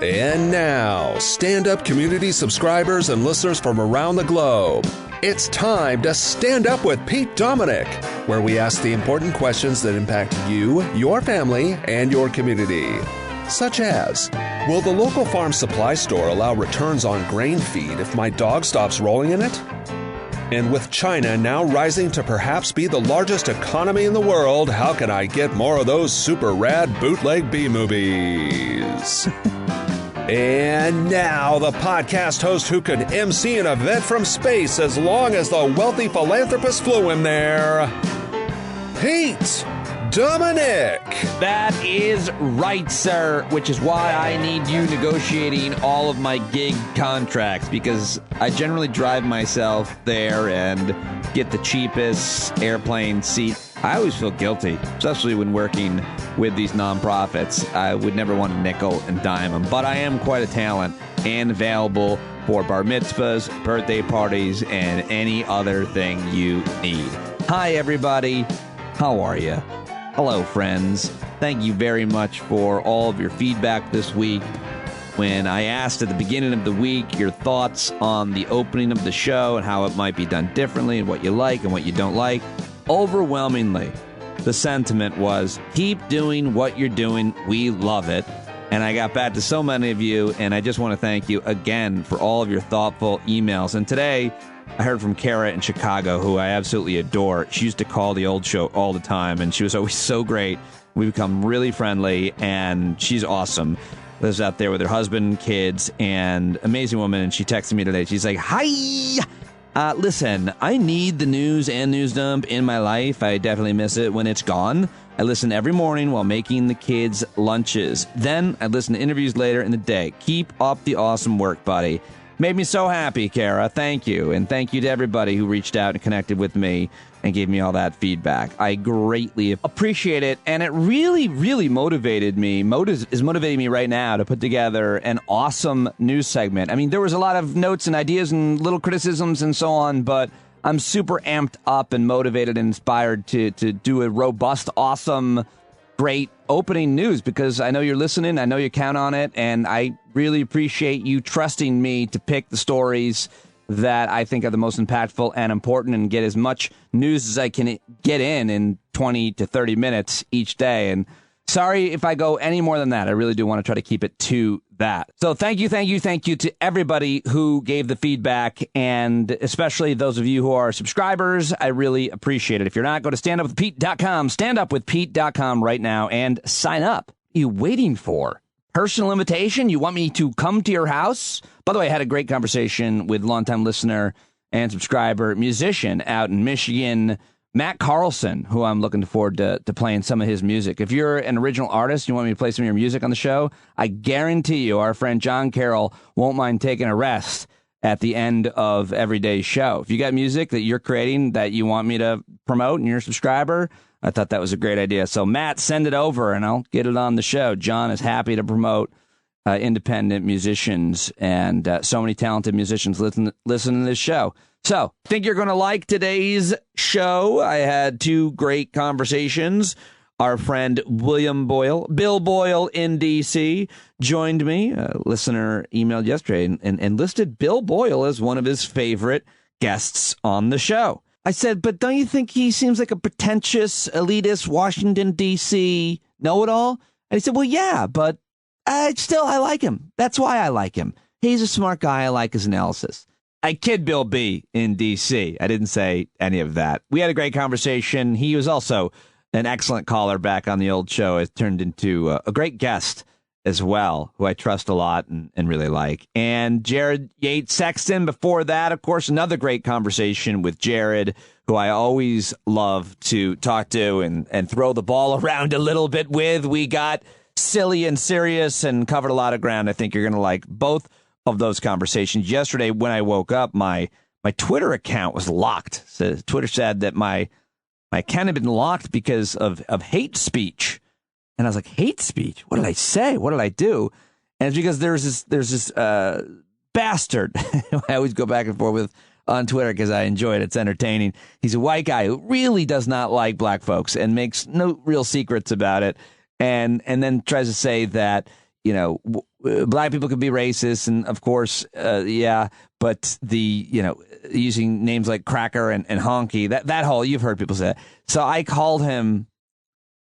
And now, stand-up community subscribers and listeners from around the globe, it's time to Stand Up with Pete Dominic, where we ask the important questions that impact you, your family, and your community. Such as, will the local farm supply store allow returns on grain feed if my dog stops rolling in it? And with China now rising to perhaps be the largest economy in the world, how can I get more of those super rad bootleg B-movies? And now, the podcast host who could MC an event from space as long as the wealthy philanthropist flew him there, Pete Dominic. That is right, sir, which is why I need you negotiating all of my gig contracts, because I generally drive myself there and get the cheapest airplane seat. I always feel guilty, especially when working with these nonprofits. I would never want to nickel and dime them, but I am quite a talent and available for bar mitzvahs, birthday parties, and any other thing you need. Hi, everybody. How are you? Hello, friends. Thank you very much for all of your feedback this week. When I asked at the beginning of the week your thoughts on the opening of the show and how it might be done differently and what you like and what you don't like, overwhelmingly, the sentiment was, keep doing what you're doing. We love it. And I got back to so many of you, and I just want to thank you again for all of your thoughtful emails. And today, I heard from Kara in Chicago, who I absolutely adore. She used to call the old show all the time, and she was always so great. We've become really friendly, and she's awesome. Lives out there with her husband, kids, and amazing woman. And she texted me today. She's like, hi! Listen, I need the news and news dump in my life. I definitely miss it when it's gone. I listen every morning while making the kids' lunches. Then I listen to interviews later in the day. Keep up the awesome work, buddy. Made me so happy, Kara. Thank you. And thank you to everybody who reached out and connected with me and gave me all that feedback. I greatly appreciate it. And it really, really motivated me, is motivating me right now to put together an awesome news segment. I mean, there was a lot of notes and ideas and little criticisms and so on, but I'm super amped up and motivated and inspired to do a robust, awesome, great opening news, because I know you're listening. I know you count on it. And I really appreciate you trusting me to pick the stories that I think are the most impactful and important and get as much news as I can get in 20 to 30 minutes each day. And sorry if I go any more than that. I really do want to try to keep it to that. So thank you to everybody who gave the feedback, and especially those of you who are subscribers. I really appreciate it. If you're not, go to standupwithpete.com, standupwithpete.com right now and sign up. What are you waiting for? Personal invitation? You want me to come to your house? By the way, I had a great conversation with longtime listener and subscriber, musician out in Michigan, Matt Carlson, who I'm looking forward to playing some of his music. If you're an original artist, you want me to play some of your music on the show, I guarantee you our friend John Carroll won't mind taking a rest at the end of every day's show. If you got music that you're creating that you want me to promote and you're a subscriber, I thought that was a great idea. So, Matt, send it over and I'll get it on the show. John is happy to promote independent musicians, and so many talented musicians listen to this show. So, think you're going to like today's show. I had two great conversations. Our friend Bill Boyle in D.C., joined me. A listener emailed yesterday and listed Bill Boyle as one of his favorite guests on the show. I said, but don't you think he seems like a pretentious, elitist, Washington, D.C. know-it-all? And he said, well, yeah, but I like him. That's why I like him. He's a smart guy. I like his analysis. I kid Bill B in D.C. I didn't say any of that. We had a great conversation. He was also an excellent caller back on the old show. It turned into a great guest as well, who I trust a lot and really like. And Jared Yates Sexton before that, of course, another great conversation with Jared, who I always love to talk to and throw the ball around a little bit with. We got silly and serious and covered a lot of ground. I think you're going to like both of those conversations. Yesterday, when I woke up, my Twitter account was locked. So Twitter said that my account had been locked because of hate speech. And I was like, hate speech? What did I say? What did I do? And it's because there's this bastard I always go back and forth with on Twitter because I enjoy it. It's entertaining. He's a white guy who really does not like black folks and makes no real secrets about it. And then tries to say that, you know, black people could be racist, and of course, but using names like cracker and honky, that whole, you've heard people say that. So I called him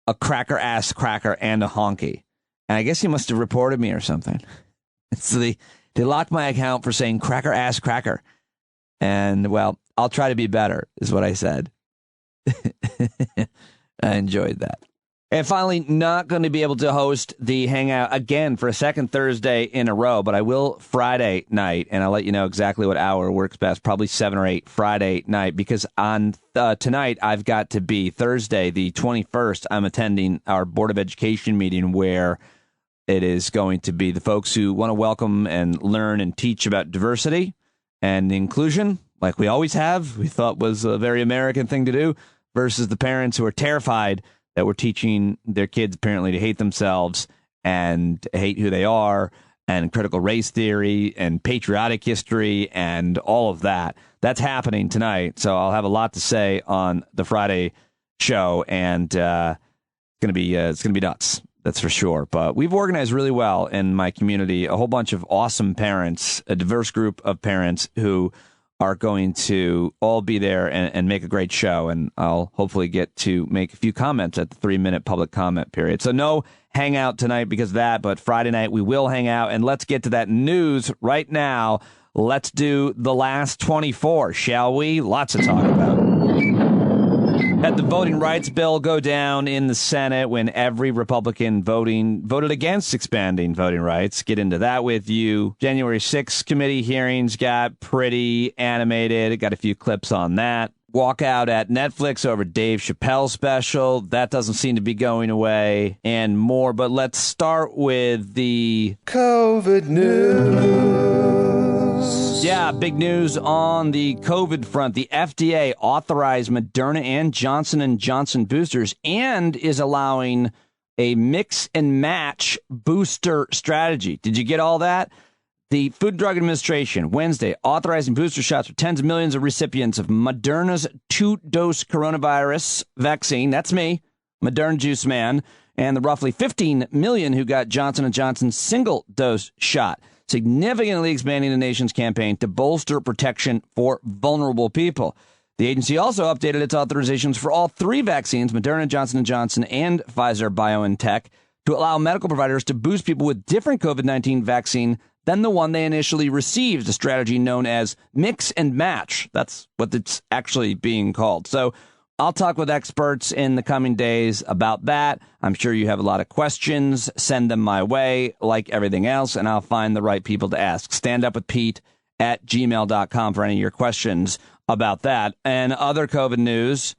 a cracker ass cracker and a honky, and I guess he must have reported me or something. So they locked my account for saying cracker ass cracker, and well, I'll try to be better, is what I said. I enjoyed that. And finally, not going to be able to host the Hangout again for a second Thursday in a row, but I will Friday night, and I'll let you know exactly what hour works best, probably 7 or 8 Friday night, because on tonight I've got to be Thursday, the 21st, I'm attending our Board of Education meeting where it is going to be the folks who want to welcome and learn and teach about diversity and inclusion, like we always have, we thought was a very American thing to do, versus the parents who are terrified that we're teaching their kids apparently to hate themselves and hate who they are, and critical race theory and patriotic history and all of that. That's happening tonight. So I'll have a lot to say on the Friday show, and it's gonna be nuts. That's for sure. But we've organized really well in my community, a whole bunch of awesome parents, a diverse group of parents who are going to all be there and make a great show. And I'll hopefully get to make a few comments at the 3-minute public comment period. So no hangout tonight because of that, but Friday night we will hang out. And let's get to that news right now. Let's do the last 24, shall we? Lots to talk about. Had the voting rights bill go down in the Senate when every Republican voted against expanding voting rights. Get into that with you. January 6th committee hearings got pretty animated. Got a few clips on that. Walkout at Netflix over Dave Chappelle's special. That doesn't seem to be going away, and more. But let's start with the COVID news. Yeah, big news on the COVID front. The FDA authorized Moderna and Johnson & Johnson boosters and is allowing a mix and match booster strategy. Did you get all that? The Food and Drug Administration Wednesday authorizing booster shots for tens of millions of recipients of Moderna's 2-dose coronavirus vaccine. That's me, Moderna Juice Man, and the roughly 15 million who got Johnson & Johnson's single-dose shot, significantly expanding the nation's campaign to bolster protection for vulnerable people. The agency also updated its authorizations for all 3 vaccines, Moderna, Johnson & Johnson, and Pfizer-BioNTech, to allow medical providers to boost people with different COVID-19 vaccine than the one they initially received, a strategy known as mix and match. That's what it's actually being called. So I'll talk with experts in the coming days about that. I'm sure you have a lot of questions. Send them my way, like everything else, and I'll find the right people to ask. standupwithpete@gmail.com for any of your questions about that. And other COVID news,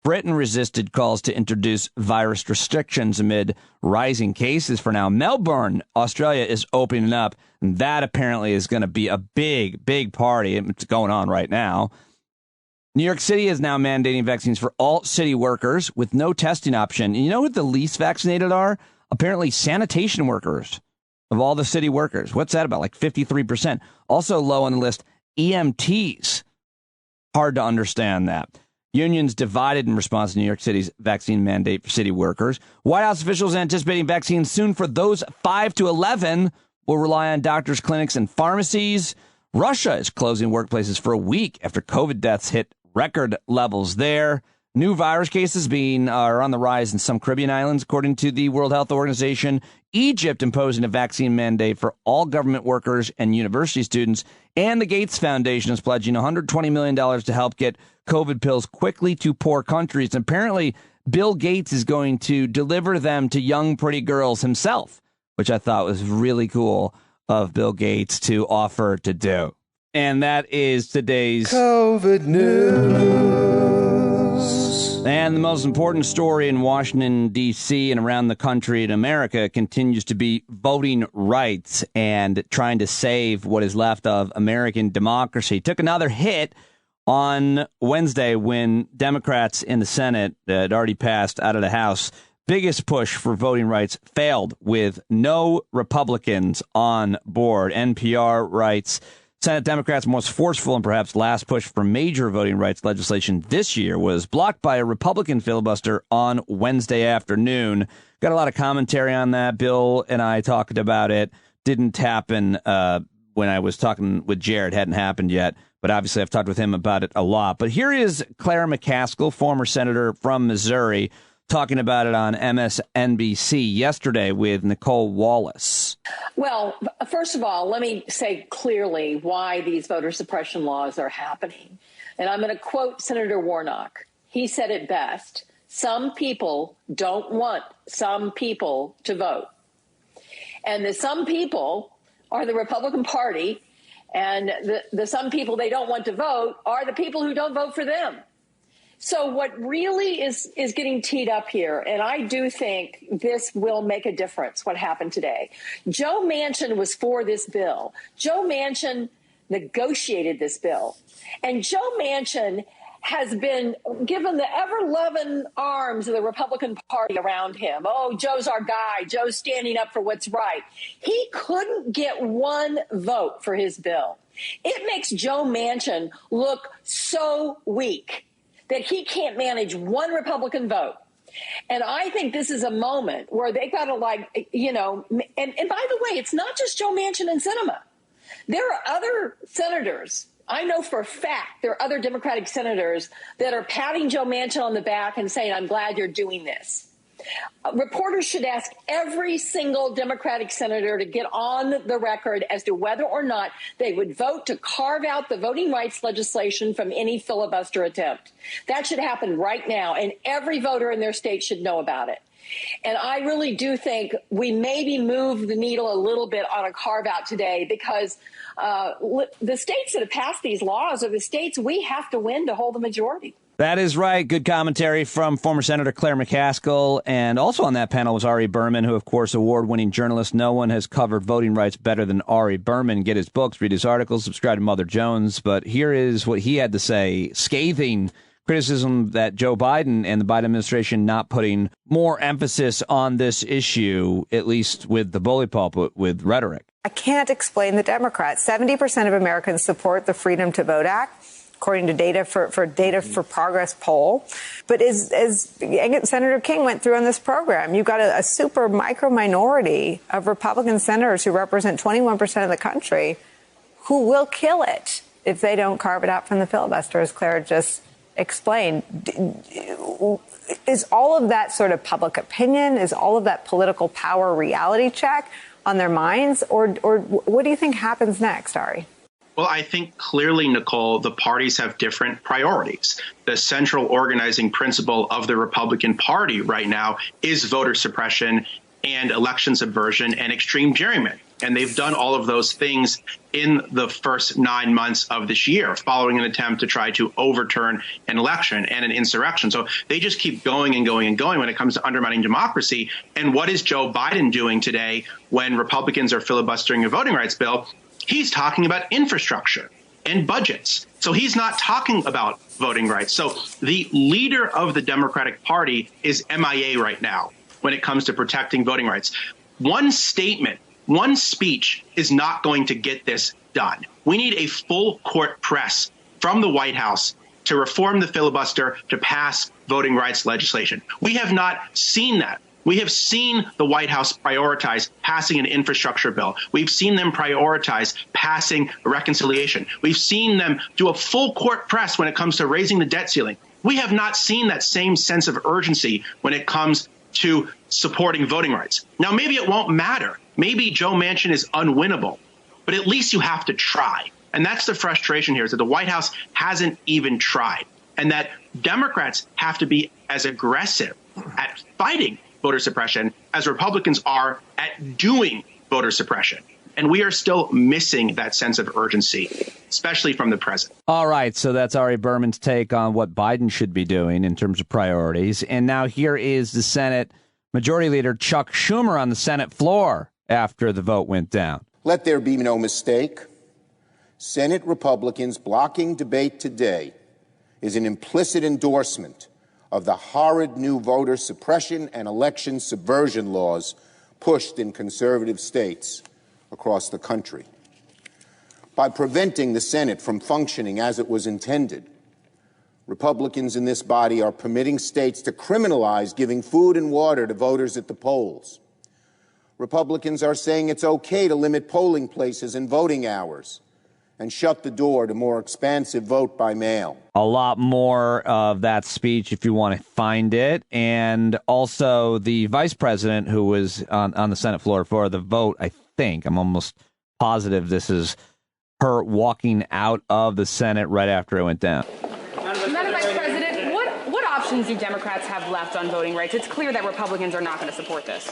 Britain resisted calls to introduce virus restrictions amid rising cases for now. Melbourne, Australia, is opening up. And that apparently is going to be a big, big party. It's going on right now. New York City is now mandating vaccines for all city workers with no testing option. And you know who the least vaccinated are? Apparently sanitation workers of all the city workers. What's that about? Like 53%. Also low on the list, EMTs. Hard to understand that. Unions divided in response to New York City's vaccine mandate for city workers. White House officials anticipating vaccines soon for those 5 to 11 will rely on doctors, clinics, and pharmacies. Russia is closing workplaces for a week after COVID deaths hit record levels there. New virus cases are on the rise in some Caribbean islands, according to the World Health Organization. Egypt imposing a vaccine mandate for all government workers and university students. And the Gates Foundation is pledging $120 million to help get COVID pills quickly to poor countries. And apparently, Bill Gates is going to deliver them to young, pretty girls himself, which I thought was really cool of Bill Gates to offer to do. And that is today's COVID news. And the most important story in Washington, D.C. and around the country in America continues to be voting rights and trying to save what is left of American democracy. Took another hit on Wednesday when Democrats in the Senate that had already passed out of the House biggest push for voting rights failed with no Republicans on board. NPR writes, Senate Democrats' most forceful and perhaps last push for major voting rights legislation this year was blocked by a Republican filibuster on Wednesday afternoon. Got a lot of commentary on that. Bill and I talked about it. didn't happen when I was talking with Jared. Hadn't happened yet, but obviously I've talked with him about it a lot. But here is Claire McCaskill, former senator from Missouri, talking about it on MSNBC yesterday with Nicole Wallace. Well, first of all, let me say clearly why these voter suppression laws are happening. And I'm going to quote Senator Warnock. He said it best. Some people don't want some people to vote. And the some people are the Republican Party, and the some people they don't want to vote are the people who don't vote for them. So what really is getting teed up here, and I do think this will make a difference, what happened today. Joe Manchin was for this bill. Joe Manchin negotiated this bill. And Joe Manchin has been given the ever-loving arms of the Republican Party around him. Oh, Joe's our guy. Joe's standing up for what's right. He couldn't get one vote for his bill. It makes Joe Manchin look so weak that he can't manage one Republican vote. And I think this is a moment where they got to, like, and by the way, it's not just Joe Manchin and Sinema. There are other senators. I know for a fact there are other Democratic senators that are patting Joe Manchin on the back and saying, I'm glad you're doing this. Reporters should ask every single Democratic senator to get on the record as to whether or not they would vote to carve out the voting rights legislation from any filibuster attempt. That should happen right now, and every voter in their state should know about it. And I really do think we maybe move the needle a little bit on a carve out today, because the states that have passed these laws are the states we have to win to hold the majority. That is right. Good commentary from former Senator Claire McCaskill. And also on that panel was Ari Berman, who, of course, award-winning journalist. No one has covered voting rights better than Ari Berman. Get his books, read his articles, subscribe to Mother Jones. But here is what he had to say, scathing criticism that Joe Biden and the Biden administration not putting more emphasis on this issue, at least with the bully pulpit, with rhetoric. I can't explain the Democrats. 70% of Americans support the Freedom to Vote Act, according to Data for Progress poll. But as Senator King went through on this program, you've got a super micro minority of Republican senators who represent 21% of the country who will kill it if they don't carve it out from the filibuster, as Claire just explained. Is all of that sort of public opinion, is all of that political power reality check on their minds? Or what do you think happens next, Ari? Well, I think clearly, Nicole, the parties have different priorities. The central organizing principle of the Republican Party right now is voter suppression and election subversion and extreme gerrymandering. And they've done all of those things in the first 9 months of this year, following an attempt to try to overturn an election and an insurrection. So they just keep going and going and going when it comes to undermining democracy. And what is Joe Biden doing today when Republicans are filibustering a voting rights bill? He's talking about infrastructure and budgets. So he's not talking about voting rights. So the leader of the Democratic Party is MIA right now when it comes to protecting voting rights. One statement, one speech is not going to get this done. We need a full court press from the White House to reform the filibuster, to pass voting rights legislation. We have not seen that. We have seen the White House prioritize passing an infrastructure bill. We've seen them prioritize passing reconciliation. We've seen them do a full court press when it comes to raising the debt ceiling. We have not seen that same sense of urgency when it comes to supporting voting rights. Now, maybe it won't matter. Maybe Joe Manchin is unwinnable, but at least you have to try. And that's the frustration here, is that the White House hasn't even tried, and that Democrats have to be as aggressive at fighting voter suppression as Republicans are at doing voter suppression. And we are still missing that sense of urgency, especially from the president. All right. So that's Ari Berman's take on what Biden should be doing in terms of priorities. And now here is the Senate Majority Leader Chuck Schumer on the Senate floor after the vote went down. Let there be no mistake. Senate Republicans blocking debate today is an implicit endorsement of the horrid new voter suppression and election subversion laws pushed in conservative states across the country. By preventing the Senate from functioning as it was intended, Republicans in this body are permitting states to criminalize giving food and water to voters at the polls. Republicans are saying it's okay to limit polling places and voting hours and shut the door to more expansive vote by mail. A lot more of that speech if you want to find it. And also the vice president who was on the Senate floor for the vote, I think, I'm almost positive this is her walking out of the Senate right after it went down. Madam Vice President, what options do Democrats have left on voting rights? It's clear that Republicans are not going to support this.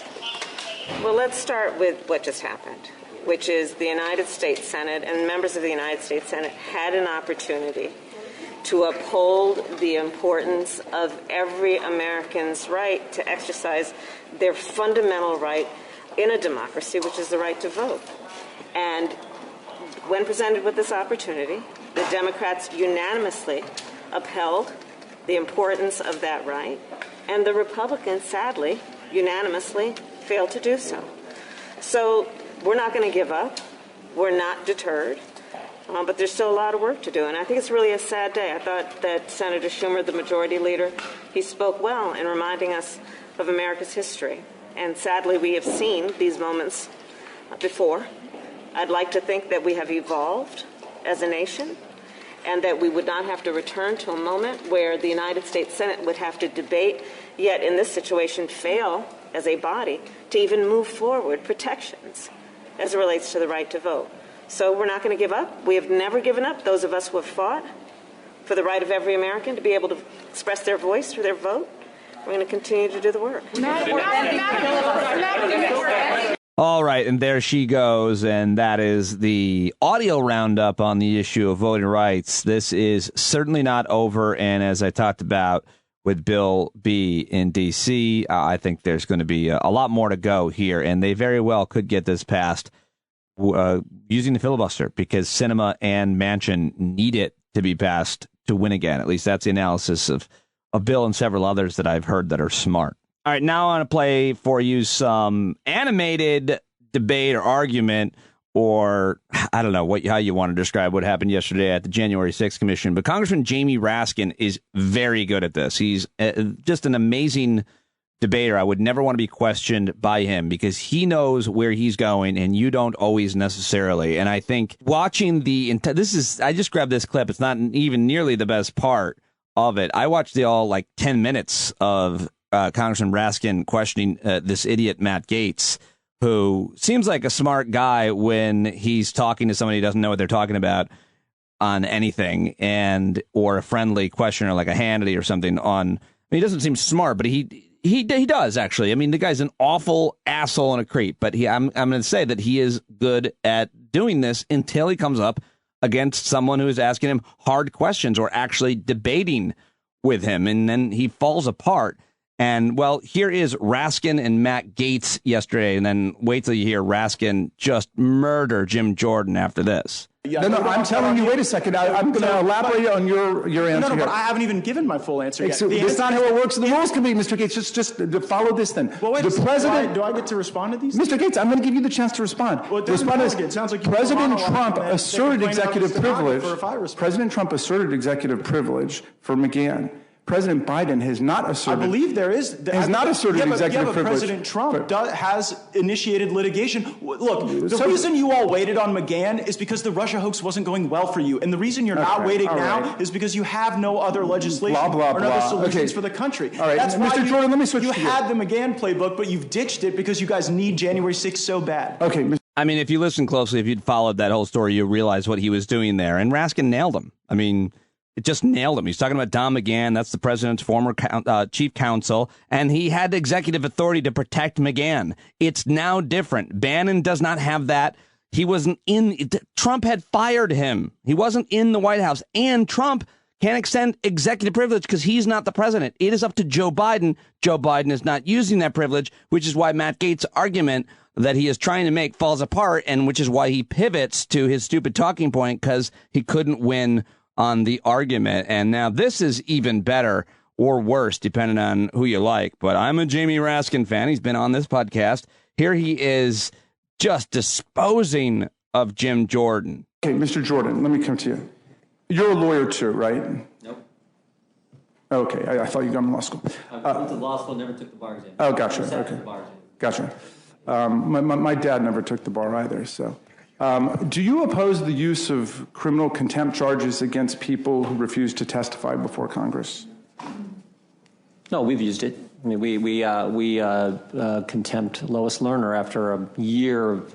Well, let's start with what just happened, which is the United States Senate and members of the United States Senate had an opportunity to uphold the importance of every American's right to exercise their fundamental right in a democracy, which is the right to vote. And when presented with this opportunity, the Democrats unanimously upheld the importance of that right, and the Republicans, sadly, unanimously failed to do so. So we're not going to give up. We're not deterred. But there's still a lot of work to do, and I think it's really a sad day. I thought that Senator Schumer, the majority leader, he spoke well in reminding us of America's history. And sadly, we have seen these moments before. I'd like to think that we have evolved as a nation and that we would not have to return to a moment where the United States Senate would have to debate, yet in this situation fail as a body to even move forward protections as it relates to the right to vote. So we're not going to give up. We have never given up, those of us who have fought for the right of every American to be able to express their voice through their vote. We're going to continue to do the work. All right, and there she goes, and that is the audio roundup on the issue of voting rights. This is certainly not over, and as I talked about with Bill B. in D.C., I think there's going to be a lot more to go here, and they very well could get this passed using the filibuster because Sinema and Manchin need it to be passed to win again. At least that's the analysis of Bill and several others that I've heard that are smart. All right, now I want to play for you some animated debate or argument, or I don't know how you want to describe what happened yesterday at the January 6th Commission. But Congressman Jamie Raskin is very good at this. He's just an amazing debater. I would never want to be questioned by him because he knows where he's going and you don't always necessarily. And I think watching I just grabbed this clip. It's not even nearly the best part of it. I watched the 10 minutes of Congressman Raskin questioning this idiot Matt Gaetz, who seems like a smart guy when he's talking to somebody who doesn't know what they're talking about on anything, or a friendly questioner like a Hannity or something he doesn't seem smart, but he does actually. I mean, the guy's an awful asshole and a creep, but I'm going to say that he is good at doing this until he comes up against someone who is asking him hard questions or actually debating with him, and then he falls apart. And, well, here is Raskin and Matt Gaetz yesterday, and then wait till you hear Raskin just murder Jim Jordan after this. Yeah, no, I'm telling you, wait a second. I'm going to elaborate on your answer. No, but I haven't even given my full answer yet. That's not how it works in the rules committee, Mr. Gaetz. Just follow this then. Well, wait, the president. Do I get to respond to these? Mr. Gaetz, I'm going to give you the chance to respond. Well, it sounds like President Trump asserted executive privilege. President Trump asserted executive privilege for McGahn. President Biden has not asserted. I believe there is. Has not asserted executive privilege. President Trump has initiated litigation. Look, the reason you all waited on McGahn is because the Russia hoax wasn't going well for you, and the reason you're not waiting now is because you have no other legislation or other solutions for the country. All right, that's Mr. Jordan, let me switch. You had the McGahn playbook, but you've ditched it because you guys need January 6th so bad. Okay. I mean, if you listen closely, if you'd followed that whole story, you realize what he was doing there, and Raskin nailed him. I mean, it just nailed him. He's talking about Don McGahn. That's the president's former chief counsel. And he had executive authority to protect McGahn. It's now different. Bannon does not have that. He wasn't Trump had fired him. He wasn't in the White House. And Trump can't extend executive privilege because he's not the president. It is up to Joe Biden. Joe Biden is not using that privilege, which is why Matt Gaetz' argument that he is trying to make falls apart, and which is why he pivots to his stupid talking point because he couldn't win on the argument. And now this is even better or worse, depending on who you like. But I'm a Jamie Raskin fan. He's been on this podcast. Here he is just disposing of Jim Jordan. Okay, Mr. Jordan, let me come to you. You're a lawyer too, right? Nope. Okay, I thought you got in law school. I went to law school, never took the bar exam. Oh, gotcha. Okay. The bar exam. Gotcha. My dad never took the bar either, so. Do you oppose the use of criminal contempt charges against people who refuse to testify before Congress? No, we've used it. I mean, we contempt Lois Lerner after a year of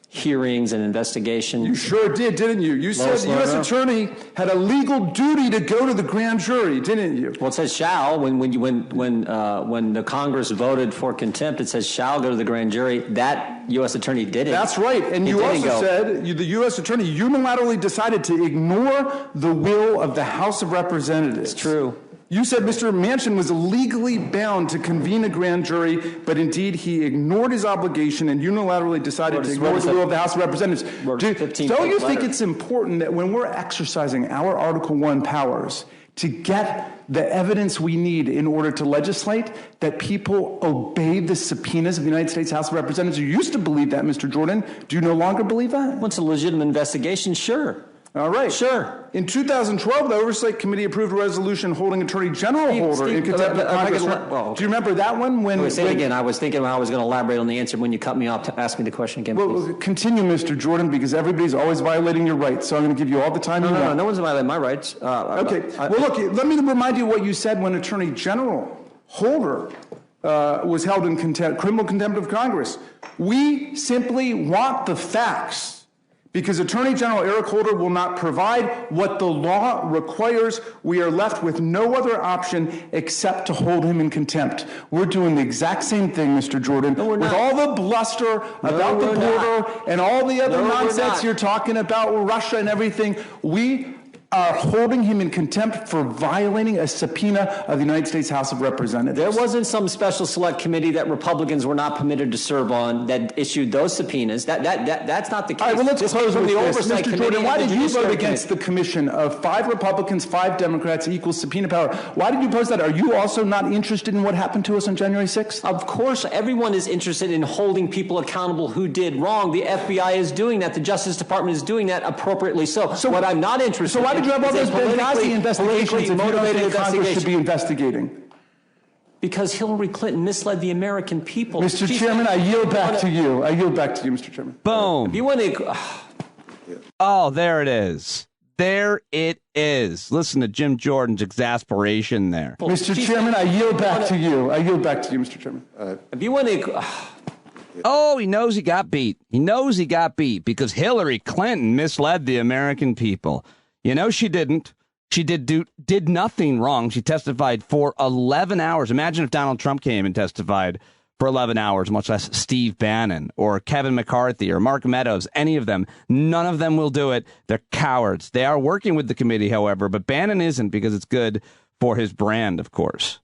hearings and investigations. You sure did, didn't you? You said the U.S. attorney had a legal duty to go to the grand jury, didn't you? Well, it says shall. When the Congress voted for contempt, it says shall go to the grand jury. That U.S. attorney did it. That's right. And you also said the U.S. attorney unilaterally decided to ignore the will of the House of Representatives. It's true. You said Mr. Manchin was legally bound to convene a grand jury, but indeed he ignored his obligation and unilaterally decided to ignore the will of the House of Representatives. Don't you think it's important that when we're exercising our Article I powers to get the evidence we need in order to legislate, that people obey the subpoenas of the United States House of Representatives? You used to believe that, Mr. Jordan. Do you no longer believe that? Once a legitimate investigation, sure. All right. Sure. In 2012, the Oversight Committee approved a resolution holding Attorney General Holder in contempt of Congress. Do you remember that one? Say it again. I was thinking I was going to elaborate on the answer when you cut me off to ask me the question again. Well, continue, Mr. Jordan, because everybody's always violating your rights. So I'm going to give you all the time you want. No one's violating my rights. Okay. Well, look, let me remind you what you said when Attorney General Holder was held in criminal contempt of Congress. We simply want the facts. Because Attorney General Eric Holder will not provide what the law requires, we are left with no other option except to hold him in contempt. We're doing the exact same thing, Mr. Jordan. No, we're with not. all the bluster about the border and all the other nonsense you're talking about, Russia and everything, we are holding him in contempt for violating a subpoena of the United States House of Representatives. There wasn't some special select committee that Republicans were not permitted to serve on that issued those subpoenas. That's not the case. All right, well, let's close with this. Mr. Jordan, why did you vote against the commission of 5 Republicans, 5 Democrats equals subpoena power? Why did you oppose that? Are you also not interested in what happened to us on January 6th? Of course, everyone is interested in holding people accountable who did wrong. The FBI is doing that. The Justice Department is doing that appropriately. So what I'm not interested in. So why did you have all those Benghazi investigations if motivated Congress should be investigating? Because Hillary Clinton misled the American people. Mr. Chairman, I yield back to you. I yield back to you, Mr. Chairman. Boom. If you want to... Oh, there it is. There it is. Listen to Jim Jordan's exasperation there. Mr. Chairman, I yield back to you. I yield back to you, Mr. Chairman. If you want to... Oh, he knows he got beat. He knows he got beat because Hillary Clinton misled the American people. You know she didn't. She did nothing wrong. She testified for 11 hours. Imagine if Donald Trump came and testified for 11 hours, much less Steve Bannon or Kevin McCarthy or Mark Meadows, any of them. None of them will do it. They're cowards. They are working with the committee, however, but Bannon isn't because it's good for his brand, of course.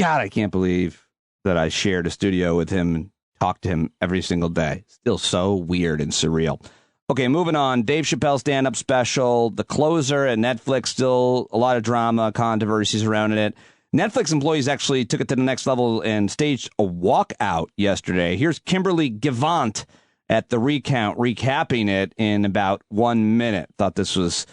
God, I can't believe that I shared a studio with him and talked to him every single day. Still so weird and surreal. Okay, moving on. Dave Chappelle's stand-up special, The Closer, and Netflix, still a lot of drama, controversies around it. Netflix employees actually took it to the next level and staged a walkout yesterday. Here's Kimberly Givant at the recount, recapping it in about 1 minute. Thought this was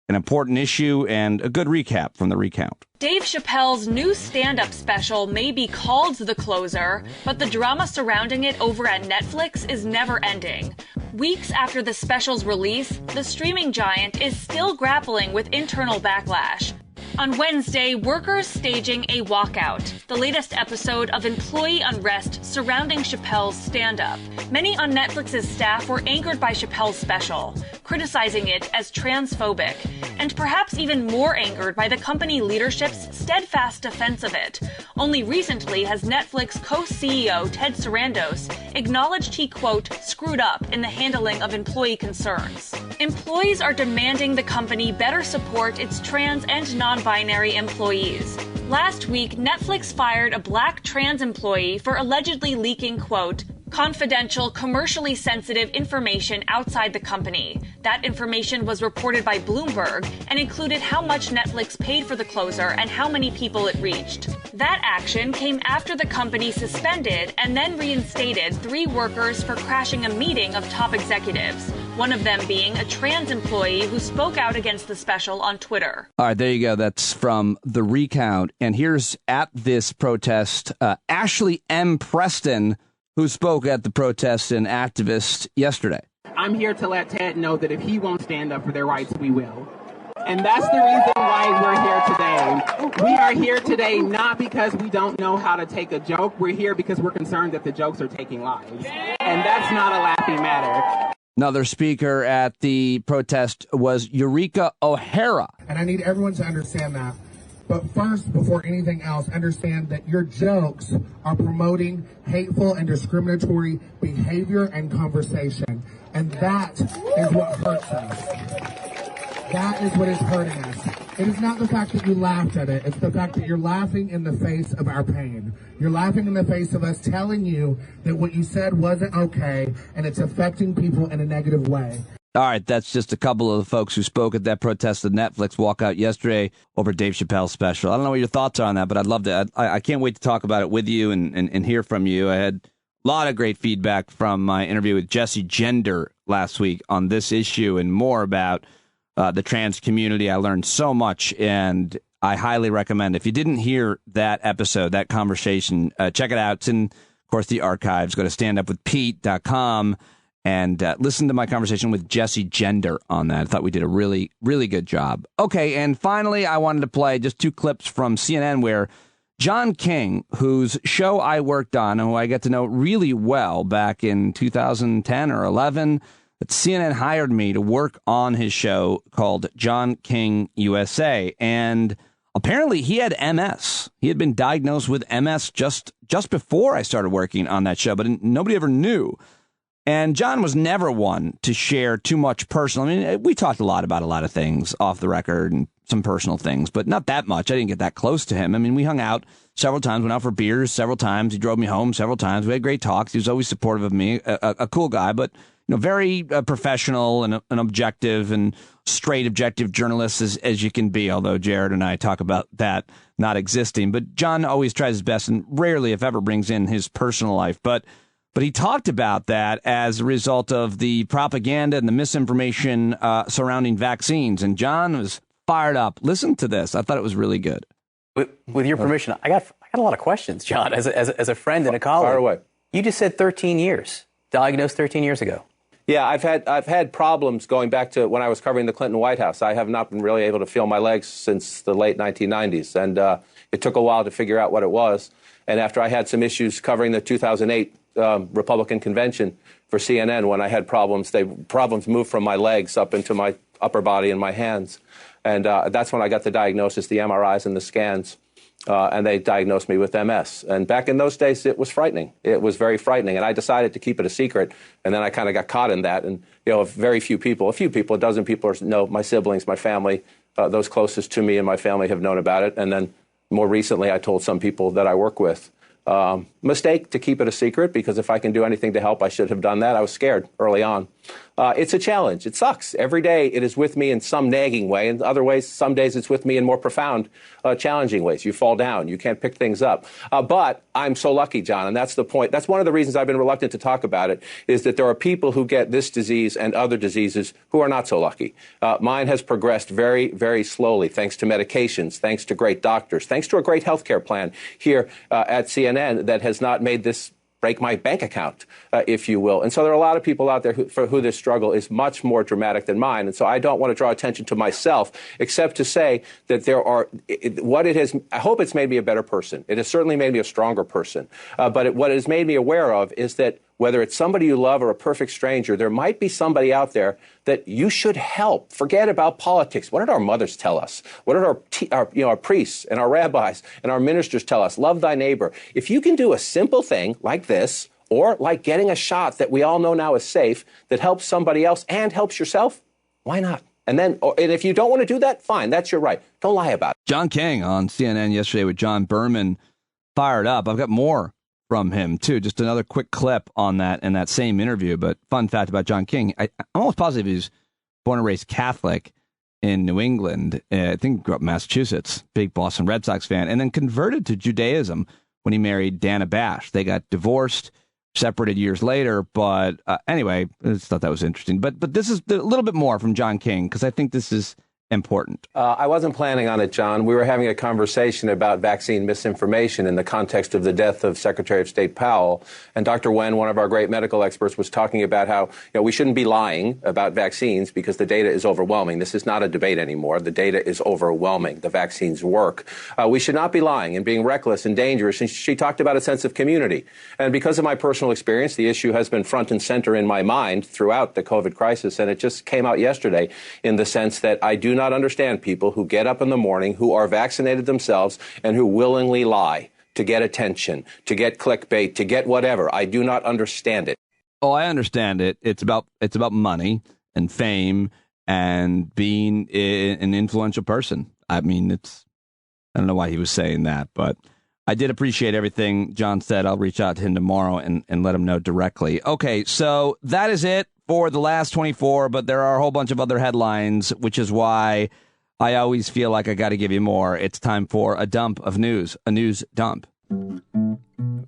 an important issue and a good recap from the recount. Dave Chappelle's new stand-up special may be called The Closer, but the drama surrounding it over at Netflix is never ending. Weeks after the special's release, the streaming giant is still grappling with internal backlash. On Wednesday, workers staging a walkout, the latest episode of employee unrest surrounding Chappelle's stand-up. Many on Netflix's staff were angered by Chappelle's special, criticizing it as transphobic, and perhaps even more angered by the company leadership's steadfast defense of it. Only recently has Netflix co-CEO Ted Sarandos acknowledged he, quote, screwed up in the handling of employee concerns. Employees are demanding the company better support its trans and non-binary employees. Last week, Netflix fired a black trans employee for allegedly leaking, quote, confidential, commercially sensitive information outside the company. That information was reported by Bloomberg and included how much Netflix paid for The Closer and how many people it reached. That action came after the company suspended and then reinstated 3 workers for crashing a meeting of top executives, one of them being a trans employee who spoke out against the special on Twitter. All right, there you go. That's from the recount. And here's at this protest, Ashley M. Preston who spoke at the protests and activists yesterday. I'm here to let Ted know that if he won't stand up for their rights, we will. And that's the reason why we're here today. We are here today not because we don't know how to take a joke. We're here because we're concerned that the jokes are taking lives. And that's not a laughing matter. Another speaker at the protest was Eureka O'Hara. And I need everyone to understand that. But first, before anything else, understand that your jokes are promoting hateful and discriminatory behavior and conversation. And that is what hurts us. That is what is hurting us. It is not the fact that you laughed at it. It's the fact that you're laughing in the face of our pain. You're laughing in the face of us telling you that what you said wasn't okay, and it's affecting people in a negative way. All right, that's just a couple of the folks who spoke at that protest at Netflix walkout yesterday over Dave Chappelle's special. I don't know what your thoughts are on that, but I'd love to. I can't wait to talk about it with you and hear from you. I had a lot of great feedback from my interview with Jesse Gender last week on this issue and more about the trans community. I learned so much, and I highly recommend. If you didn't hear that episode, that conversation, check it out. It's in, of course, the archives. Go to standupwithpete.com and listen to my conversation with Jesse Gender on that. I thought we did a really, really good job. Okay, and finally, I wanted to play just two clips from CNN where John King, whose show I worked on and who I get to know really well back in 2010 or 11, that CNN hired me to work on his show called John King USA. And apparently he had MS. He had been diagnosed with MS just before I started working on that show, but nobody ever knew. And John was never one to share too much personal. I mean, we talked a lot about a lot of things off the record and some personal things, but not that much. I didn't get that close to him. I mean, we hung out several times, went out for beers several times. He drove me home several times. We had great talks. He was always supportive of me, a cool guy, but very professional and objective and straight objective journalist as you can be, although Jared and I talk about that not existing. But John always tries his best and rarely, if ever, brings in his personal life. But he talked about that as a result of the propaganda and the misinformation surrounding vaccines. And John was fired up. Listen to this. I thought it was really good. With your permission, I got a lot of questions, John, as a friend and a colleague. Fire away. You just said 13 years, diagnosed 13 years ago. Yeah, I've had problems going back to when I was covering the Clinton White House. I have not been really able to feel my legs since the late 1990s, and it took a while to figure out what it was. And after I had some issues covering the 2008 Republican convention for CNN, when I had problems, problems moved from my legs up into my upper body and my hands. And that's when I got the diagnosis, the MRIs and the scans. And they diagnosed me with MS. And back in those days, it was frightening. It was very frightening. And I decided to keep it a secret. And then I kind of got caught in that. And, a dozen people know, my siblings, my family, those closest to me and my family have known about it. And then more recently, I told some people that I work with. Mistake to keep it a secret, because if I can do anything to help, I should have done that. I was scared early on. It's a challenge. It sucks. Every day it is with me in some nagging way. In other ways, some days it's with me in more profound, challenging ways. You fall down. You can't pick things up. But I'm so lucky, John, and that's the point. That's one of the reasons I've been reluctant to talk about it, is that there are people who get this disease and other diseases who are not so lucky. Mine has progressed very, very slowly, thanks to medications, thanks to great doctors, thanks to a great healthcare plan here at CNN that has not made this break my bank account, if you will. And so there are a lot of people out there for who this struggle is much more dramatic than mine. And so I don't want to draw attention to myself, except to say that I hope it's made me a better person. It has certainly made me a stronger person. But what it has made me aware of is that whether it's somebody you love or a perfect stranger, there might be somebody out there that you should help. Forget about politics. What did our mothers tell us? What did our priests and our rabbis and our ministers tell us? Love thy neighbor. If you can do a simple thing like this, or like getting a shot that we all know now is safe, that helps somebody else and helps yourself, why not? And if you don't want to do that, fine, that's your right. Don't lie about it. John King on CNN yesterday with John Berman, fired up. I've got more from him, too. Just another quick clip on that in that same interview. But fun fact about John King, I'm almost positive he was born and raised Catholic in New England. I think he grew up in Massachusetts, big Boston Red Sox fan, and then converted to Judaism when he married Dana Bash. They got divorced, separated years later. But anyway, I just thought that was interesting. But this is a little bit more from John King, because I think this is important? I wasn't planning on it, John. We were having a conversation about vaccine misinformation in the context of the death of Secretary of State Powell. And Dr. Wen, one of our great medical experts, was talking about how we shouldn't be lying about vaccines because the data is overwhelming. This is not a debate anymore. The data is overwhelming. The vaccines work. We should not be lying and being reckless and dangerous. And she talked about a sense of community. And because of my personal experience, the issue has been front and center in my mind throughout the COVID crisis. And it just came out yesterday in the sense that I do not understand people who get up in the morning, who are vaccinated themselves, and who willingly lie to get attention, to get clickbait, to get whatever. I do not understand it. Oh, I understand it. It's about money and fame and being an influential person. I mean, I don't know why he was saying that, but I did appreciate everything John said. I'll reach out to him tomorrow and let him know directly. Okay, so that is it for the last 24, but there are a whole bunch of other headlines, which is why I always feel like I got to give you more. It's time for a dump of news, a news dump.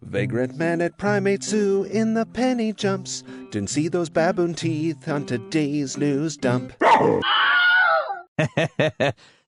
Vagrant man at primate zoo in the penny jumps. Didn't see those baboon teeth on today's news dump.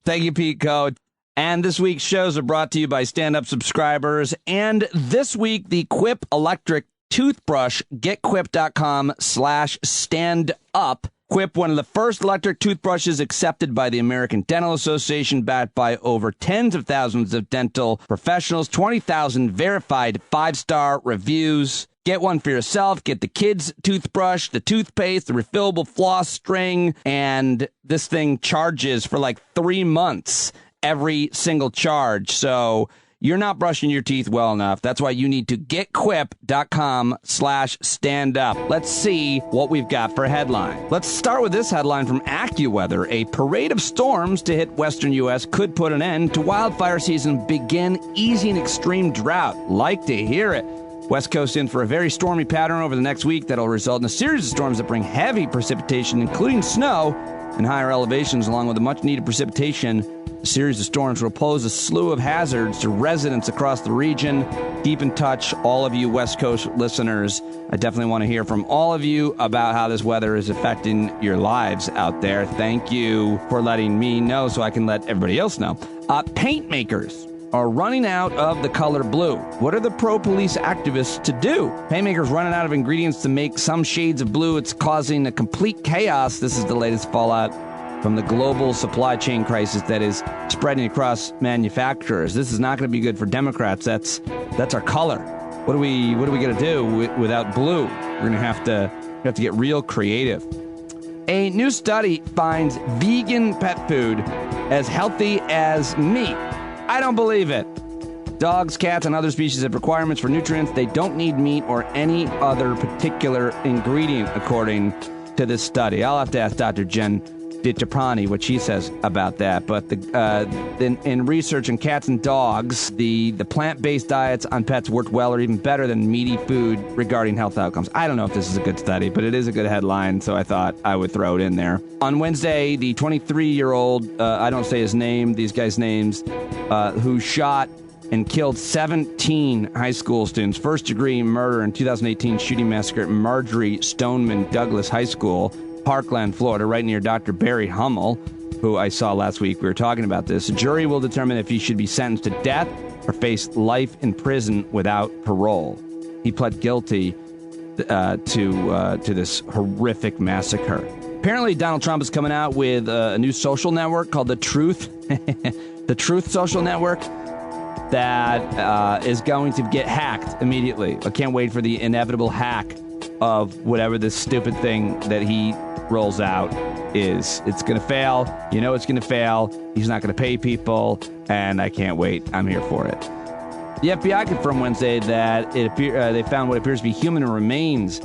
Thank you, Pete Code. And this week's shows are brought to you by stand-up subscribers. And this week, the Quip electric toothbrush, getquip.com/standup. Quip, one of the first electric toothbrushes accepted by the American Dental Association, backed by over tens of thousands of dental professionals, 20,000 verified 5-star reviews. Get one for yourself. Get the kids' toothbrush, the toothpaste, the refillable floss string, and this thing charges for like 3 months every single charge. So you're not brushing your teeth well enough. That's why you need to getquip.com/standup. Let's see what we've got for a headline. Let's start with this headline from AccuWeather. A parade of storms to hit western U.S. could put an end to wildfire season, begin easing extreme drought. Like to hear it. West Coast in for a very stormy pattern over the next week that'll result in a series of storms that bring heavy precipitation, including snow and higher elevations, along with the much-needed precipitation. A series of storms will pose a slew of hazards to residents across the region. Keep in touch, all of you West Coast listeners. I definitely want to hear from all of you about how this weather is affecting your lives out there. Thank you for letting me know so I can let everybody else know. Paint makers are running out of the color blue. What are the pro-police activists to do? Paint makers running out of ingredients to make some shades of blue. It's causing a complete chaos. This is the latest fallout from the global supply chain crisis that is spreading across manufacturers. This is not going to be good for Democrats. That's our color. What are we going to do without blue? We're going to have to get real creative. A new study finds vegan pet food as healthy as meat. I don't believe it. Dogs, cats, and other species have requirements for nutrients. They don't need meat or any other particular ingredient, according to this study. I'll have to ask Dr. Jen DiCiapani what she says about that. But in research in cats and dogs, the plant-based diets on pets worked well or even better than meaty food regarding health outcomes. I don't know if this is a good study, but it is a good headline, so I thought I would throw it in there. On Wednesday, the 23-year-old, I don't say his name, these guys' names, who shot and killed 17 high school students, first-degree murder in 2018 shooting massacre at Marjorie Stoneman Douglas High School, Parkland, Florida, right near Dr. Barry Hummel, who I saw last week. We were talking about this. A jury will determine if he should be sentenced to death or face life in prison without parole. He pled guilty to this horrific massacre. Apparently, Donald Trump is coming out with a new social network called The Truth, the Truth Social Network, that is going to get hacked immediately. I can't wait for the inevitable hack of whatever this stupid thing that he rolls out is. It's going to fail. You know it's going to fail. He's not going to pay people, and I can't wait. I'm here for it. The FBI confirmed Wednesday that they found what appears to be human remains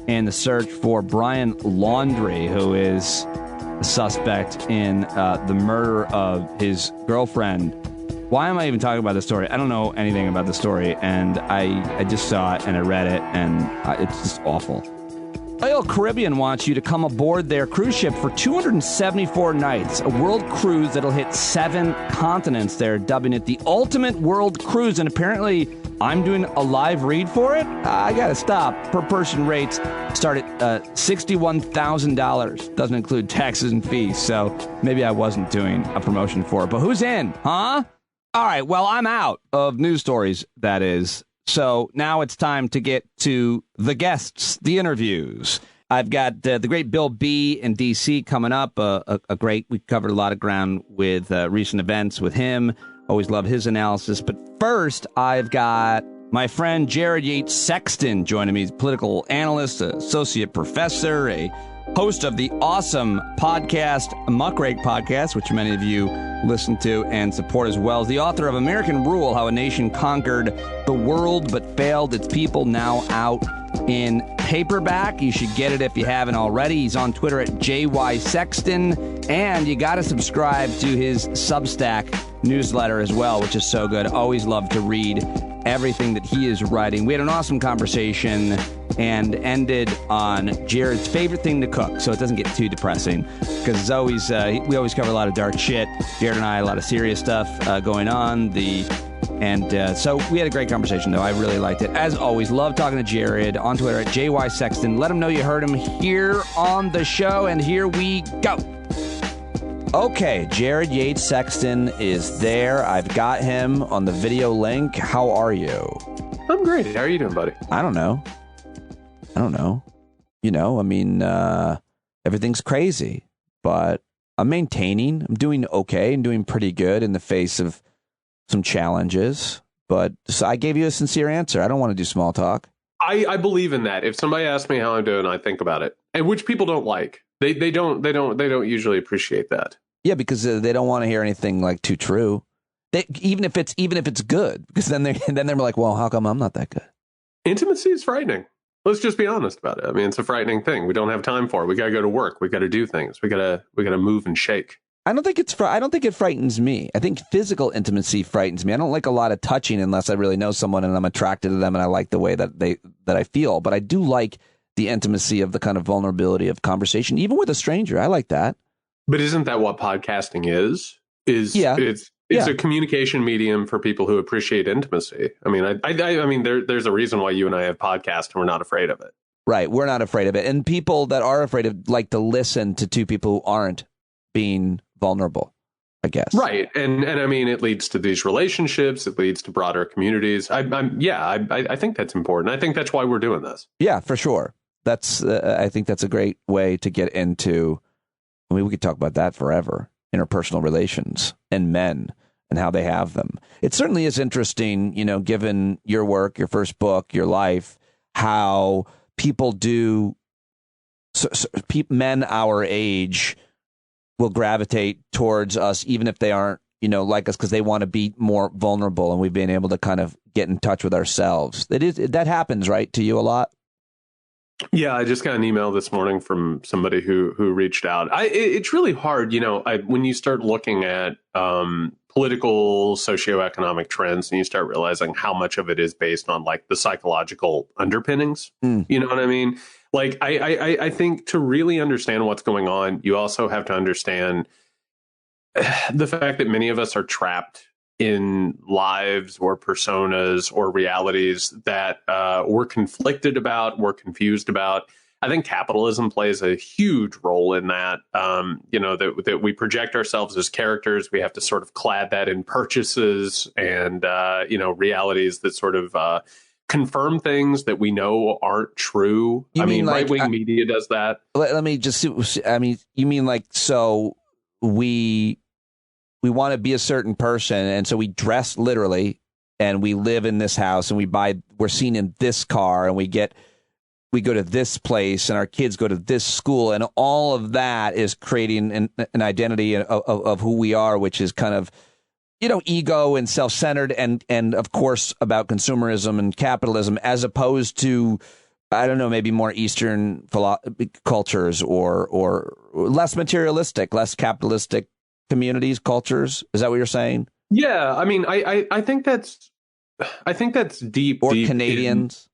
in the search for Brian Laundrie, who is a suspect in the murder of his girlfriend. Why am I even talking about this story? I don't know anything about the story, and I just saw it and I read it, and it's just awful. Royal Caribbean wants you to come aboard their cruise ship for 274 nights, a world cruise that'll hit 7 continents. They're dubbing it the ultimate world cruise, and apparently I'm doing a live read for it? I got to stop. Per person rates start at $61,000. Doesn't include taxes and fees, so maybe I wasn't doing a promotion for it. But who's in, huh? All right, well, I'm out of news stories, that is. So now it's time to get to the guests, the interviews. I've got the great Bill B. in D.C. coming up. We covered a lot of ground with recent events with him. Always love his analysis. But first, I've got my friend Jared Yates Sexton joining me. He's a political analyst, associate professor, a host of the awesome podcast, Muckrake Podcast, which many of you listen to and support as well. He's the author of American Rule, How a Nation Conquered the World but Failed Its People, now out in paperback. You should get it if you haven't already. He's on Twitter at JY Sexton, and you got to subscribe to his Substack newsletter as well, which is so good. Always love to read everything that he is writing. We had an awesome conversation and ended on Jared's favorite thing to cook, so it doesn't get too depressing, because it's always we always cover a lot of dark shit. Jared and I, a lot of serious stuff going on. So we had a great conversation, though. I really liked it. As always, love talking to Jared on Twitter at JY Sexton. Let him know you heard him here on the show, and here we go. Okay, Jared Yates Sexton is there. I've got him on the video link. How are you? I'm great. How are you doing, buddy? I don't know. Everything's crazy, but I'm maintaining. I'm doing okay and doing pretty good in the face of some challenges. But so I gave you a sincere answer. I don't want to do small talk. I believe in that. If somebody asks me how I'm doing, I think about it. And which people don't like. They don't usually appreciate that. Yeah, because they don't want to hear anything like too true. Even if it's good, because then they're like, well, how come I'm not that good? Intimacy is frightening. Let's just be honest about it. I mean, it's a frightening thing. We don't have time for it. We got to go to work. We got to do things. We got to move and shake. I don't think it frightens me. I think physical intimacy frightens me. I don't like a lot of touching unless I really know someone and I'm attracted to them and I like the way that I feel. But I do like the intimacy of the kind of vulnerability of conversation, even with a stranger. I like that. But isn't that what podcasting is? It's a communication medium for people who appreciate intimacy. I mean, there's a reason why you and I have podcasts and we're not afraid of it. Right. We're not afraid of it. And people that are afraid of like to listen to two people who aren't being vulnerable, I guess. Right. And I mean, it leads to these relationships. It leads to broader communities. I think that's important. I think that's why we're doing this. Yeah, for sure. I think that's a great way to get into. I mean, we could talk about that forever. Interpersonal relations and men and how they have them. It certainly is interesting, given your work, your first book, your life, how people do. Men our age will gravitate towards us, even if they aren't, like us, because they want to be more vulnerable, and we've been able to kind of get in touch with ourselves. That happens, right, to you a lot? Yeah, I just got an email this morning from somebody who reached out. It's really hard, when you start looking at political, socioeconomic trends, and you start realizing how much of it is based on like the psychological underpinnings. You know what I mean? Like, I think to really understand what's going on, you also have to understand the fact that many of us are trapped in lives or personas or realities that we're conflicted about, we're confused about. I think capitalism plays a huge role in that, that we project ourselves as characters. We have to sort of clad that in purchases and, realities that sort of confirm things that we know aren't true. Right-wing media does that. Let me just you mean like, so we want to be a certain person, and so we dress literally, and we live in this house, and we're seen in this car, and we go to this place, and our kids go to this school, and all of that is creating an identity of who we are, which is kind of, ego and self-centered, and of course about consumerism and capitalism, as opposed to, I don't know, maybe more Eastern cultures or less materialistic, less capitalistic communities, cultures. Is that what you're saying? Yeah, I mean, I think that's deep. Or deep Canadians.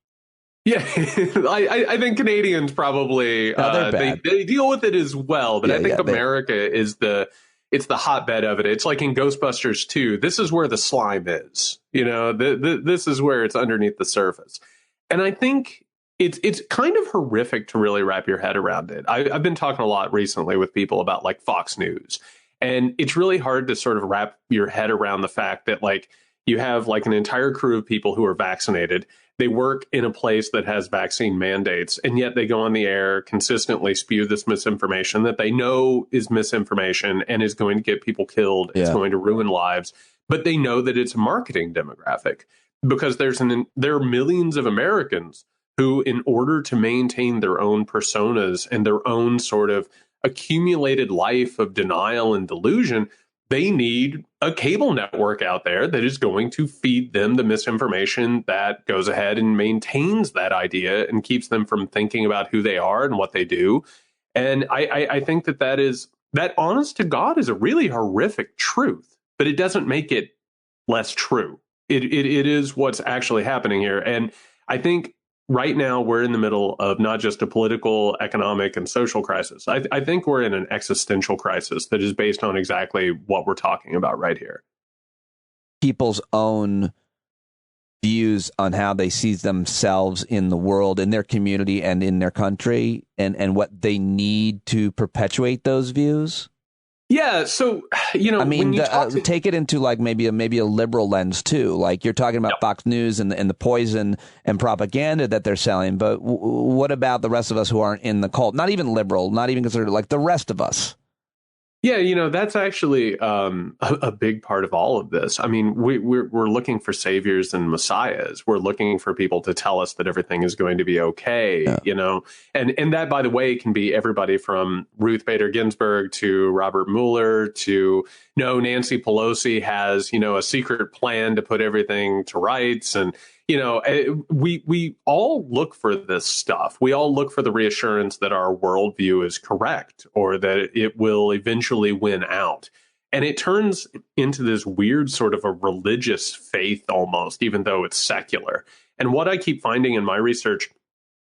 Yeah, I think Canadians probably they deal with it as well, but I think America is the it's the hotbed of it. It's like in Ghostbusters 2. This is where the slime is. This is where it's underneath the surface. And I think it's kind of horrific to really wrap your head around it. I've been talking a lot recently with people about like Fox News, and it's really hard to sort of wrap your head around the fact that like you have like an entire crew of people who are vaccinated. They work in a place that has vaccine mandates, and yet they go on the air, consistently spew this misinformation that they know is misinformation and is going to get people killed. Yeah. It's going to ruin lives. But they know that it's a marketing demographic because there are millions of Americans who, in order to maintain their own personas and their own sort of accumulated life of denial and delusion, they need a cable network out there that is going to feed them the misinformation that goes ahead and maintains that idea and keeps them from thinking about who they are and what they do. And I think that honest to God is a really horrific truth, but it doesn't make it less true. It is what's actually happening here. And I think right now we're in the middle of not just a political, economic, and social crisis. I think we're in an existential crisis that is based on exactly what we're talking about right here. People's own views on how they see themselves in the world, in their community, and in their country, and what they need to perpetuate those views. Yeah, so I mean, take it into like maybe a liberal lens too. Like you're talking about Fox News and the poison and propaganda that they're selling, but what about the rest of us who aren't in the cult? Not even liberal, not even considered like the rest of us. Yeah, that's actually a big part of all of this. I mean, we're looking for saviors and messiahs. We're looking for people to tell us that everything is going to be okay, And that, by the way, can be everybody from Ruth Bader Ginsburg to Robert Mueller to, Nancy Pelosi has, a secret plan to put everything to rights. And, we all look for this stuff. We all look for the reassurance that our worldview is correct or that it will eventually win out. And it turns into this weird sort of a religious faith almost, even though it's secular. And what I keep finding in my research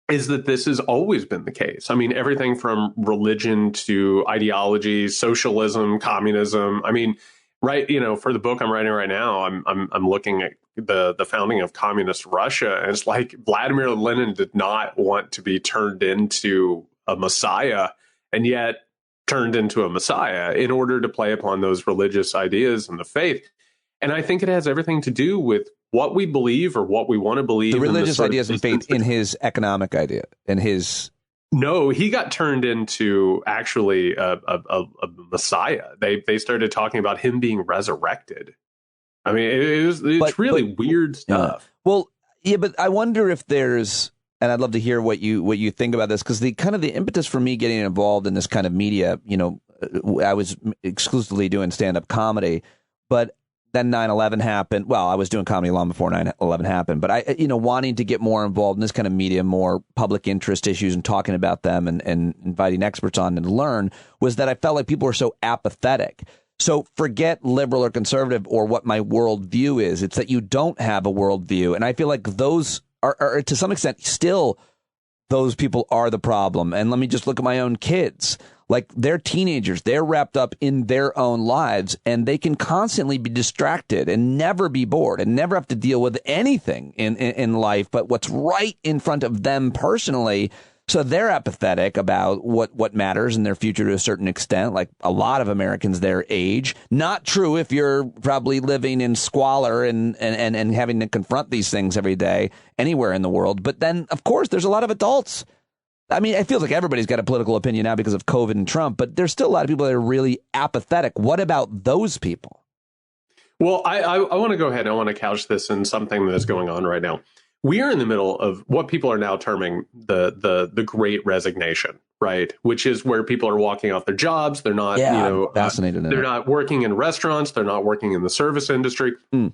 is that this has always been the case. I mean, everything from religion to ideology, socialism, communism. I mean, right, for the book I'm writing right now, I'm looking at the founding of communist Russia, and it's like Vladimir Lenin did not want to be turned into a messiah, and yet turned into a messiah in order to play upon those religious ideas and the faith. And I think it has everything to do with what we believe or what we want to believe. The religious ideas and faith in his economic idea, in his. No, he got turned into actually a messiah. They started talking about him being resurrected. I mean, it's really weird stuff. Well, yeah, but I wonder if there's, and I'd love to hear what you think about this, because the impetus for me getting involved in this kind of media, I was exclusively doing stand-up comedy, but then 9/11 happened. Well, I was doing comedy long before 9/11 happened, but I, wanting to get more involved in this kind of media, more public interest issues and talking about them and inviting experts on and learn, was that I felt like people were so apathetic. So forget liberal or conservative or what my worldview is. It's that you don't have a worldview. And I feel like those are to some extent still those people are the problem. And let me just look at my own kids. Like they're teenagers. They're wrapped up in their own lives and they can constantly be distracted and never be bored and never have to deal with anything in life but what's right in front of them personally. So they're apathetic about what matters in their future to a certain extent, like a lot of Americans their age. Not true if you're probably living in squalor and having to confront these things every day anywhere in the world. But then, of course, there's a lot of adults. I mean, it feels like everybody's got a political opinion now because of COVID and Trump, but there's still a lot of people that are really apathetic. What about those people? Well, I want to go ahead. I want to couch this in something that is going on right now. We are in the middle of what people are now terming the Great Resignation, right? Which is where people are walking off their jobs. They're not, fascinated. They're not working in restaurants. They're not working in the service industry. And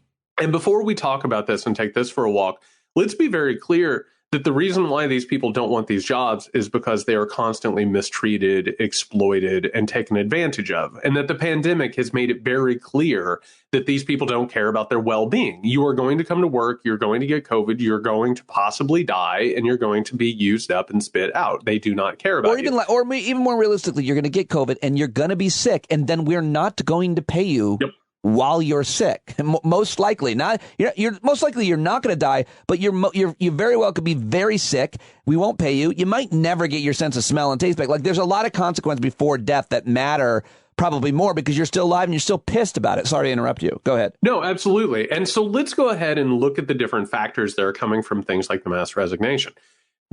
before we talk about this and take this for a walk, let's be very clear that the reason why these people don't want these jobs is because they are constantly mistreated, exploited, and taken advantage of. And that the pandemic has made it very clear that these people don't care about their well-being. You are going to come to work, you're going to get COVID, you're going to possibly die, and you're going to be used up and spit out. They do not care about you. Or even more realistically, you're going to get COVID and you're going to be sick, and then we're not going to pay you. Yep. While you're sick, most likely you're most likely you're not going to die, but you very well could be very sick. We won't pay you. You might never get your sense of smell and taste back. Like, there's a lot of consequences before death that matter probably more because you're still alive and you're still pissed about it. Sorry to interrupt you. Go ahead. No, absolutely. And so let's go ahead and look at the different factors that are coming from things like the mass resignation.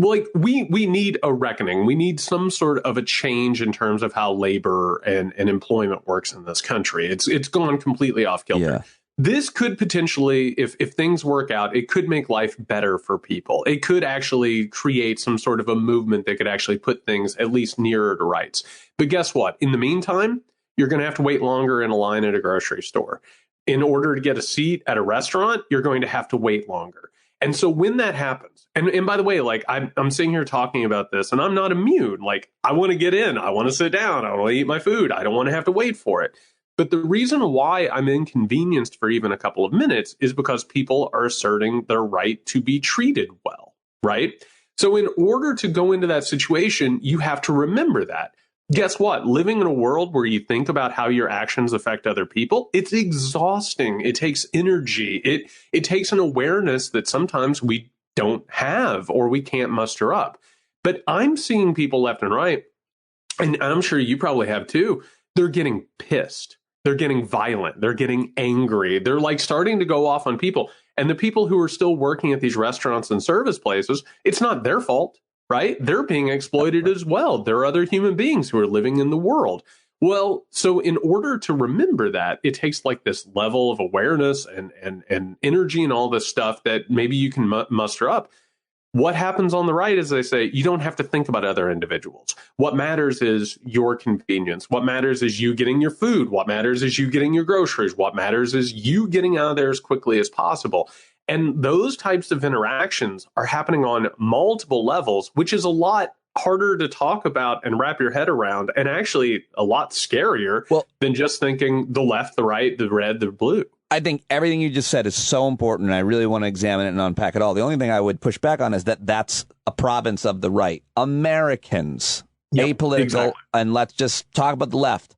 Like, we need a reckoning. We need some sort of a change in terms of how labor and employment works in this country. It's gone completely off kilter. Yeah. This could potentially, if things work out, it could make life better for people. It could actually create some sort of a movement that could actually put things at least nearer to rights. But guess what? In the meantime, you're going to have to wait longer in a line at a grocery store. In order to get a seat at a restaurant, you're going to have to wait longer. And so when that happens, and by the way, like, I'm sitting here talking about this and I'm not immune. Like, I want to get in, I want to sit down, I want to eat my food, I don't want to have to wait for it. But the reason why I'm inconvenienced for even a couple of minutes is because people are asserting their right to be treated well, right? So in order to go into that situation, you have to remember that. Guess what? Living in a world where you think about how your actions affect other people, it's exhausting. It takes energy. It takes an awareness that sometimes we don't have or we can't muster up. But I'm seeing people left and right, and I'm sure you probably have too, they're getting pissed. They're getting violent. They're getting angry. They're like starting to go off on people. And the people who are still working at these restaurants and service places, it's not their fault. Right? They're being exploited as well. There are other human beings who are living in the world. Well, so in order to remember that, it takes like this level of awareness and energy and all this stuff that maybe you can muster up. What happens on the right is they say, you don't have to think about other individuals. What matters is your convenience. What matters is you getting your food. What matters is you getting your groceries. What matters is you getting out of there as quickly as possible. And those types of interactions are happening on multiple levels, which is a lot harder to talk about and wrap your head around, and actually a lot scarier than just thinking the left, the right, the red, the blue. I think everything you just said is so important, and I really want to examine it and unpack it all. The only thing I would push back on is that that's a province of the right. Americans, apolitical, exactly. And let's just talk about the left.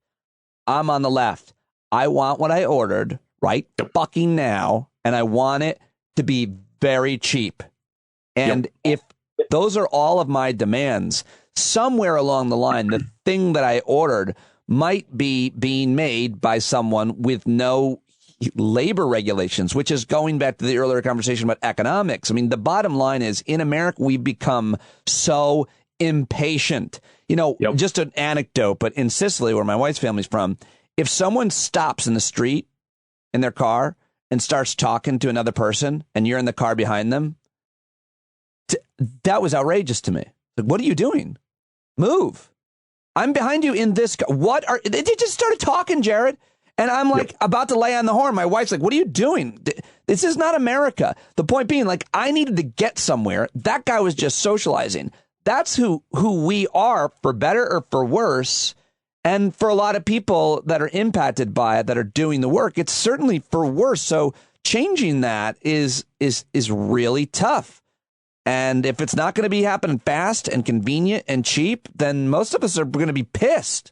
I'm on the left. I want what I ordered right fucking now, and I want it to be very cheap. And if those are all of my demands, somewhere along the line, the thing that I ordered might be being made by someone with no labor regulations, which is going back to the earlier conversation about economics. I mean, the bottom line is in America, we've become so impatient. You know, just an anecdote, but in Sicily, where my wife's family's from, if someone stops in the street in their car and starts talking to another person and you're in the car behind them, that was outrageous to me. Like, what are you doing? Move. I'm behind you in this car. They just started talking, Jared. And I'm like about to lay on the horn. My wife's like, what are you doing? This is not America. The point being, like, I needed to get somewhere. That guy was just socializing. That's who we are, for better or for worse. And for a lot of people that are impacted by it, that are doing the work, it's certainly for worse. So changing that is really tough. And if it's not going to be happening fast and convenient and cheap, then most of us are going to be pissed.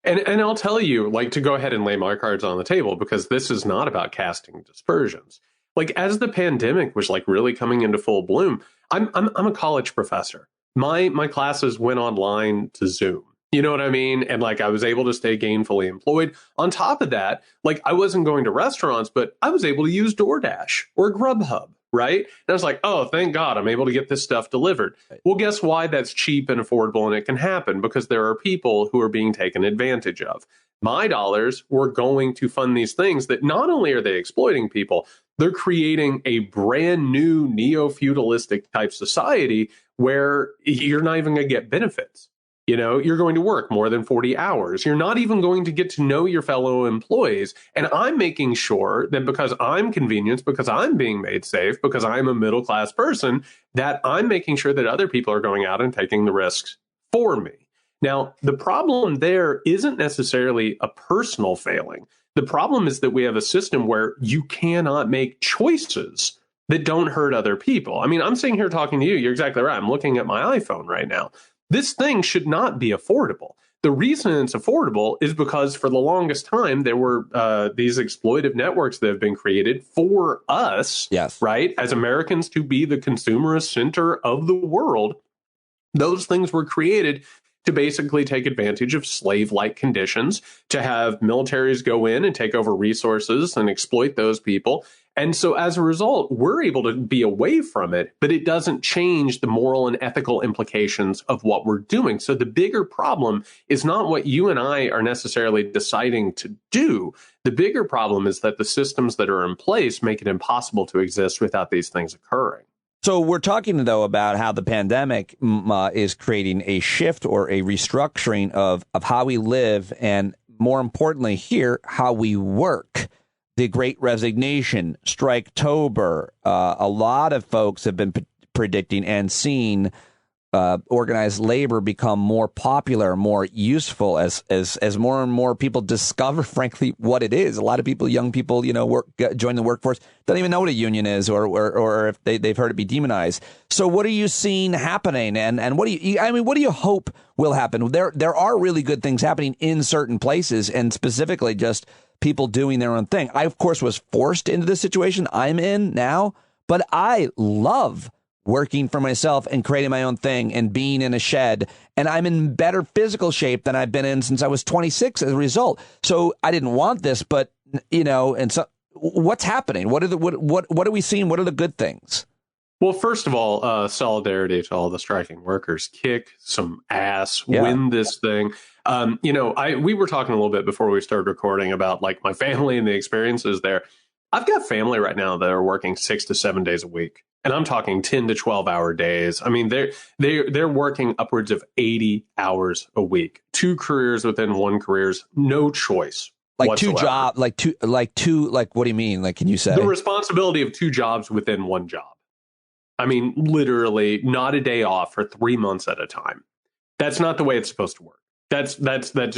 And I'll tell you, like, to go ahead and lay my cards on the table, because this is not about casting dispersions. Like, as the pandemic was like really coming into full bloom, I'm a college professor. My classes went online to Zoom. You know what I mean? And like, I was able to stay gainfully employed. On top of that, like, I wasn't going to restaurants, but I was able to use DoorDash or Grubhub, right? And I was like, oh, thank God I'm able to get this stuff delivered. Well, guess why that's cheap and affordable, and it can happen? Because there are people who are being taken advantage of. My dollars were going to fund these things that not only are they exploiting people, they're creating a brand new neo-feudalistic type society where you're not even going to get benefits. You know, you're going to work more than 40 hours. You're not even going to get to know your fellow employees. And I'm making sure that because I'm convenienced, because I'm being made safe, because I'm a middle class person, that I'm making sure that other people are going out and taking the risks for me. Now, the problem there isn't necessarily a personal failing. The problem is that we have a system where you cannot make choices that don't hurt other people. I mean, I'm sitting here talking to you. You're exactly right. I'm looking at my iPhone right now. This thing should not be affordable. The reason it's affordable is because for the longest time, there were these exploitive networks that have been created for us, right, as Americans to be the consumerist center of the world. Those things were created to basically take advantage of slave-like conditions, to have militaries go in and take over resources and exploit those people. And so as a result, we're able to be away from it, but it doesn't change the moral and ethical implications of what we're doing. So the bigger problem is not what you and I are necessarily deciding to do. The bigger problem is that the systems that are in place make it impossible to exist without these things occurring. So we're talking, though, about how the pandemic is creating a shift or a restructuring of how we live and, more importantly here, how we work. The Great Resignation, Striketober, a lot of folks have been predicting and seen organized labor become more popular, more useful as more and more people discover, frankly, what it is. A lot of people, young people, join the workforce, don't even know what a union is or if they've heard it be demonized. So what are you seeing happening? And what do you hope will happen? There are really good things happening in certain places, and specifically just people doing their own thing. I, of course, was forced into the situation I'm in now, but I love working for myself and creating my own thing and being in a shed. And I'm in better physical shape than I've been in since I was 26 as a result. So I didn't want this, but, and so what's happening? What are we seeing? What are the good things? Well, first of all, solidarity to all the striking workers. Kick some ass, win this thing. We were talking a little bit before we started recording about like my family and the experiences there. I've got family right now that are working 6 to 7 days a week. And I'm talking 10 to 12-hour days. I mean, they're working upwards of 80 hours a week. 2 careers within one career's no choice. Like whatsoever. 2 jobs, like what do you mean? Like, can you say? The responsibility of 2 jobs within one job. I mean, literally not a day off for 3 months at a time. That's not the way it's supposed to work. That's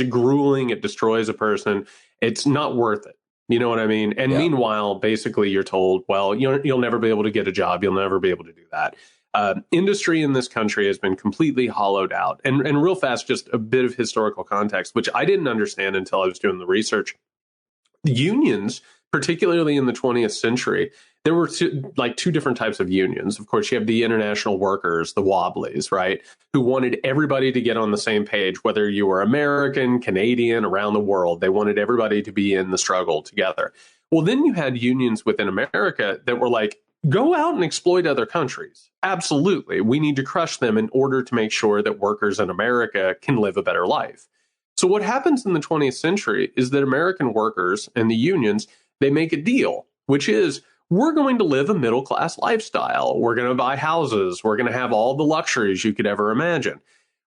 grueling. It destroys a person. It's not worth it. You know what I mean? And meanwhile, basically, you're told, well, you'll never be able to get a job. You'll never be able to do that. Industry in this country has been completely hollowed out. And real fast, just a bit of historical context, which I didn't understand until I was doing the research. The unions, particularly in the 20th century, there were two different types of unions. Of course, you have the international workers, the Wobblies, right, who wanted everybody to get on the same page, whether you were American, Canadian, around the world. They wanted everybody to be in the struggle together. Well, then you had unions within America that were like, go out and exploit other countries. Absolutely. We need to crush them in order to make sure that workers in America can live a better life. So what happens in the 20th century is that American workers and the unions, they make a deal, which is, we're going to live a middle-class lifestyle. We're going to buy houses. We're going to have all the luxuries you could ever imagine.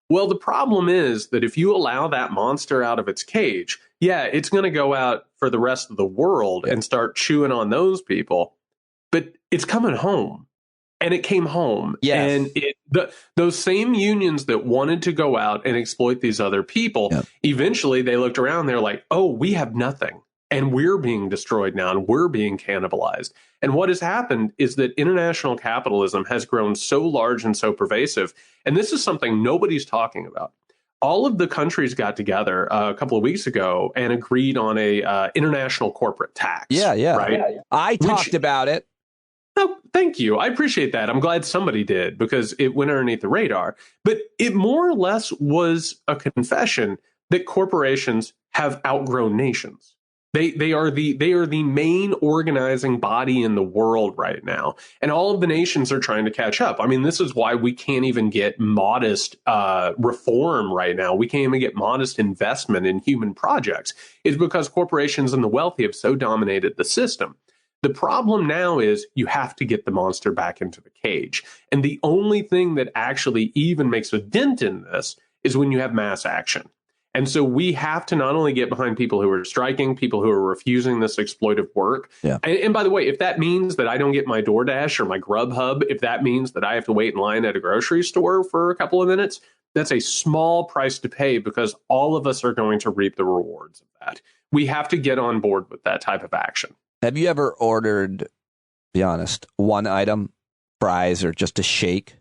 Well, the problem is that if you allow that monster out of its cage, it's going to go out for the rest of the world and start chewing on those people. But it's coming home. And it came home. Yes. And those same unions that wanted to go out and exploit these other people, eventually they looked around, they're like, oh, we have nothing. And we're being destroyed now, and we're being cannibalized. And what has happened is that international capitalism has grown so large and so pervasive. And this is something nobody's talking about. All of the countries got together a couple of weeks ago and agreed on a international corporate tax. Right? I talked about it. Oh, thank you. I appreciate that. I'm glad somebody did, because it went underneath the radar. But it more or less was a confession that corporations have outgrown nations. They are the main organizing body in the world right now. And all of the nations are trying to catch up. I mean, this is why we can't even get modest reform right now. We can't even get modest investment in human projects. It's because corporations and the wealthy have so dominated the system. The problem now is you have to get the monster back into the cage. And the only thing that actually even makes a dent in this is when you have mass action. And so we have to not only get behind people who are striking, people who are refusing this exploitive work. Yeah. And by the way, if that means that I don't get my DoorDash or my Grubhub, if that means that I have to wait in line at a grocery store for a couple of minutes, that's a small price to pay because all of us are going to reap the rewards of that. We have to get on board with that type of action. Have you ever ordered, be honest, one item, fries or just a shake?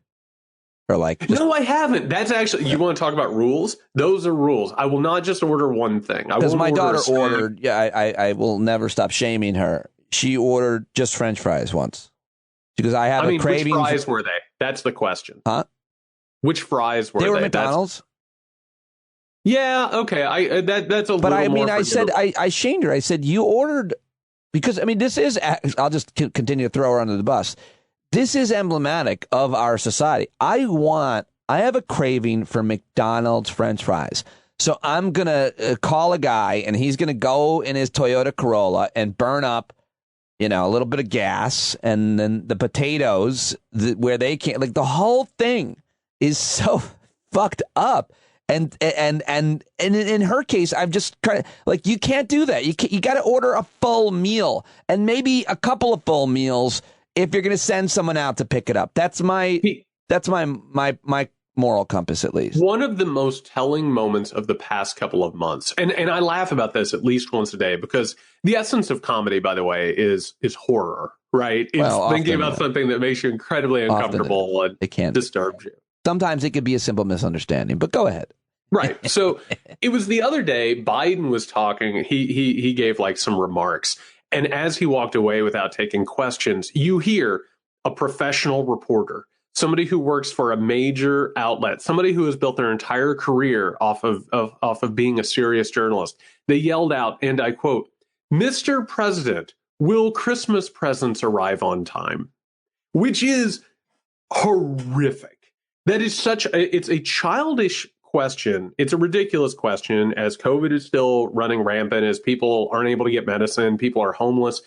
Or like, no, I haven't. That's actually, you want to talk about rules? Those are rules. I will not just order one thing. Because my daughter ordered, I will never stop shaming her. She ordered just French fries once. Because I have a craving. Which fries were they? That's the question. Huh? Which fries were they? They were McDonald's. Yeah, okay. That's a but little more. But I said, I shamed her. I said, you ordered, because, this is, I'll just continue to throw her under the bus. This is emblematic of our society. I have a craving for McDonald's French fries. So I'm going to call a guy and he's going to go in his Toyota Corolla and burn up, a little bit of gas, and then the potatoes where they can't, like, the whole thing is so fucked up. And in her case, I've just kind of like, you can't do that. You got to order a full meal and maybe a couple of full meals if you're going to send someone out to pick it up. That's my moral compass, at least. One of the most telling moments of the past couple of months, and I laugh about this at least once a day, because the essence of comedy, by the way, is horror, right? It's thinking about something that makes you incredibly uncomfortable and it can disturb you. Sometimes it could be a simple misunderstanding, but go ahead. Right. So it was the other day, Biden was talking, he gave like some remarks. And as he walked away without taking questions, you hear a professional reporter, somebody who works for a major outlet, somebody who has built their entire career off of being a serious journalist. They yelled out, and I quote, "Mr. President, will Christmas presents arrive on time?" Which is horrific. That is it's a childish question. It's a ridiculous question, as COVID is still running rampant, as people aren't able to get medicine, people are homeless.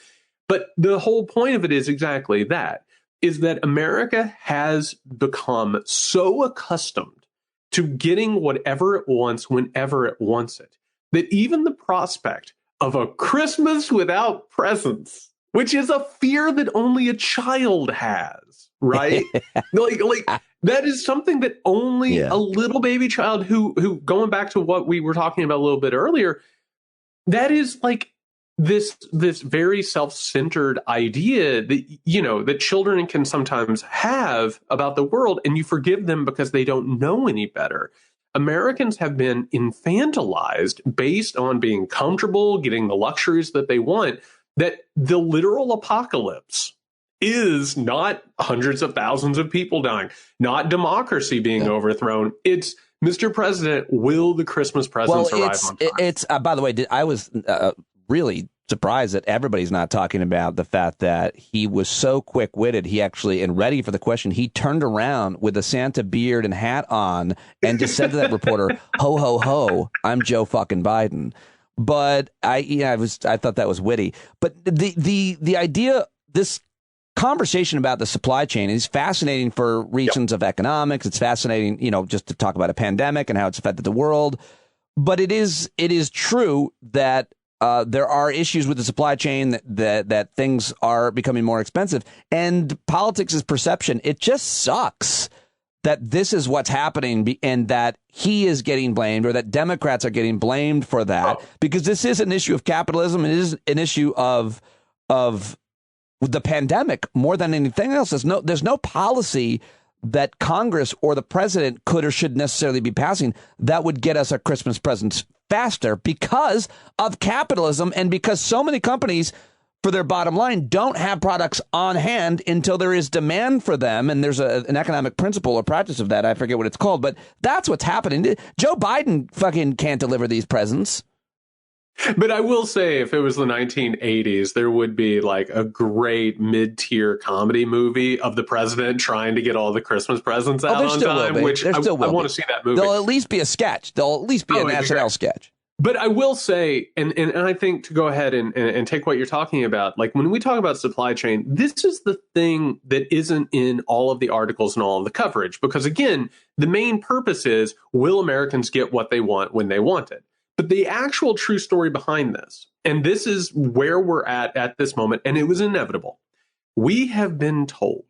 But the whole point of it is exactly that, is that America has become so accustomed to getting whatever it wants whenever it wants it, that even the prospect of a Christmas without presents, which is a fear that only a child has, right? like that is something that only a little baby child who going back to what we were talking about a little bit earlier, that is like this very self-centered idea that, that children can sometimes have about the world, and you forgive them because they don't know any better. Americans have been infantilized based on being comfortable, getting the luxuries that they want, that the literal apocalypse is not hundreds of thousands of people dying, not democracy being overthrown. It's, Mr. President, will the Christmas presents arrive on time? It's by the way, I was really surprised that everybody's not talking about the fact that he was so quick-witted. He actually, and ready for the question, he turned around with a Santa beard and hat on and just said to that reporter, "Ho, ho, ho, I'm Joe fucking Biden." But I thought that was witty. But the idea, this conversation about the supply chain is fascinating for reasons of economics. It's fascinating, just to talk about a pandemic and how it's affected the world. But it is true that there are issues with the supply chain, that things are becoming more expensive, and politics is perception. It just sucks that this is what's happening and that he is getting blamed, or that Democrats are getting blamed for that, because this is an issue of capitalism. It is an issue of the pandemic more than anything else. There's no policy that Congress or the president could or should necessarily be passing that would get us our Christmas presents faster, because of capitalism and because so many companies, for their bottom line, don't have products on hand until there is demand for them. And there's an economic principle or practice of that. I forget what it's called, but that's what's happening. Joe Biden fucking can't deliver these presents. But I will say, if it was the 1980s, there would be like a great mid-tier comedy movie of the president trying to get all the Christmas presents out on time, which I want to see that movie. There'll at least be a sketch. There'll at least be an SNL sketch. But I will say, and I think to go ahead and take what you're talking about, like when we talk about supply chain, this is the thing that isn't in all of the articles and all of the coverage. Because again, the main purpose is, will Americans get what they want when they want it? But the actual true story behind this, and this is where we're at this moment, and it was inevitable. We have been told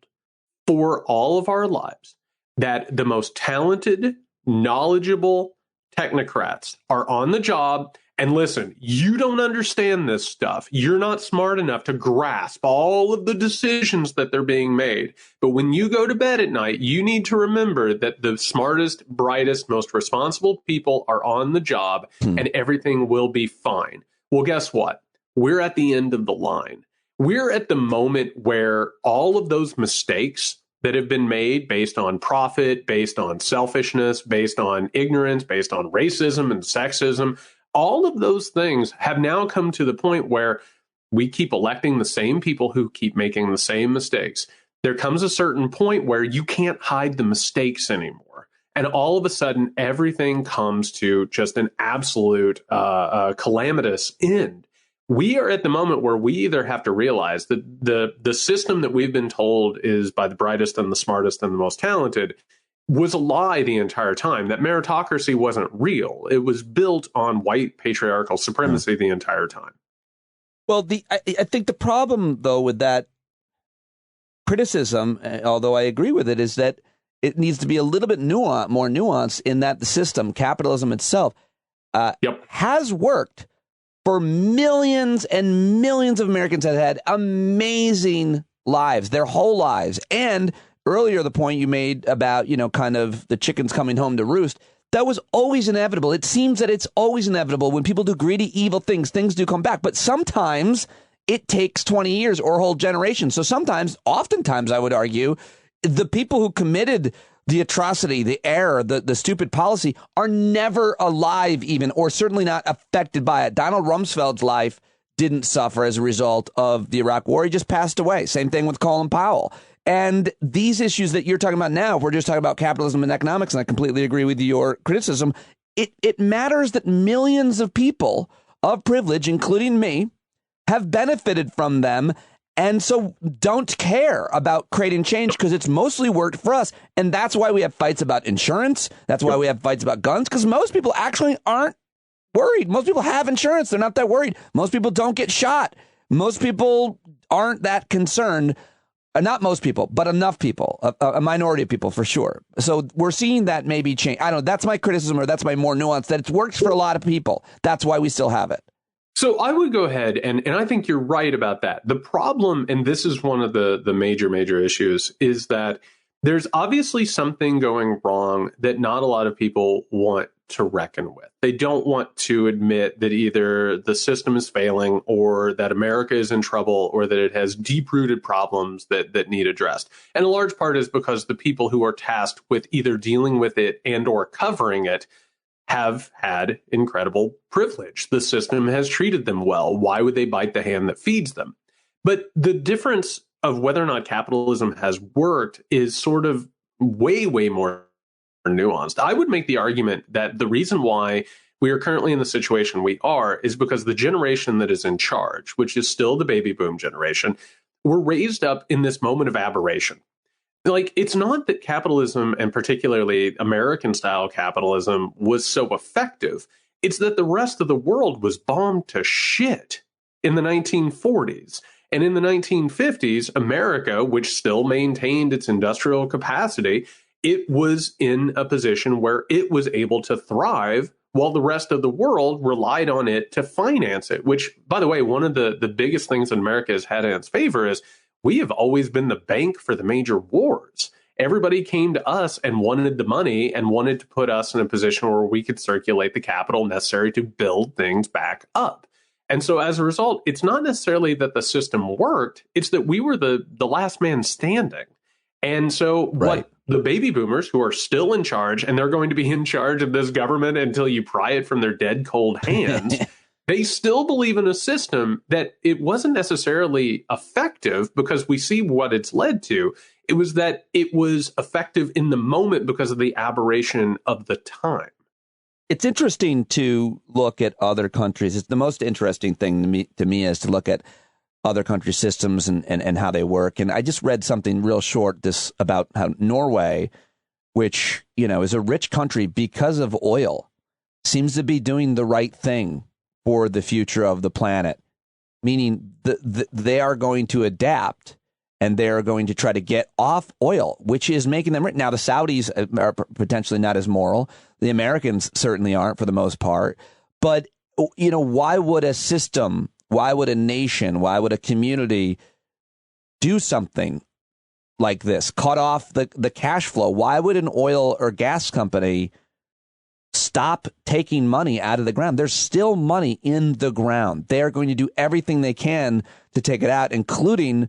for all of our lives that the most talented, knowledgeable technocrats are on the job. And listen, you don't understand this stuff. You're not smart enough to grasp all of the decisions that they're being made. But when you go to bed at night, you need to remember that the smartest, brightest, most responsible people are on the job and everything will be fine. Well, guess what? We're at the end of the line. We're at the moment where all of those mistakes that have been made based on profit, based on selfishness, based on ignorance, based on racism and sexism, all of those things have now come to the point where we keep electing the same people who keep making the same mistakes. There comes a certain point where you can't hide the mistakes anymore. And all of a sudden, everything comes to just an absolute calamitous end. We are at the moment where we either have to realize that the system that we've been told is by the brightest and the smartest and the most talented was a lie the entire time, that meritocracy wasn't real. It was built on white patriarchal supremacy the entire time. Well, I think the problem, though, with that criticism, although I agree with it, is that it needs to be a little bit more nuanced in that the system, capitalism itself, has worked for millions and millions of Americans that had amazing lives, their whole lives. And earlier, the point you made about, kind of the chickens coming home to roost, that was always inevitable. It seems that it's always inevitable. When people do greedy, evil things do come back. But sometimes it takes 20 years or a whole generation. So oftentimes, I would argue, the people who committed the atrocity, the error, the stupid policy are never alive even, or certainly not affected by it. Donald Rumsfeld's life didn't suffer as a result of the Iraq War. He just passed away. Same thing with Colin Powell. And these issues that you're talking about now, if we're just talking about capitalism and economics, and I completely agree with your criticism, it matters that millions of people of privilege, including me, have benefited from them. And so don't care about creating change because it's mostly worked for us. And that's why we have fights about insurance. That's why we have fights about guns, because most people actually aren't worried. Most people have insurance. They're not that worried. Most people don't get shot. Most people aren't that concerned. Not most people, but enough people, a minority of people for sure. So we're seeing that maybe change. I don't know. That's my criticism, or that's my more nuance, that it's worked for a lot of people. That's why we still have it. So I would go ahead, and I think you're right about that. The problem, and this is one of the major issues, is that there's obviously something going wrong that not a lot of people want to reckon with. They don't want to admit that either the system is failing, or that America is in trouble, or that it has deep-rooted problems that need addressed. And a large part is because the people who are tasked with either dealing with it and or covering it have had incredible privilege. The system has treated them well. Why would they bite the hand that feeds them? But the difference of whether or not capitalism has worked is sort of way more nuanced. I would make the argument that the reason why we are currently in the situation we are is because the generation that is in charge, which is still the baby boom generation, were raised up in this moment of aberration. Like, it's not that capitalism, and particularly American-style capitalism, was so effective. It's that the rest of the world was bombed to shit in the 1940s. And in the 1950s, America, which still maintained its industrial capacity, it was in a position where it was able to thrive while the rest of the world relied on it to finance it, which, by the way, one of the biggest things that America has had in its favor is we have always been the bank for the major wars. Everybody came to us and wanted the money and wanted to put us in a position where we could circulate the capital necessary to build things back up. And so as a result, it's not necessarily that the system worked, it's that we were the last man standing. And so what the baby boomers, who are still in charge, and they're going to be in charge of this government until you pry it from their dead cold hands, they still believe in a system that it wasn't necessarily effective because we see what it's led to. It was that it was effective in the moment because of the aberration of the time. it's interesting to look at other countries. It's the most interesting thing to me is to look at other country systems and how they work. And I just read something real short about how Norway, which, is a rich country because of oil, seems to be doing the right thing for the future of the planet, meaning they are going to adapt and they're going to try to get off oil, which is making them rich. Now, the Saudis are potentially not as moral. The Americans certainly aren't for the most part. But, why would a system, why would a nation, why would a community do something like this? Cut off the cash flow. Why would an oil or gas company stop taking money out of the ground? There's still money in the ground. They're going to do everything they can to take it out, including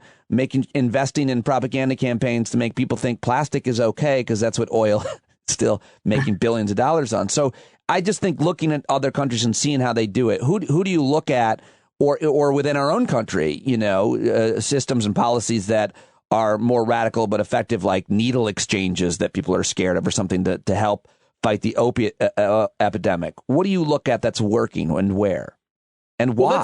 investing in propaganda campaigns to make people think plastic is okay because that's what oil is still making billions of dollars on. So I just think looking at other countries and seeing how they do it, who do you look at, or within our own country, systems and policies that are more radical but effective, like needle exchanges that people are scared of or something to help fight the opiate epidemic? What do you look at that's working and where and why? Well,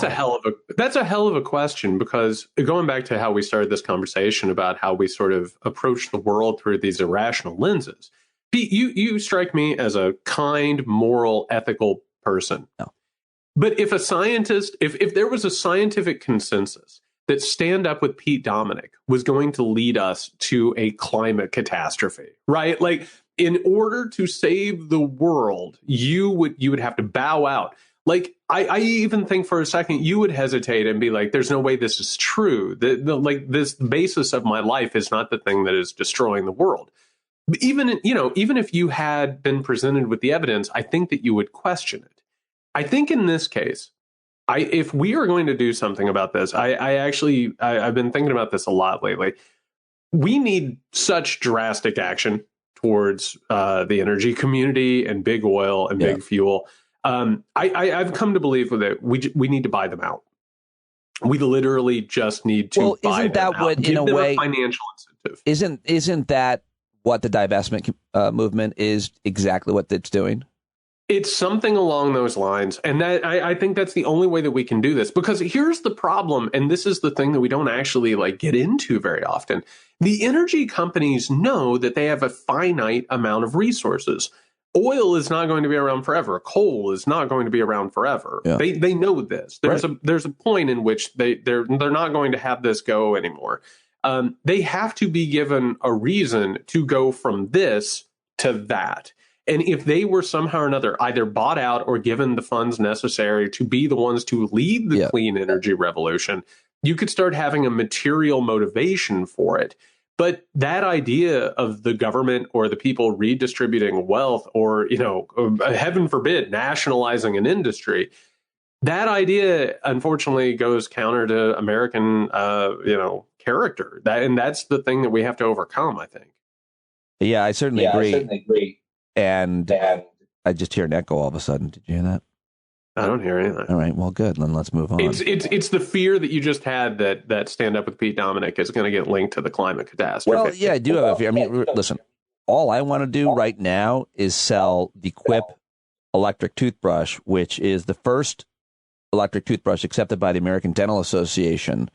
that's a hell of a question, because going back to how we started this conversation about how we sort of approach the world through these irrational lenses, Pete, you strike me as a kind, moral, ethical person. No. But if if there was a scientific consensus that Stand Up with Pete Dominick was going to lead us to a climate catastrophe, right? Like, in order to save the world, you would have to bow out. Like, I even think for a second you would hesitate and be like, there's no way this is true. This basis of my life is not the thing that is destroying the world. Even if you had been presented with the evidence, I think that you would question it. I think in this case, if we are going to do something about this, I've been thinking about this a lot lately. We need such drastic action towards the energy community and big oil and big fuel. I've come to believe that we need to buy them out. We literally just need to buy them out. Give them a financial incentive. Isn't that what the divestment movement is exactly what it's doing? It's something along those lines. And that I think that's the only way that we can do this, because here's the problem. And this is the thing that we don't actually get into very often. The energy companies know that they have a finite amount of resources. Oil is not going to be around forever. Coal is not going to be around forever. Yeah. They know this. There's a point in which they're not going to have this go anymore. They have to be given a reason to go from this to that. And if they were somehow or another either bought out or given the funds necessary to be the ones to lead the clean energy revolution, you could start having a material motivation for it. But that idea of the government or the people redistributing wealth or, heaven forbid, nationalizing an industry, that idea, unfortunately, goes counter to American, character. And that's the thing that we have to overcome, I think. Yeah, I certainly agree. And I just hear an echo all of a sudden. Did you hear that? I don't hear anything. All right, well, good. Then let's move on. It's the fear that you just had that Stand Up with Pete Dominick is going to get linked to the climate catastrophe. Well, yeah, I do have a fear. I mean, listen, all I want to do right now is sell the Quip electric toothbrush, which is the first electric toothbrush accepted by the American Dental Association.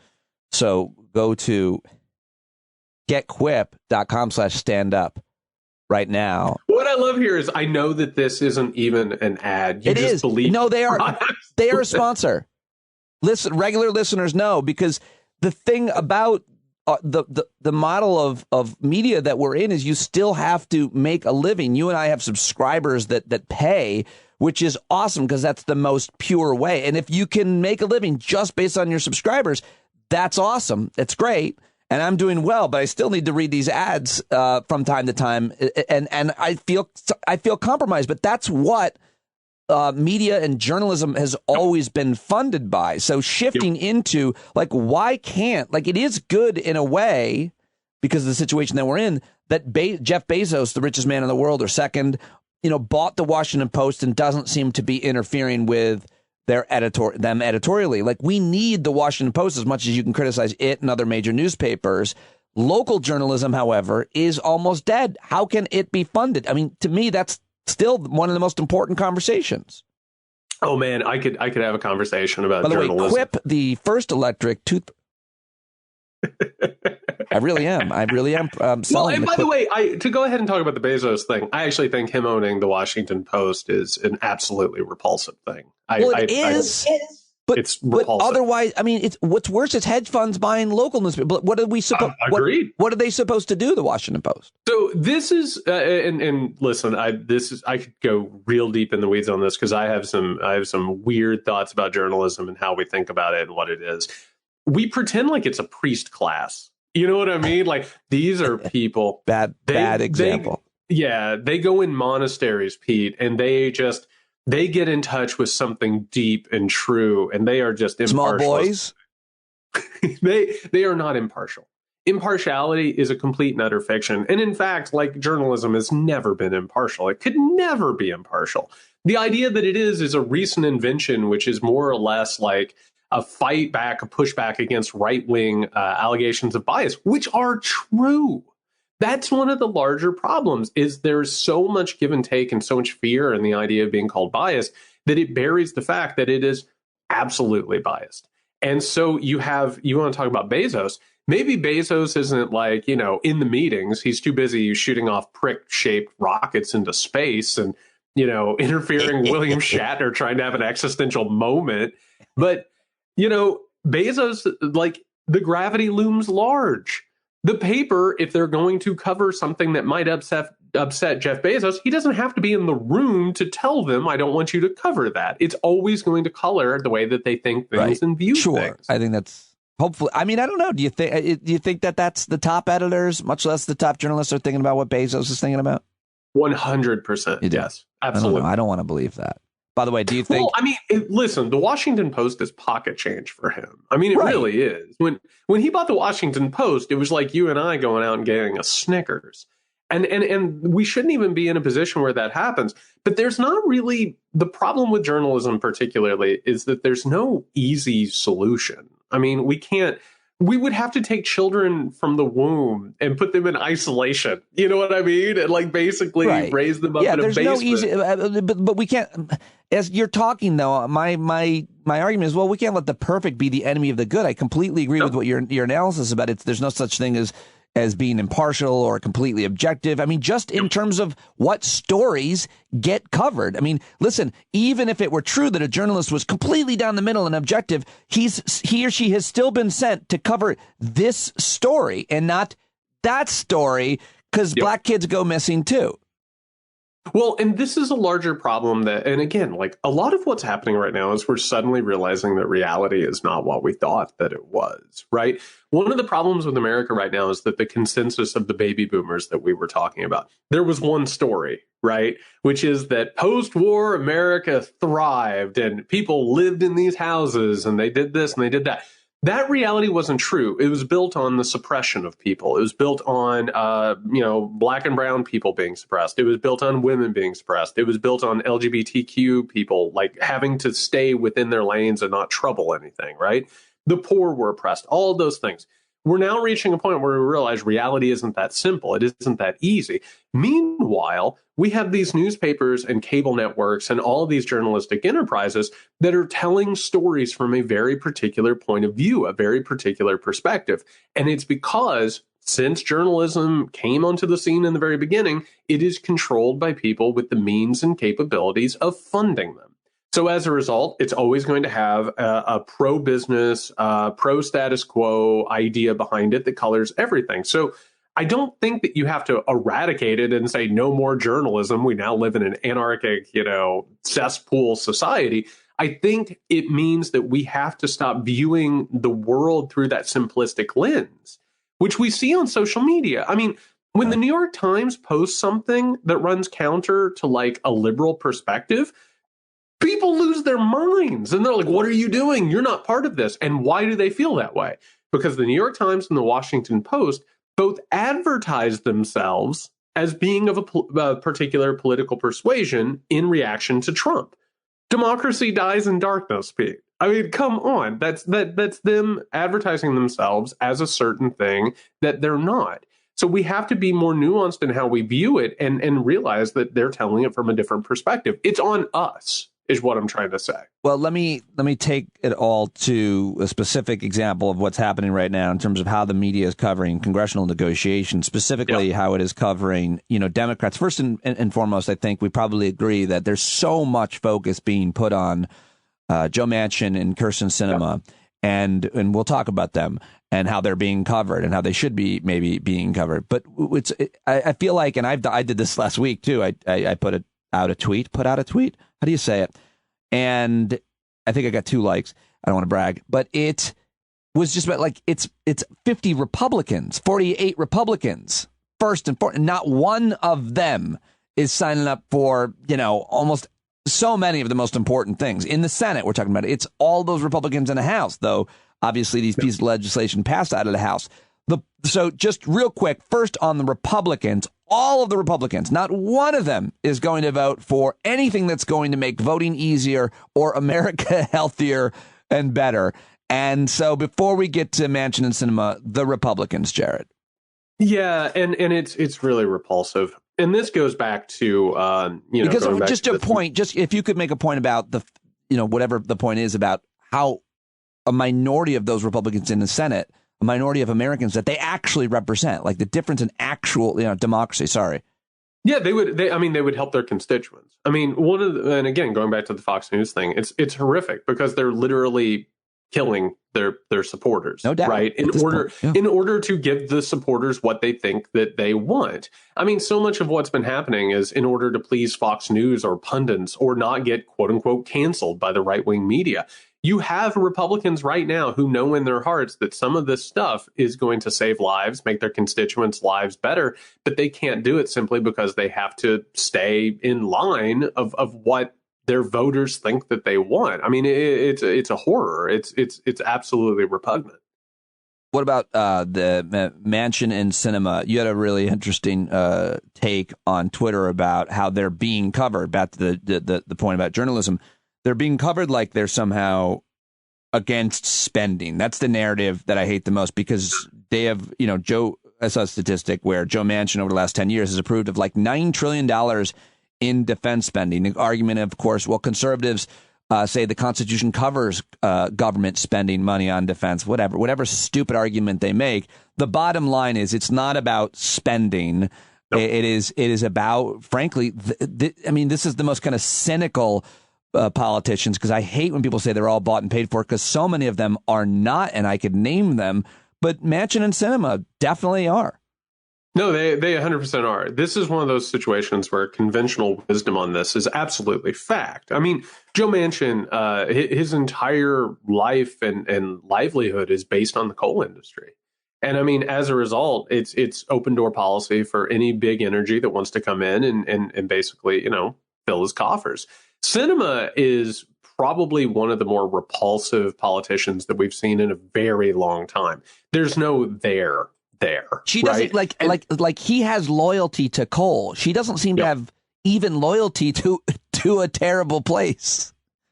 So go to getquip.com/standup. right now. What I love here is I know that this isn't even an ad. It is. No, they are. They are a sponsor. Listen, regular listeners know, because the thing about the model of media that we're in is you still have to make a living. You and I have subscribers that pay, which is awesome because that's the most pure way. And if you can make a living just based on your subscribers, that's awesome. That's great. And I'm doing well, but I still need to read these ads from time to time, and I feel compromised. But that's what media and journalism has always been funded by. So shifting into why can't it is good in a way because of the situation that we're in that Jeff Bezos, the richest man in the world, or second, bought the Washington Post and doesn't seem to be interfering with them editorially. We need the Washington Post as much as you can criticize it and other major newspapers. Local journalism, however, is almost dead. How can it be funded? I mean, to me, that's still one of the most important conversations. Oh man, I could have a conversation about journalism. By the way, Quip, the first electric tooth. I really am. Well, and by the way, to go ahead and talk about the Bezos thing, I actually think him owning the Washington Post is an absolutely repulsive thing. It is. But it's repulsive. But otherwise, I mean, what's worse is hedge funds buying local newspapers. But what are we supposed? Agreed. What are they supposed to do? The Washington Post. So this is, and listen, I could go real deep in the weeds on this because I have some weird thoughts about journalism and how we think about it and what it is. We pretend like it's a priest class. You know what I mean? Like these are people. bad example. They go in monasteries, Pete, and they get in touch with something deep and true, and they are just impartial. Small boys? They are not impartial. Impartiality is a complete and utter fiction. And in fact, like journalism has never been impartial. It could never be impartial. The idea that it is a recent invention, which is more or less like a fight back, a pushback against right-wing allegations of bias, which are true. That's one of the larger problems, is there's so much give and take and so much fear in the idea of being called biased that it buries the fact that it is absolutely biased. And so you want to talk about Bezos. Maybe Bezos isn't like, in the meetings, he's too busy shooting off prick-shaped rockets into space and, interfering William Shatner trying to have an existential moment. But, Bezos, like, the gravity looms large. The paper, if they're going to cover something that might upset Jeff Bezos, he doesn't have to be in the room to tell them, I don't want you to cover that. It's always going to color the way that they think things and view things. I think that's hopefully. I mean, I don't know. Do you think that that's the top editors, much less the top journalists, are thinking about what Bezos is thinking about? 100%. Yes, absolutely. I don't want to believe that. By the way, do you think? Well, I mean, listen, the Washington Post is pocket change for him. I mean, it really is. When he bought the Washington Post, it was like you and I going out and getting a Snickers. And we shouldn't even be in a position where that happens. But there's not really, the problem with journalism particularly is that there's no easy solution. I mean, we would have to take children from the womb and put them in isolation. You know what I mean? And like basically raise them up in a basement. There's no easy, but we can't. As you're talking, though, my argument is, well, we can't let the perfect be the enemy of the good. I completely agree with what your analysis about it. There's no such thing as being impartial or completely objective. I mean, just in terms of what stories get covered. I mean, listen, even if it were true that a journalist was completely down the middle and objective, he or she has still been sent to cover this story and not that story because black kids go missing too. Well, and this is a larger problem and again, like a lot of what's happening right now is we're suddenly realizing that reality is not what we thought that it was, right? One of the problems with America right now is that the consensus of the baby boomers that we were talking about, there was one story, right? Which is that post-war America thrived and people lived in these houses and they did this and they did that. That reality wasn't true. It was built on the suppression of people. It was built on, black and brown people being suppressed. It was built on women being suppressed. It was built on LGBTQ people, like having to stay within their lanes and not trouble anything, right? The poor were oppressed, all of those things. We're now reaching a point where we realize reality isn't that simple. It isn't that easy. Meanwhile, we have these newspapers and cable networks and all of these journalistic enterprises that are telling stories from a very particular point of view, a very particular perspective. And it's because since journalism came onto the scene in the very beginning, it is controlled by people with the means and capabilities of funding them. So as a result, it's always going to have a pro-business, pro-status quo idea behind it that colors everything. So I don't think that you have to eradicate it and say no more journalism. We now live in an anarchic, cesspool society. I think it means that we have to stop viewing the world through that simplistic lens, which we see on social media. I mean, when the New York Times posts something that runs counter to like a liberal perspective, people lose their minds and they're like, what are you doing? You're not part of this. And why do they feel that way? Because the New York Times and the Washington Post both advertise themselves as being of a particular political persuasion in reaction to Trump. Democracy dies in darkness, Pete. I mean, come on. That's them advertising themselves as a certain thing that they're not. So we have to be more nuanced in how we view it and realize that they're telling it from a different perspective. It's on us, is what I'm trying to say. Well, let me take it all to a specific example of what's happening right now in terms of how the media is covering congressional negotiations, specifically how it is covering, Democrats. First and foremost, I think we probably agree that there's so much focus being put on Joe Manchin and Kyrsten Sinema, and we'll talk about them and how they're being covered and how they should be maybe being covered. But I feel like, and I did this last week too. I put out a tweet. How do you say it? And I think I got 2 likes. I don't want to brag, but it was just about it's 50 Republicans, 48 Republicans, first and foremost. Not one of them is signing up for, almost so many of the most important things. In the Senate, we're talking about it. It's all those Republicans in the House, though obviously these pieces of legislation passed out of the House. So just real quick, first on the Republicans, all of the Republicans, not one of them is going to vote for anything that's going to make voting easier or America healthier and better. And so before we get to Manchin and Sinema, the Republicans, Jared. Yeah, and it's really repulsive. And this goes back to, because just a point, just if you could make a point about the, whatever the point is about how a minority of those Republicans in the Senate, a minority of Americans that they actually represent, like the difference in actual, democracy. Sorry. Yeah, they would help their constituents. I mean, and again, going back to the Fox News thing, it's horrific because they're literally killing their supporters, no doubt, right? In order to give the supporters what they think that they want. I mean, so much of what's been happening is in order to please Fox News or pundits or not get quote unquote canceled by the right wing media. You have Republicans right now who know in their hearts that some of this stuff is going to save lives, make their constituents' lives better, but they can't do it simply because they have to stay in line of what their voters think that they want. I mean, it's a horror. It's absolutely repugnant. What about the Manchin and Sinema? You had a really interesting take on Twitter about how they're being covered. Back to the point about journalism. They're being covered like they're somehow against spending. That's the narrative that I hate the most because they have, I saw a statistic where Joe Manchin over the last 10 years has approved of like $9 trillion in defense spending. The argument, of course, well, conservatives say the Constitution covers government spending money on defense, whatever stupid argument they make. The bottom line is it's not about spending. Nope. It is about, frankly, this is the most kind of cynical politicians, because I hate when people say they're all bought and paid for, because so many of them are not, and I could name them, but Manchin and Sinema definitely are. No, they 100% are. This is one of those situations where conventional wisdom on this is absolutely fact. I mean, Joe Manchin, his entire life and livelihood is based on the coal industry. And I mean, as a result, it's open door policy for any big energy that wants to come in and basically, fill his coffers. Sinema is probably one of the more repulsive politicians that we've seen in a very long time. There's no there. She doesn't like he has loyalty to coal. She doesn't seem to have even loyalty to a terrible place.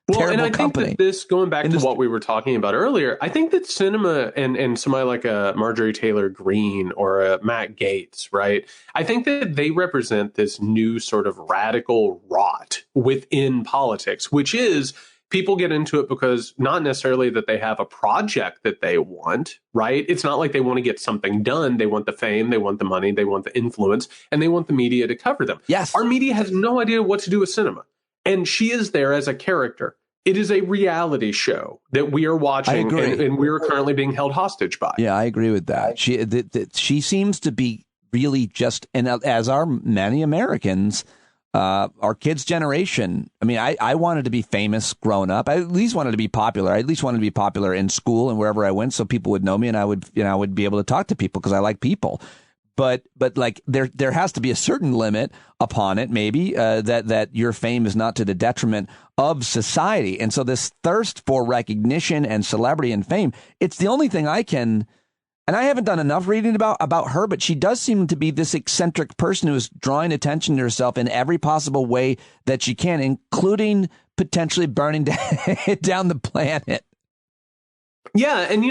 Well, and I think that this, going back to what we were talking about earlier, I think that Sinema and somebody like a Marjorie Taylor Greene or a Matt Gaetz, right? I think that they represent this new sort of radical rot within politics, which is people get into it because not necessarily that they have a project that they want, right? It's not like they want to get something done. They want the fame, they want the money, they want the influence, and they want the media to cover them. Yes. Our media has no idea what to do with Sinema. And she is there as a character. It is a reality show that we are watching and we are currently being held hostage by. Yeah, I agree with that. She seems to be really just, and as are many Americans, our kids' generation. I mean, I wanted to be famous growing up. I at least wanted to be popular. I at least wanted to be popular in school and wherever I went, so people would know me and I would be able to talk to people because I like people. But like there has to be a certain limit upon it, maybe that your fame is not to the detriment of society. And so this thirst for recognition and celebrity and fame, it's the only thing I can. And I haven't done enough reading about her, but she does seem to be this eccentric person who is drawing attention to herself in every possible way that she can, including potentially burning down the planet. Yeah. And,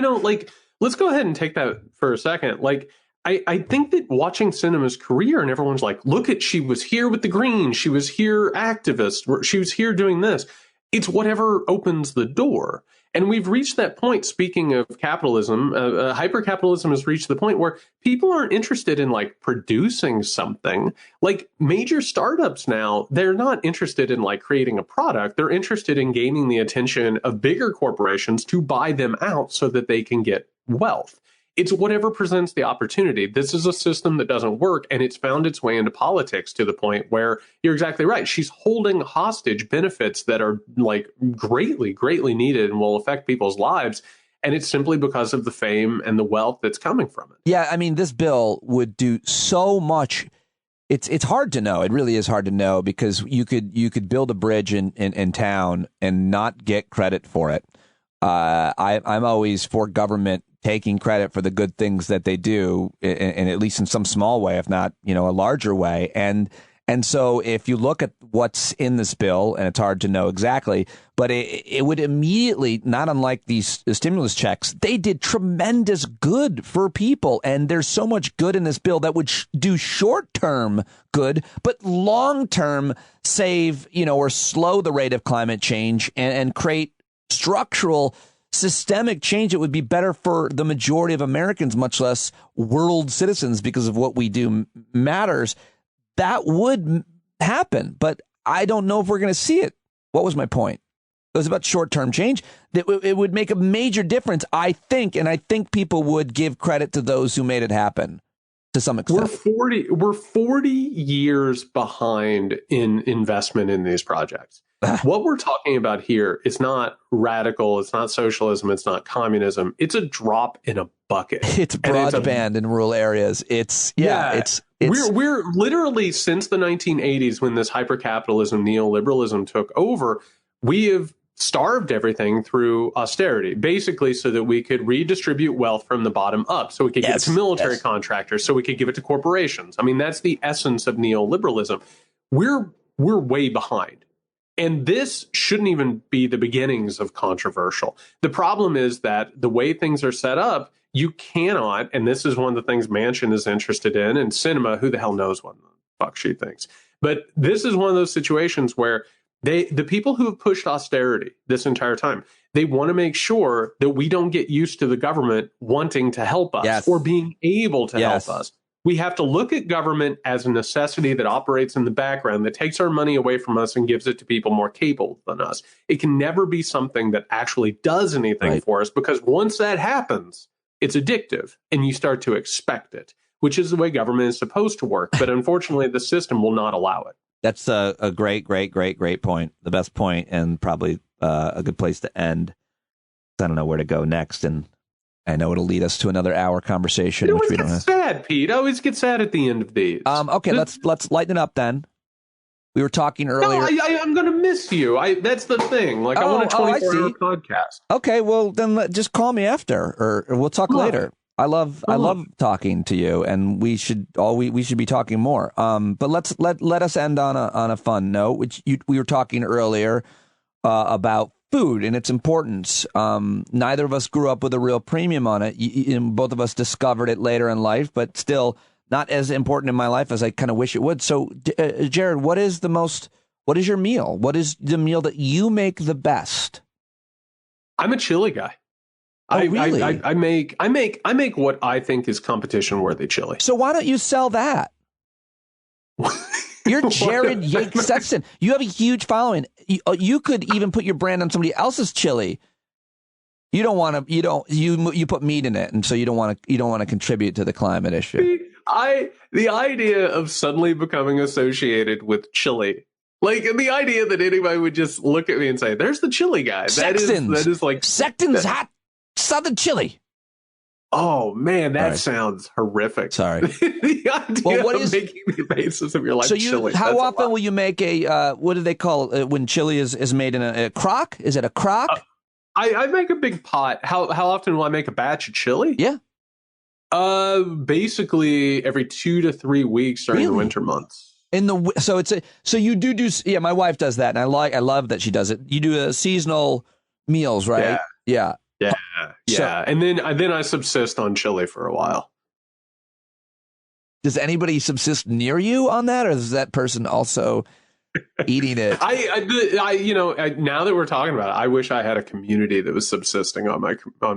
let's go ahead and take that for a second. Like, I think that watching Sinema's career and everyone's like, look she was here with the Greens. She was here activist. She was here doing this. It's whatever opens the door. And we've reached that point, speaking of capitalism, hyper-capitalism has reached the point where people aren't interested in like producing something. Like major startups now, they're not interested in like creating a product. They're interested in gaining the attention of bigger corporations to buy them out so that they can get wealth. It's whatever presents the opportunity. This is a system that doesn't work, and it's found its way into politics to the point where you're exactly right. She's holding hostage benefits that are like greatly, greatly needed and will affect people's lives. And it's simply because of the fame and the wealth that's coming from it. Yeah, I mean, this bill would do so much. It's hard to know. It really is hard to know because you could build a bridge in town and not get credit for it. I'm always for government taking credit for the good things that they do, and at least in some small way, if not, a larger way. And so if you look at what's in this bill, and it's hard to know exactly, but it would immediately, not unlike these stimulus checks, they did tremendous good for people. And there's so much good in this bill that would do short-term good, but long-term save, or slow the rate of climate change and create structural systemic change. It would be better for the majority of Americans, much less world citizens, because of what we do matters. That would happen, but I don't know if we're going to see it. What was my point? It was about short-term change. It would make a major difference, I think, and I think people would give credit to those who made it happen to some extent. We're 40 years behind in investment in these projects. What we're talking about here is not radical. It's not socialism. It's not communism. It's a drop in a bucket. It's broadband in rural areas. We're literally, since the 1980s, when this hypercapitalism, neoliberalism took over, we have starved everything through austerity, basically so that we could redistribute wealth from the bottom up, so we could give it to military contractors, so we could give it to corporations. I mean, that's the essence of neoliberalism. We're way behind. And this shouldn't even be the beginnings of controversial. The problem is that the way things are set up, you cannot, and this is one of the things Manchin is interested in, and Sinema, who the hell knows what the fuck she thinks. But this is one of those situations where the people who have pushed austerity this entire time, they want to make sure that we don't get used to the government wanting to help us or being able to help us. We have to look at government as a necessity that operates in the background, that takes our money away from us and gives it to people more capable than us. It can never be something that actually does anything for us, because once that happens, it's addictive and you start to expect it, which is the way government is supposed to work. But unfortunately, the system will not allow it. That's a great point. The best point, and probably a good place to end. I don't know where to go next, and I know it'll lead us to another hour conversation. It always gets sad, Pete. I always get sad at the end of these. Okay, let's lighten it up then. We were talking earlier. No, I'm going to miss you. That's the thing. Like, I want a 24-hour podcast. Okay, well then just call me after, or we'll talk later. I love talking to you, and we should be talking more. But let us end on a fun note, which we were talking earlier about food and its importance. Neither of us grew up with a real premium on it. Both of us discovered it later in life, but still not as important in my life as I kind of wish it would. So, Jared, what is your meal? What is the meal that you make the best? I'm a chili guy. Really? I make what I think is competition worthy chili. So why don't you sell that? You're Jared Yates Sexton. You have a huge following. You could even put your brand on somebody else's chili. You don't want to. You put meat in it, and so you don't want to contribute to the climate issue. The idea of suddenly becoming associated with chili, like the idea that anybody would just look at me and say, "There's the chili guy." That is like Sexton's hot Southern chili. Oh man, that sounds horrific. Sorry. The idea of making the basis of your life chili. How often will you make a what do they call it when chili is made in a crock? Is it a crock? I make a big pot. How often will I make a batch of chili? Yeah. Basically every 2 to 3 weeks during the winter months. So you do yeah. My wife does that, and I love that she does it. You do seasonal meals, right? Yeah. And then I subsist on chili for a while. Does anybody subsist near you on that, or is that person also eating it? Now that we're talking about it, I wish I had a community that was subsisting on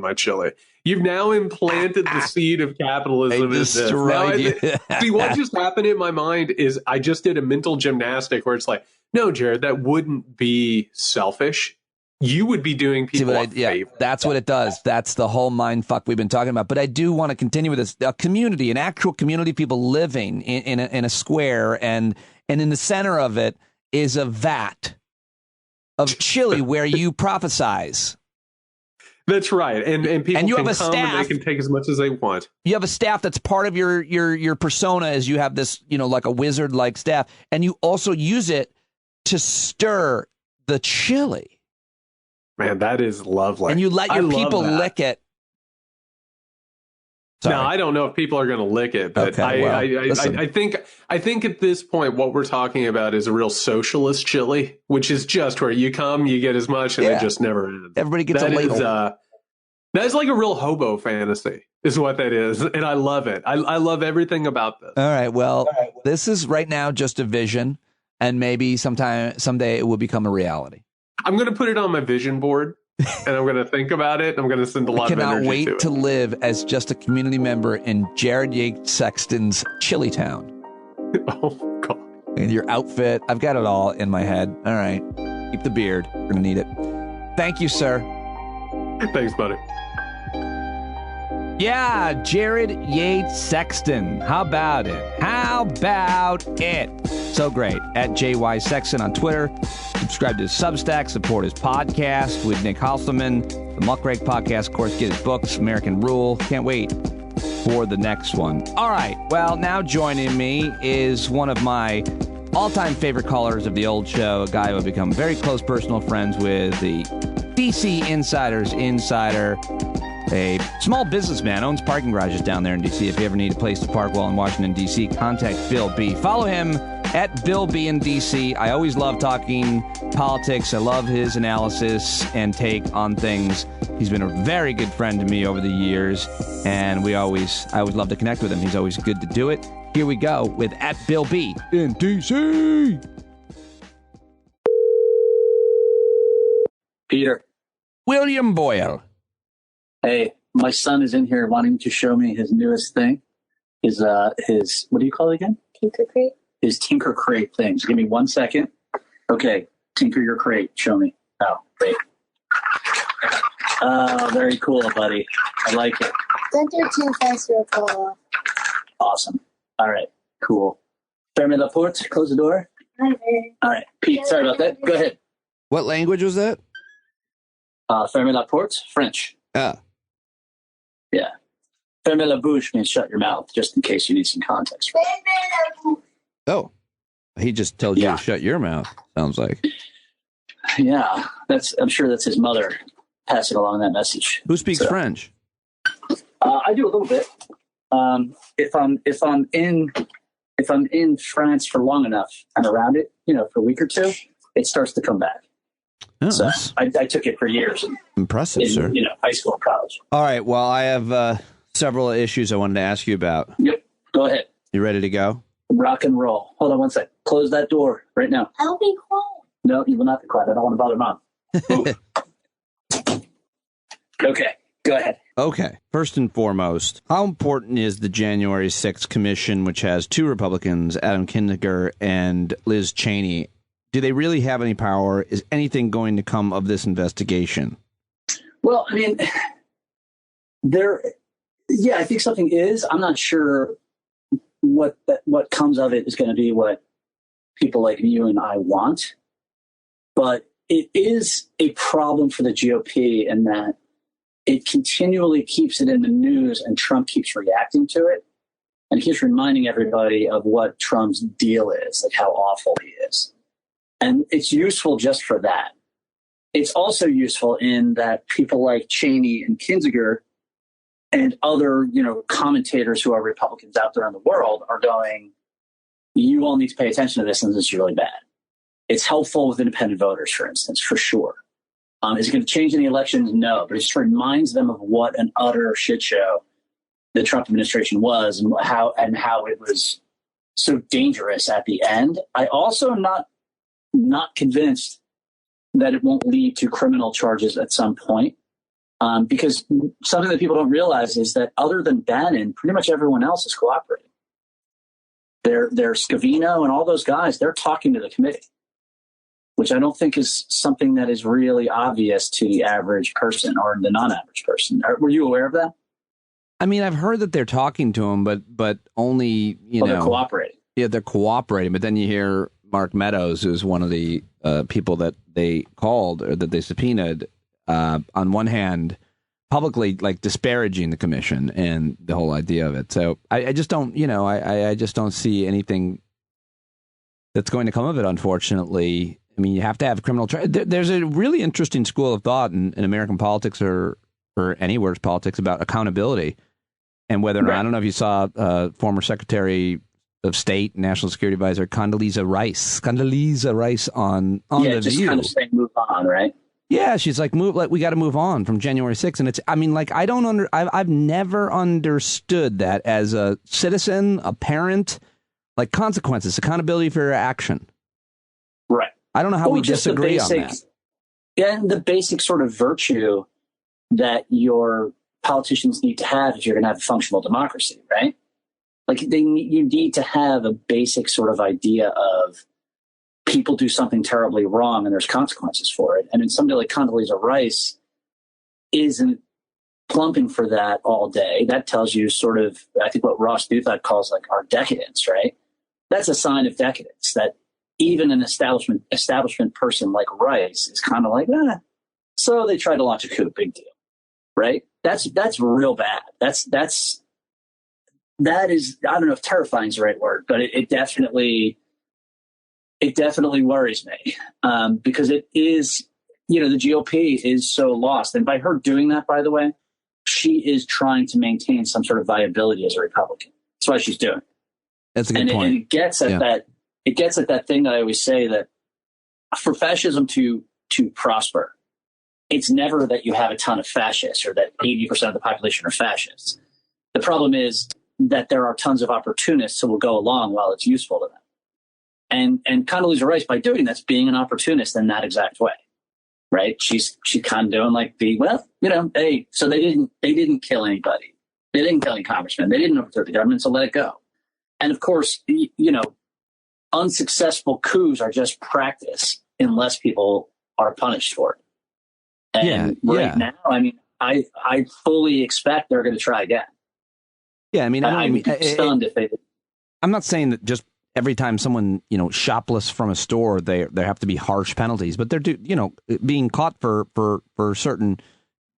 my chili. You've now implanted the seed of capitalism. See, what just happened in my mind is I just did a mental gymnastic where it's like, no, Jared, that wouldn't be selfish. You would be doing people a favor. That's what it does. That's the whole mind fuck we've been talking about. But I do want to continue with this. A community, an actual community of people living in a square, and in the center of it is a vat of chili where you prophesize. That's right. And people and you can have a come staff, and they can take as much as they want. You have a staff that's part of your persona, as you have this, like a wizard-like staff. And you also use it to stir the chili. Man, that is lovely. And you let your people lick it. Sorry. Now, I don't know if people are going to lick it, but I think at this point, what we're talking about is a real socialist chili, which is just where you come, you get as much, and it just never ends. Everybody gets a ladle. That's like a real hobo fantasy, is what that is, and I love it. I love everything about this. All right, well, this is right now just a vision, and maybe someday it will become a reality. I'm going to put it on my vision board, and I'm going to think about it. I'm going to send a lot of energy to it. I cannot wait to live as just a community member in Jared Yates Sexton's Chili Town. Oh, God. And your outfit. I've got it all in my head. All right. Keep the beard. We're going to need it. Thank you, sir. Thanks, buddy. Yeah, Jared Yates Sexton. How about it? How about it? So great. At JY Sexton on Twitter. Subscribe to his Substack. Support his podcast with Nick Hasselman. The Muckrake Podcast. Of course, get his books, American Rule. Can't wait for the next one. All right. Well, now joining me is one of my all-time favorite callers of the old show, a guy who I've become very close personal friends with, the DC Insider's Insider. A small businessman, owns parking garages down there in D.C. If you ever need a place to park while in Washington, D.C., contact Bill B. Follow him at Bill B in D.C. I always love talking politics. I love his analysis and take on things. He's been a very good friend to me over the years, and I always love to connect with him. He's always good to do it. Here we go with at Bill B in D.C. Peter. William Boyle. Hey, my son is in here wanting to show me his newest thing. His what do you call it again? Tinker Crate. His Tinker Crate things. Give me 1 second. Okay, tinker your crate. Show me. Oh, wait. Oh, very cool, buddy. I like it. Don't do it too fast or it'll fall off. Awesome. All right, cool. Ferme la porte. Close the door. All right, Pete, sorry about that. Go ahead. What language was that? Ferme la porte, French. Ah. Yeah. Ferme la bouche means shut your mouth, just in case you need some context. Oh. He just told you to shut your mouth, sounds like. Yeah. I'm sure that's his mother passing along that message. Who speaks French? I do a little bit. If I'm in France for long enough and around it, for a week or two, it starts to come back. Oh, so I took it for years. Impressive, sir. High school and college. All right. Well, I have several issues I wanted to ask you about. Yep. Go ahead. You ready to go? Rock and roll. Hold on 1 sec. Close that door right now. I'll be quiet. No, you will not be quiet. I don't want to bother Mom. Okay. Go ahead. Okay. First and foremost, how important is the January 6th commission, which has two Republicans, Adam Kinzinger and Liz Cheney? Do they really have any power? Is anything going to come of this investigation? Well, I mean, I think something is. I'm not sure what comes of it is going to be what people like you and I want. But it is a problem for the GOP in that it continually keeps it in the news and Trump keeps reacting to it. And he keeps reminding everybody of what Trump's deal is, like how awful he is. And it's useful just for that. It's also useful in that people like Cheney and Kinzinger and other, commentators who are Republicans out there in the world are going, you all need to pay attention to this, and this is really bad. It's helpful with independent voters, for instance, for sure. Is it going to change any elections? No, but it just reminds them of what an utter shit show the Trump administration was and how it was so dangerous at the end. I also am not convinced that it won't lead to criminal charges at some point. Because something that people don't realize is that other than Bannon, pretty much everyone else is cooperating. They're Scavino and all those guys, they're talking to the committee, which I don't think is something that is really obvious to the average person or the non-average person. Were you aware of that? I mean, I've heard that they're talking to him, but only, they're cooperating. Yeah, they're cooperating. But then you hear Mark Meadows, who's one of the people that they called or that they subpoenaed, on one hand, publicly like disparaging the commission and the whole idea of it. So I just don't, I just don't see anything that's going to come of it, unfortunately. I mean, you have to have criminal trial. There's a really interesting school of thought in American politics or anywhere's politics about accountability and whether or not, I don't know if you saw former Secretary of State, National Security Advisor Condoleezza Rice on The just View. Kind of saying move on, right? Yeah, she's like, we got to move on from January 6th. And it's, I mean, like, I've never understood that as a citizen, a parent, like consequences, accountability for your action. Right. I don't know how we disagree on that. And the basic sort of virtue that your politicians need to have if you're going to have a functional democracy, right? Like you need to have a basic sort of idea of people do something terribly wrong and there's consequences for it. And then somebody like Condoleezza Rice isn't plumping for that all day. That tells you sort of, I think what Ross Douthat calls like our decadence, right? That's a sign of decadence, that even an establishment person like Rice is kind of like, so they tried to launch a coup, big deal, right? That's real bad. That is, I don't know if terrifying is the right word, but it definitely worries me because it is, the GOP is so lost. And by her doing that, by the way, she is trying to maintain some sort of viability as a Republican. That's why she's doing it. That's a good point. And it gets at that thing that I always say, that for fascism to prosper, it's never that you have a ton of fascists or that 80% of the population are fascists. The problem is that there are tons of opportunists who will go along while it's useful to them. And Condoleezza Rice, by doing that's being an opportunist in that exact way, right? She's kind of doing hey, so they didn't kill anybody. They didn't kill any congressmen. They didn't overthrow the government, so let it go. And of course, unsuccessful coups are just practice unless people are punished for it. And now, I mean, I fully expect they're going to try again. Yeah, I mean, I'd be stunned if they did. I'm not saying that just every time someone, shoplifts from a store, there have to be harsh penalties, but they're being caught for certain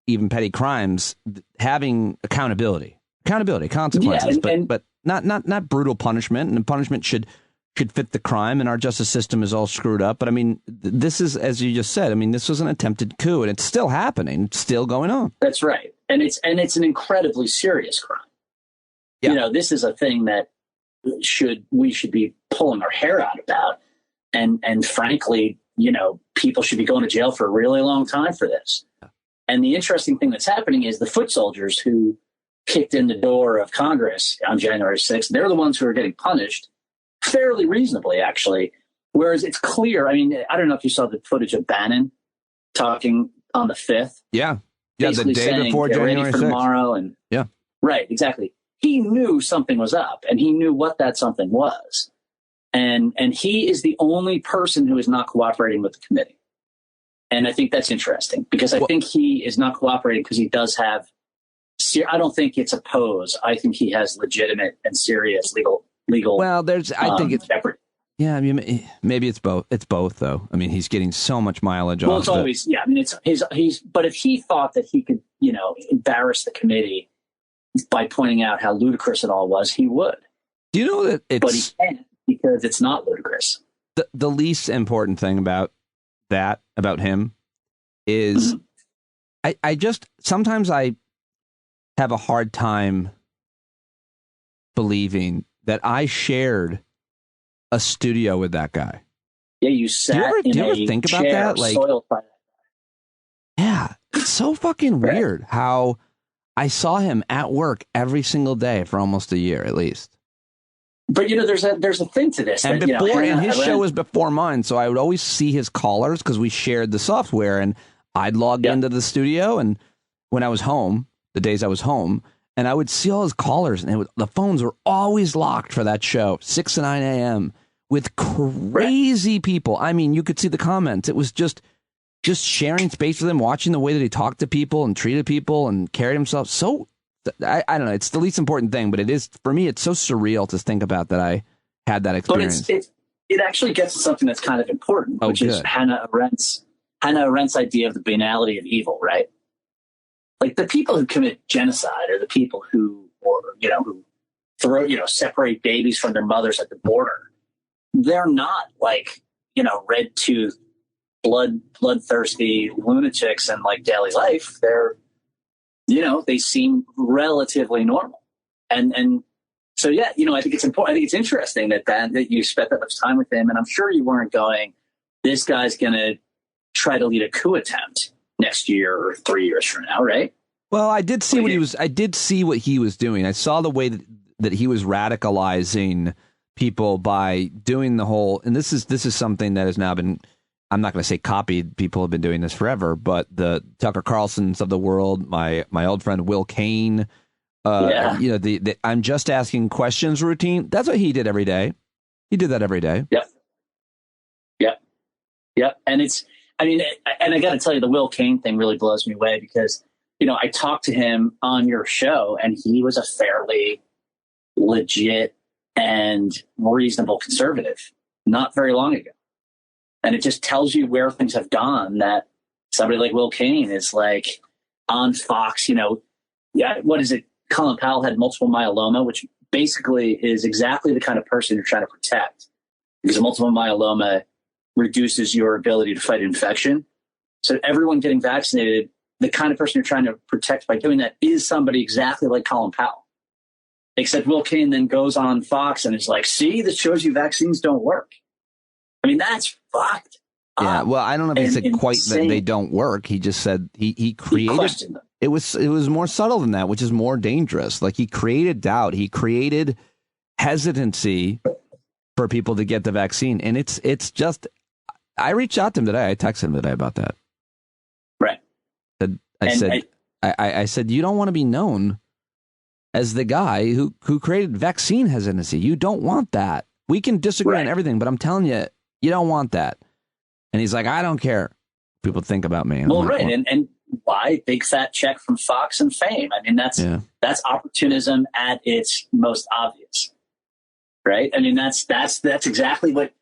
even petty crimes, having accountability, consequences, but not brutal punishment. And punishment should fit the crime. And our justice system is all screwed up. But I mean, this is, as you just said, I mean, this was an attempted coup, and it's still happening. It's still going on. That's right, and it's an incredibly serious crime. Yeah. This is a thing that we should be pulling our hair out about. And frankly, people should be going to jail for a really long time for this. And the interesting thing that's happening is the foot soldiers who kicked in the door of Congress on January 6th, they're the ones who are getting punished fairly reasonably, actually. Whereas it's clear, I mean, I don't know if you saw the footage of Bannon talking on the 5th. Yeah. Yeah, the day before January 6th. Tomorrow. And yeah. Right, exactly. He knew something was up, and he knew what that something was. And he is the only person who is not cooperating with the committee. And I think that's interesting, because I think he is not cooperating because he does have I don't think it's a pose. I think he has legitimate and serious legal. Well, I think it's effort. Yeah, I mean, maybe it's both. It's both, though. I mean, he's getting so much mileage off. Well, it's always, I mean, he's. But if he thought that he could, embarrass the committee by pointing out how ludicrous it all was, he would. Do you know that it's? But he can't, because it's not ludicrous. The least important thing about him is, I just sometimes I have a hard time believing that I shared a studio with that guy. Yeah, you sat do you ever think about that? Like, yeah, it's so fucking weird how I saw him at work every single day for almost a year at least. But, there's a thing to this. And his show was before mine, so I would always see his callers because we shared the software, and I'd log into the studio, and when I was home, the days I was home, and I would see all his callers, and the phones were always locked for that show, 6 to 9 a.m., with crazy people. I mean, you could see the comments. It was just sharing space with him, watching the way that he talked to people and treated people and carried himself. So, I don't know. It's the least important thing, but it is, for me, it's so surreal to think about that I had that experience. But it actually gets to something that's kind of important, which is Hannah Arendt's idea of the banality of evil, right? Like the people who commit genocide are the people who separate babies from their mothers at the border. They're not like, red-toothed, bloodthirsty lunatics in like daily life. They're, they seem relatively normal. And so, yeah, I think it's important. I think it's interesting that you spent that much time with him. And I'm sure you weren't going, this guy's going to try to lead a coup attempt next year or 3 years from now, right? Well, I did see what he was doing. I saw the way that he was radicalizing people by doing the whole, and this is something that has now been, I'm not going to say copied. People have been doing this forever, but the Tucker Carlsons of the world, my old friend Will Cain, the I'm just asking questions routine. That's what he did every day. He did that every day. Yep. And I got to tell you, the Will Cain thing really blows me away because, I talked to him on your show and he was a fairly legit and reasonable conservative not very long ago. And it just tells you where things have gone, that somebody like Will Cain is like on Fox, what is it? Colin Powell had multiple myeloma, which basically is exactly the kind of person you're trying to protect, because multiple myeloma reduces your ability to fight infection. So everyone getting vaccinated, the kind of person you're trying to protect by doing that is somebody exactly like Colin Powell. Except Will Cain then goes on Fox and is like, see, this shows you vaccines don't work. I mean, that's fucked. Yeah, well, I don't know if he said quite that they don't work. He just said he created them. It was more subtle than that, which is more dangerous. Like he created doubt. He created hesitancy for people to get the vaccine. And it's just, I reached out to him today. I texted him today about that. Right. I said, you don't want to be known as the guy who created vaccine hesitancy. You don't want that. We can disagree on everything, but I'm telling you, you don't want that. And he's like, I don't care. People think about me. Well, right. And why? Big fat check from Fox and fame. I mean, that's opportunism at its most obvious. Right. I mean, that's exactly what,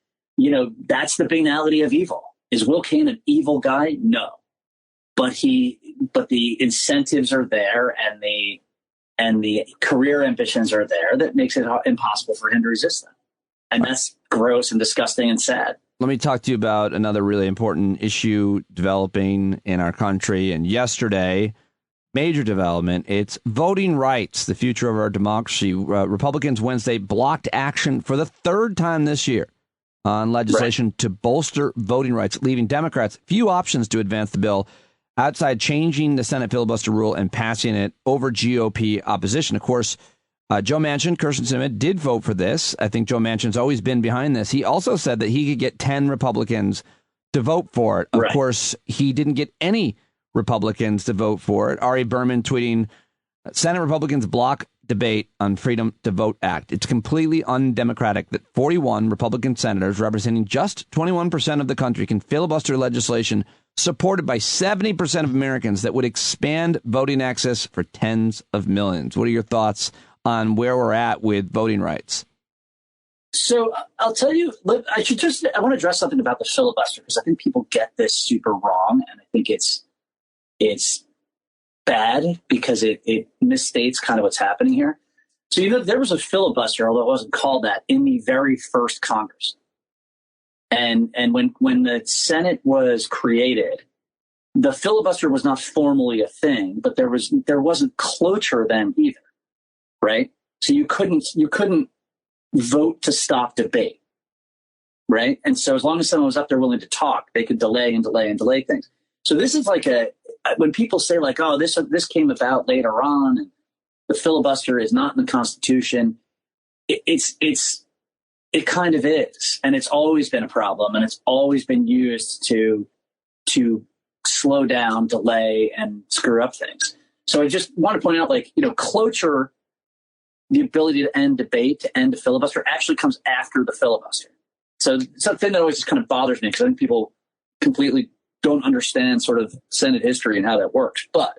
that's the banality of evil. Is Will Cain an evil guy? No. But the incentives are there and the career ambitions are there that makes it impossible for him to resist them. And that's gross and disgusting and sad. Let me talk to you about another really important issue developing in our country. And yesterday, major development, it's voting rights, the future of our democracy. Republicans Wednesday blocked action for the third time this year on legislation to bolster voting rights, leaving Democrats few options to advance the bill outside changing the Senate filibuster rule and passing it over GOP opposition. Of course, Joe Manchin, Kyrsten Sinema did vote for this. I think Joe Manchin's always been behind this. He also said that he could get 10 Republicans to vote for it. Of course, he didn't get any Republicans to vote for it. Ari Berman tweeting, Senate Republicans block debate on Freedom to Vote Act. It's completely undemocratic that 41 Republican senators representing just 21% of the country can filibuster legislation supported by 70% of Americans that would expand voting access for tens of millions. What are your thoughts on where we're at with voting rights? So I'll tell you, I want to address something about the filibuster, because I think people get this super wrong. And I think it's bad because it misstates kind of what's happening here. So, there was a filibuster, although it wasn't called that, in the very first Congress. And when the Senate was created, the filibuster was not formally a thing, but there wasn't cloture then either. Right. So you couldn't vote to stop debate. Right. And so as long as someone was up there willing to talk, they could delay and delay and delay things. So this is like when people say like, oh, this came about later on, and the filibuster is not in the Constitution, it kind of is, and it's always been a problem, and it's always been used to slow down, delay, and screw up things. So I just want to point out, like, cloture, the ability to end debate, to end a filibuster, actually comes after the filibuster. So it's a thing that always just kind of bothers me, because I think people completely don't understand sort of Senate history and how that works. But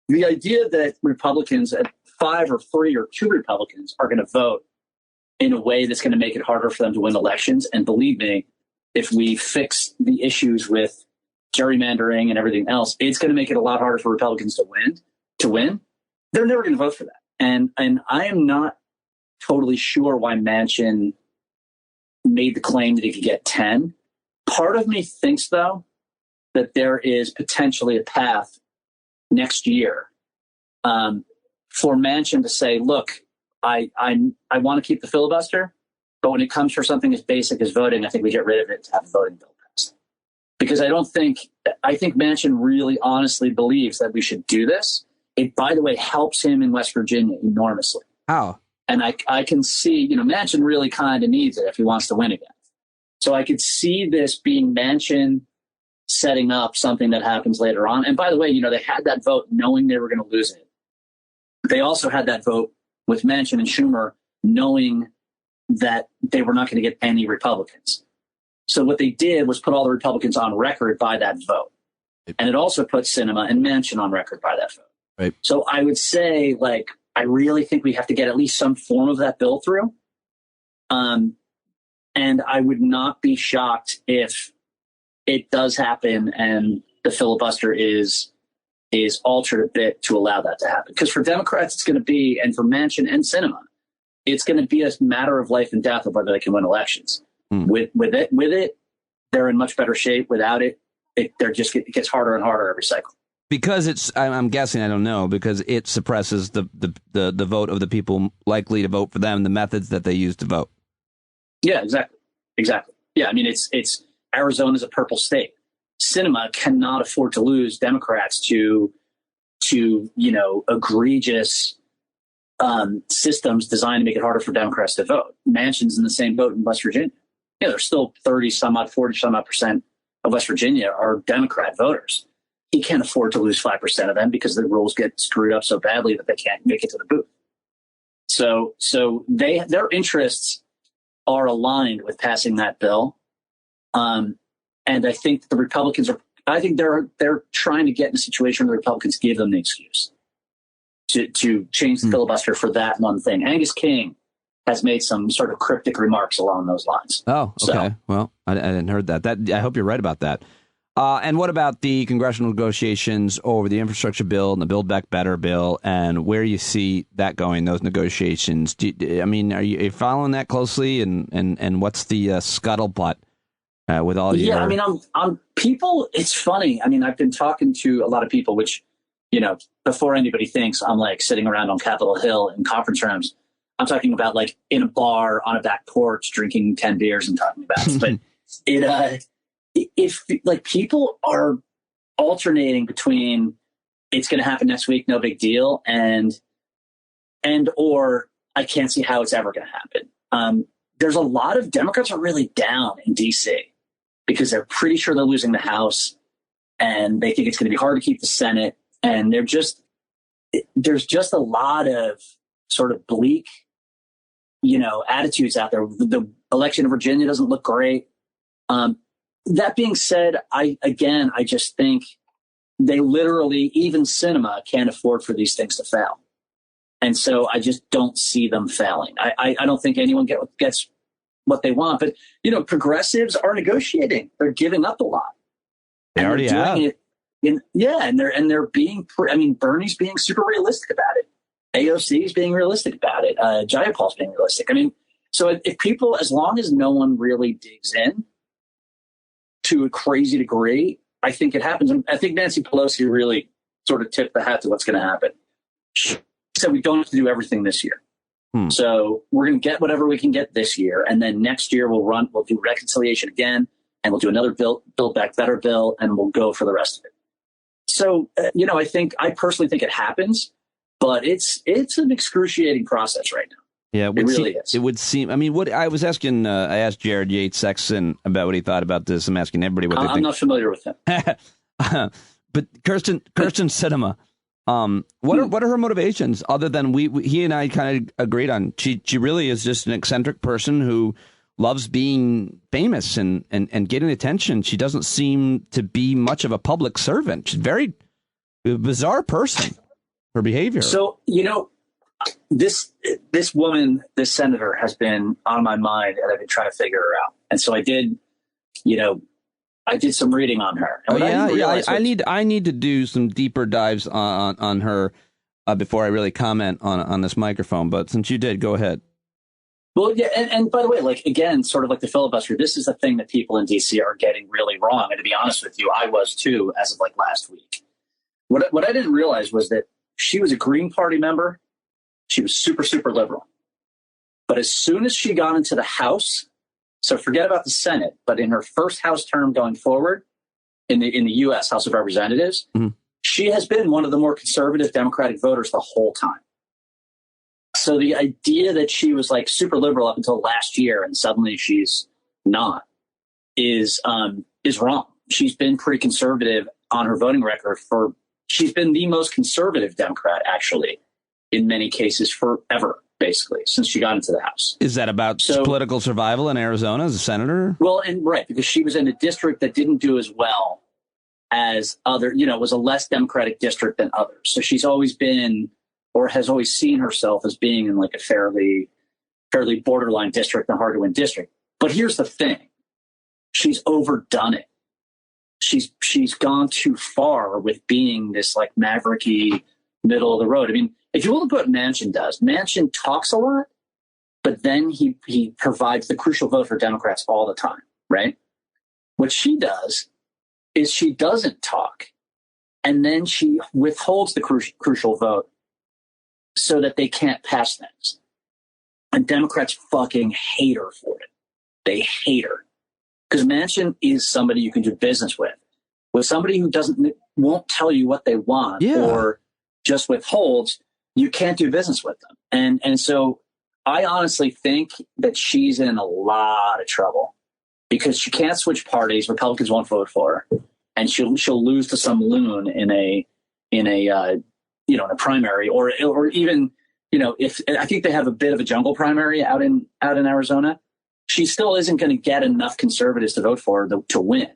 the idea that Republicans, at 5 or 3 or 2 Republicans, are going to vote in a way that's going to make it harder for them to win elections. And believe me, if we fix the issues with gerrymandering and everything else, it's going to make it a lot harder for Republicans to win. They're never going to vote for that. And I am not totally sure why Manchin made the claim that he could get 10. Part of me thinks, though, that there is potentially a path next year for Manchin to say, look, I want to keep the filibuster, but when it comes for something as basic as voting, I think we get rid of it to have a voting bill passed. Because I think Manchin really honestly believes that we should do this. It, by the way, helps him in West Virginia enormously. How? And I can see, Manchin really kind of needs it if he wants to win again. So I could see this being Manchin setting up something that happens later on. And by the way, they had that vote knowing they were going to lose it. They also had that vote with Manchin and Schumer knowing that they were not going to get any Republicans. So what they did was put all the Republicans on record by that vote. And it also put Sinema and Manchin on record by that vote. Right. So I would say, like, I really think we have to get at least some form of that bill through. And I would not be shocked if it does happen and the filibuster is altered a bit to allow that to happen. Because for Democrats, it's going to be, and for Manchin and Sinema, it's going to be a matter of life and death of whether they can win elections. With it, they're in much better shape. Without it, it gets harder and harder every cycle. Because I'm guessing, I don't know, because it suppresses the vote of the people likely to vote for them, the methods that they use to vote. Yeah, exactly. Yeah, I mean, it's Arizona's a purple state. Sinema cannot afford to lose Democrats to egregious systems designed to make it harder for Democrats to vote. Manchin's in the same boat in West Virginia. There's still 40 some odd percent of West Virginia are Democrat voters. He can't afford to lose 5% of them because the rules get screwed up so badly that they can't make it to the booth. So their interests are aligned with passing that bill. And I think the Republicans they're trying to get in a situation where the Republicans give them the excuse to change the filibuster for that one thing. Angus King has made some sort of cryptic remarks along those lines. Oh, okay. So, well, I didn't heard that. I hope you're right about that. And what about the congressional negotiations over the infrastructure bill and the Build Back Better bill, and where you see that going, those negotiations? Are you following that closely, and what's the scuttlebutt with all your... Yeah, I mean, I'm people, it's funny. I mean, I've been talking to a lot of people, which, before anybody thinks I'm like sitting around on Capitol Hill in conference rooms, I'm talking about like in a bar on a back porch, drinking 10 beers and talking about it. But if like people are alternating between it's going to happen next week, no big deal, and or I can't see how it's ever going to happen. There's a lot of Democrats are really down in DC because they're pretty sure they're losing the House and they think it's going to be hard to keep the Senate. And there's just a lot of sort of bleak, attitudes out there. The election in Virginia doesn't look great. That being said, I just think they literally, even Sinema, can't afford for these things to fail. And so I just don't see them failing. I don't think anyone gets what they want. But, progressives are negotiating. They're giving up a lot. They already have. And they're being, Bernie's being super realistic about it. AOC is being realistic about it. Jayapal's being realistic. I mean, so if people, as long as no one really digs in to a crazy degree, I think it happens. And I think Nancy Pelosi really sort of tipped the hat to what's going to happen. She said we don't have to do everything this year. So we're going to get whatever we can get this year. And then next year we'll do reconciliation again, and we'll do another Build Back Better bill, and we'll go for the rest of it. So, I personally think it happens, but it's an excruciating process right now. Yeah, it really is. It would seem. I mean, what I was asking, I asked Jared Yates Sexton about what he thought about this. I'm asking everybody what they think. I'm not familiar with him. But Kirsten Sinema, what are her motivations other than he and I kind of agreed on? She really is just an eccentric person who loves being famous and getting attention. She doesn't seem to be much of a public servant. She's a very bizarre person, her behavior. So, this woman, this senator, has been on my mind, and I've been trying to figure her out. And so I did some reading on her. And I need to do some deeper dives on her before I really comment on this microphone. But since you did, go ahead. Well, yeah, and by the way, again, sort of like the filibuster, this is the thing that people in D.C. are getting really wrong. And to be honest with you, I was too, as of last week. What I didn't realize was that she was a Green Party member. She was super, super liberal. But as soon as she got into the House, so forget about the Senate, but in her first House term going forward in the U.S. House of Representatives, she has been one of the more conservative Democratic voters the whole time. So the idea that she was super liberal up until last year and suddenly she's not is wrong. She's been pretty conservative on her voting record she's been the most conservative Democrat, actually, in many cases forever, basically, since she got into the House. Is that about political survival in Arizona as a senator? Well, right, because she was in a district that didn't do as well as other, was a less Democratic district than others. So she's always been, or has always seen herself as being in a fairly borderline district and hard to win district. But here's the thing. She's overdone it. She's gone too far with being this mavericky middle of the road. I mean, if you look at what Manchin does, Manchin talks a lot, but then he provides the crucial vote for Democrats all the time, right? What she does is she doesn't talk, and then she withholds the crucial vote so that they can't pass things. And Democrats fucking hate her for it. They hate her. Because Manchin is somebody you can do business with. With somebody who won't tell you what they want or just withholds, you can't do business with them. And so I honestly think that she's in a lot of trouble because she can't switch parties. Republicans won't vote for her, and she'll lose to some loon in a primary or even if I think they have a bit of a jungle primary out in Arizona. She still isn't going to get enough conservatives to vote for her to win,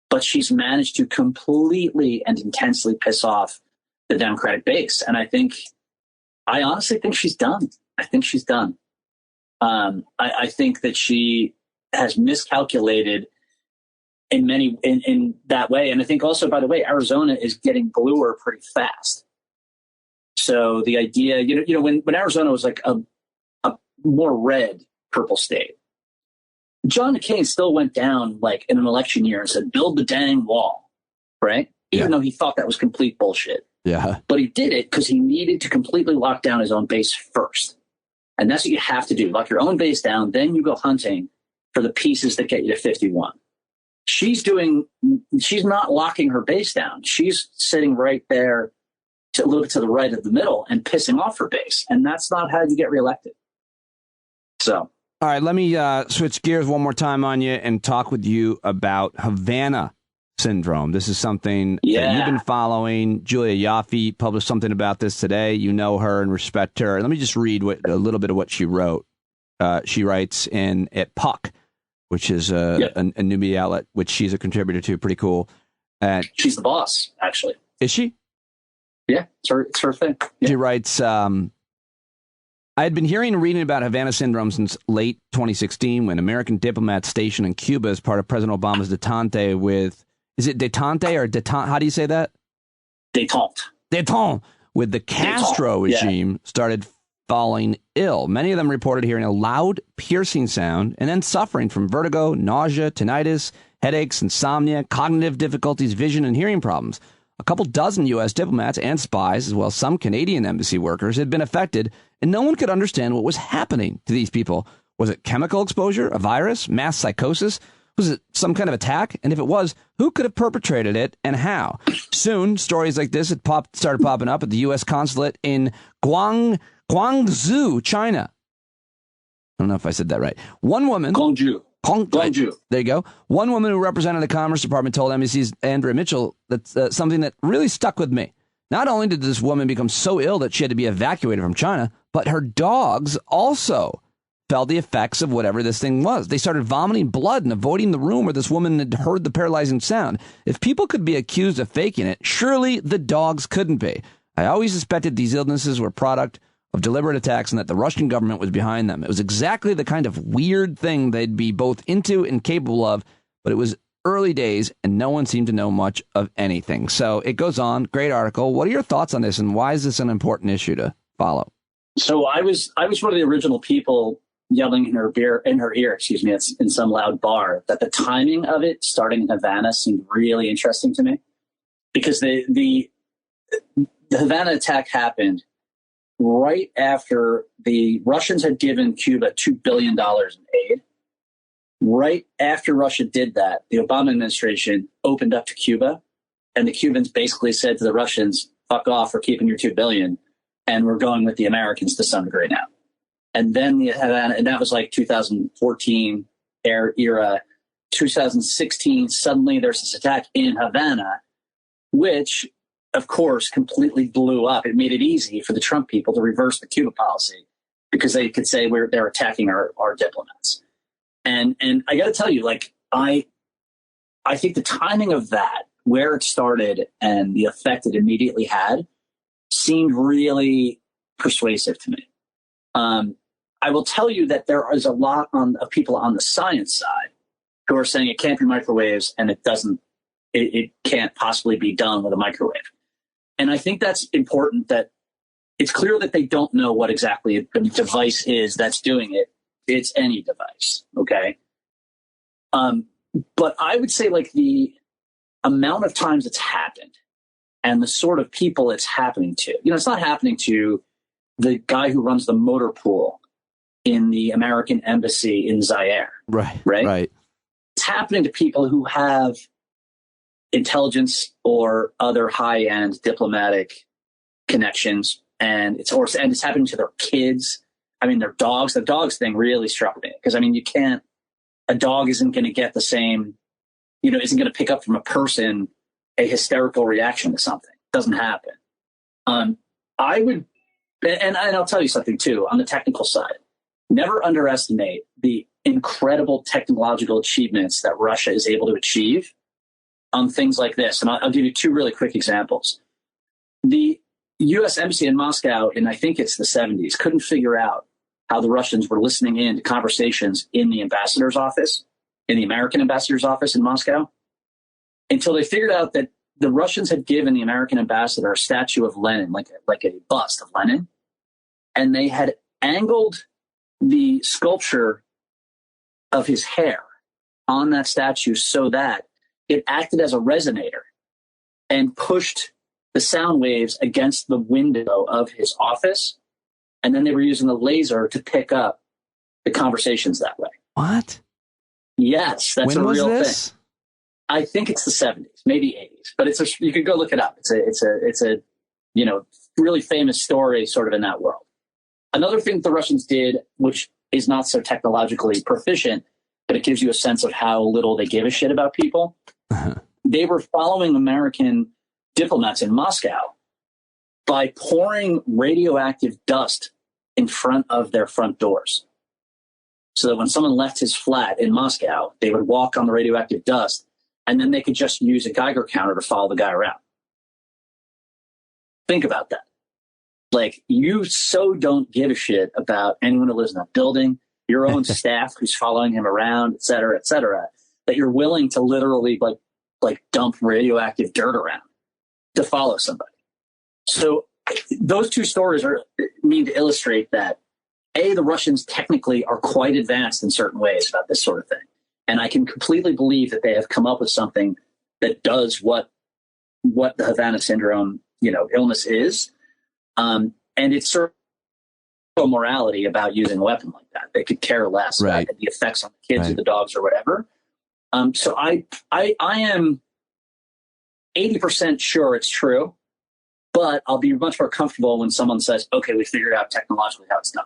but she's managed to completely and intensely piss off the Democratic base. And I honestly think she's done. I think she's done. I think that she has miscalculated in that way. And I think also, by the way, Arizona is getting bluer pretty fast. So the idea, when Arizona was a more red purple state, John McCain still went down in an election year and said, build the dang wall, right? Even though he thought that was complete bullshit. Yeah. But he did it because he needed to completely lock down his own base first. And that's what you have to do. Lock your own base down. Then you go hunting for the pieces that get you to 51. She's not locking her base down. She's sitting right there a little bit to the right of the middle and pissing off her base. And that's not how you get reelected. So. All right, let me switch gears one more time on you and talk with you about Havana syndrome. This is something that you've been following. Julia Yaffe published something about this today. You know her and respect her. Let me just read a little bit of what she wrote. She writes at Puck, which is a new media outlet, which she's a contributor to. Pretty cool. She's the boss, actually. Is she? Yeah, it's her thing. Yeah. She writes, I had been hearing and reading about Havana syndrome since late 2016 when American diplomats stationed in Cuba as part of President Obama's detente with, is it detente or detente? How do you say that? Detente. Detente with the Castro regime started falling ill. Many of them reported hearing a loud, piercing sound and then suffering from vertigo, nausea, tinnitus, headaches, insomnia, cognitive difficulties, vision, and hearing problems. A couple dozen U.S. diplomats and spies, as well as some Canadian embassy workers, had been affected, and no one could understand what was happening to these people. Was it chemical exposure, a virus, mass psychosis? Was it some kind of attack? And if it was, who could have perpetrated it and how? Soon, stories like this started popping up at the U.S. consulate in Guangzhou, China. I don't know if I said that right. One woman... Guangzhou. There you go. One woman who represented the Commerce Department told NBC's Andrea Mitchell that something that really stuck with me. Not only did this woman become so ill that she had to be evacuated from China, but her dogs also felt the effects of whatever this thing was. They started vomiting blood and avoiding the room where this woman had heard the paralyzing sound. If people could be accused of faking it, surely the dogs couldn't be. I always suspected these illnesses were a product of deliberate attacks and that the Russian government was behind them. It was exactly the kind of weird thing they'd be both into and capable of, but it was early days and no one seemed to know much of anything. So it goes on. Great article. What are your thoughts on this and why is this an important issue to follow? So I was one of the original people yelling in her ear, in some loud bar, that the timing of it starting in Havana seemed really interesting to me, because the Havana attack happened right after the Russians had given Cuba $2 billion in aid. Right after Russia did that, the Obama administration opened up to Cuba, and the Cubans basically said to the Russians, fuck off, we're keeping your $2 billion, and we're going with the Americans to some degree now. And then and that was like 2014 era. 2016, suddenly there's this attack in Havana, which, of course, completely blew up. It made it easy for the Trump people to reverse the Cuba policy because they could say they're attacking our diplomats. And I got to tell you, like, I think the timing of that, where it started and the effect it immediately had, seemed really persuasive to me. I will tell you that there is a lot of people on the science side who are saying it can't be microwaves and it can't possibly be done with a microwave. And I think that's important, that it's clear that they don't know what exactly the device is that's doing it. It's any device. Okay. But I would say, like, the amount of times it's happened and the sort of people it's happening to, it's not happening to the guy who runs the motor pool in the American embassy in Zaire. Right. It's happening to people who have intelligence or other high-end diplomatic connections, and it's happening to their kids. I mean, their dogs. The dogs thing really struck me because, I mean, a dog isn't going to get the same, isn't going to pick up from a person a hysterical reaction to something. It doesn't happen. And I'll tell you something too, on the technical side, never underestimate the incredible technological achievements that Russia is able to achieve on things like this. And I'll give you two really quick examples. The U.S. Embassy in Moscow in, I think it's the 70s, couldn't figure out how the Russians were listening in to conversations in the ambassador's office, in the American ambassador's office in Moscow, until they figured out that the Russians had given the American ambassador a statue of Lenin, like a bust of Lenin, and they had angled the sculpture of his hair on that statue so that it acted as a resonator and pushed the sound waves against the window of his office. And then they were using a laser to pick up the conversations that way. What? Yes, that's a real thing. I think it's the 70s, maybe 80s, but you could go look it up. It's a really famous story sort of in that world. Another thing the Russians did, which is not so technologically proficient, but it gives you a sense of how little they give a shit about people. They were following American diplomats in Moscow by pouring radioactive dust in front of their front doors. So that when someone left his flat in Moscow, they would walk on the radioactive dust, and then they could just use a Geiger counter to follow the guy around. Think about that. Like, you so don't give a shit about anyone who lives in that building, your own staff who's following him around, et cetera, that you're willing to literally like dump radioactive dirt around to follow somebody. So those two stories mean to illustrate that, A, the Russians technically are quite advanced in certain ways about this sort of thing. And I can completely believe that they have come up with something that does what the Havana syndrome, illness is. And it's sort of morality about using a weapon like that. They could care less about the effects on the kids or the dogs or whatever. So I am 80% sure it's true, but I'll be much more comfortable when someone says, okay, we figured out technologically how it's done.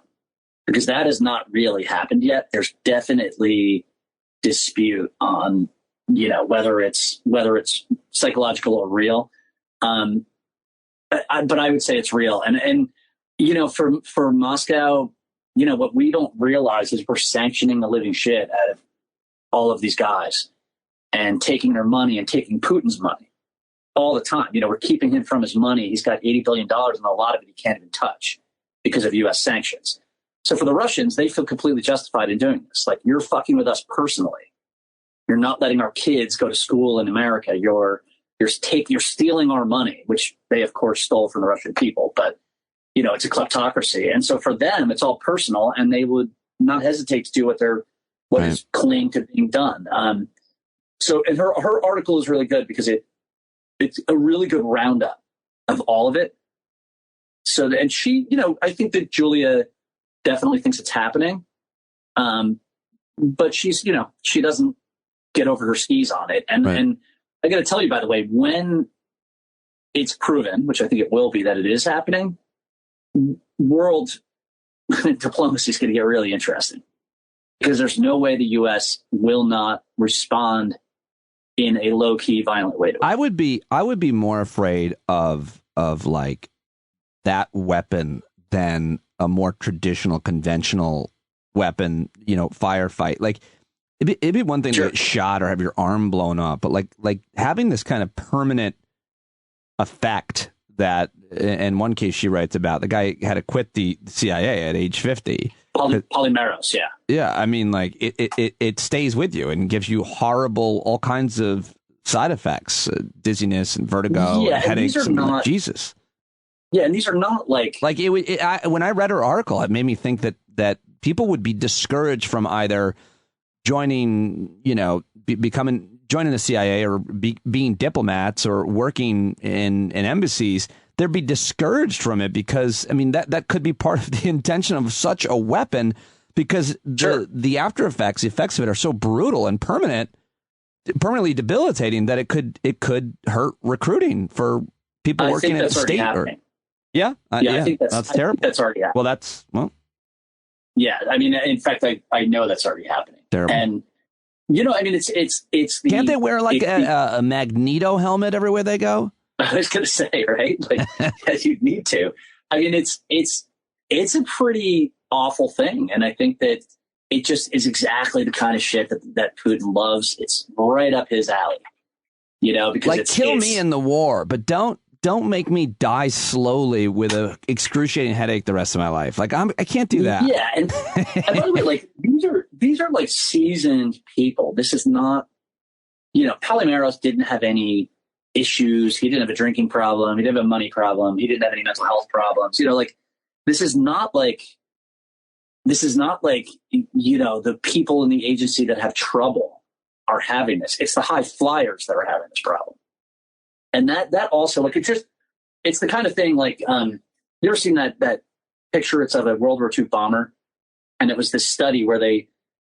Because that has not really happened yet. There's definitely dispute on, whether it's psychological or real. But I would say it's real. And for Moscow, what we don't realize is we're sanctioning the living shit out of all of these guys and taking their money and taking Putin's money all the time. We're keeping him from his money. He's got $80 billion and a lot of it he can't even touch because of U.S. sanctions. So for the Russians, they feel completely justified in doing this. Like, you're fucking with us personally. You're not letting our kids go to school in America. You're stealing our money, which they, of course, stole from the Russian people. But, it's a kleptocracy. And so for them, it's all personal, and they would not hesitate to do what is claimed to being done. And her article is really good because it's a really good roundup of all of it. So, and she, I think that Julia definitely thinks it's happening. But she's, she doesn't get over her skis on it. And I got to tell you, by the way, when it's proven, which I think it will be, that it is happening, world diplomacy is going to get really interesting, because there's no way the U.S. will not respond in a low key, violent way to it. I would be more afraid of like that weapon than a more traditional, conventional weapon, firefight. Like, it'd be one thing to get shot or have your arm blown up, but like having this kind of permanent effect that, in one case she writes about, the guy had to quit the CIA at age 50. Polymeros, yeah. Yeah, I mean, like, it stays with you and gives you all kinds of side effects, dizziness and vertigo, and headaches. And these are not, Jesus. Yeah, and these are not like when I read her article, it made me think that people would be discouraged from either joining, joining the CIA or being diplomats or working in embassies. They'd be discouraged from it because, I mean, that could be part of the intention of such a weapon, because the after effects, the effects of it are so brutal and permanently debilitating that it could hurt recruiting for people working at the state. I think that's terrible. That's already happening. Yeah, I mean, in fact, I know that's already happening. Terrible. And I mean, it's the, can't they wear like a Magneto helmet everywhere they go? I was going to say, right? Like, you'd need to. I mean, it's a pretty awful thing, and I think that it just is exactly the kind of shit that Putin loves. It's right up his alley, because like, kill me in the war, but don't make me die slowly with a excruciating headache the rest of my life. Like, I can't do that. Yeah, and by the way, like, these are like seasoned people. This is not, Polymeros didn't have any issues. He didn't have a drinking problem. He didn't have a money problem. He didn't have any mental health problems. This is not like the people in the agency that have trouble are having this. It's the high flyers that are having this problem. And that also, like, it's the kind of thing, like, you ever seen that picture? It's of a World War II bomber. And it was this study where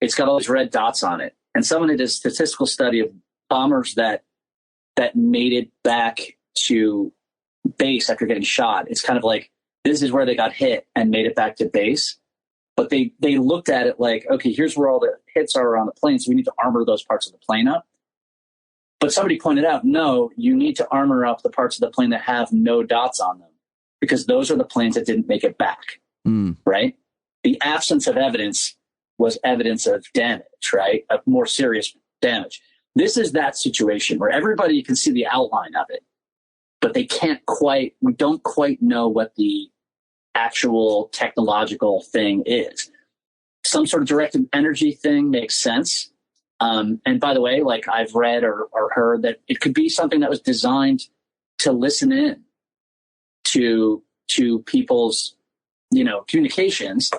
it's got all these red dots on it. And someone did a statistical study of bombers that made it back to base after getting shot. It's kind of like, this is where they got hit and made it back to base. But they looked at it like, okay, here's where all the hits are on the plane, so we need to armor those parts of the plane up. But somebody pointed out, no, you need to armor up the parts of the plane that have no dots on them, because those are the planes that didn't make it back, right? The absence of evidence was evidence of damage, right? Of more serious damage. This is that situation where everybody can see the outline of it, but we don't quite know what the actual technological thing is. Some sort of directed energy thing makes sense. And by the way, like, I've read or heard that it could be something that was designed to listen in to people's, communications.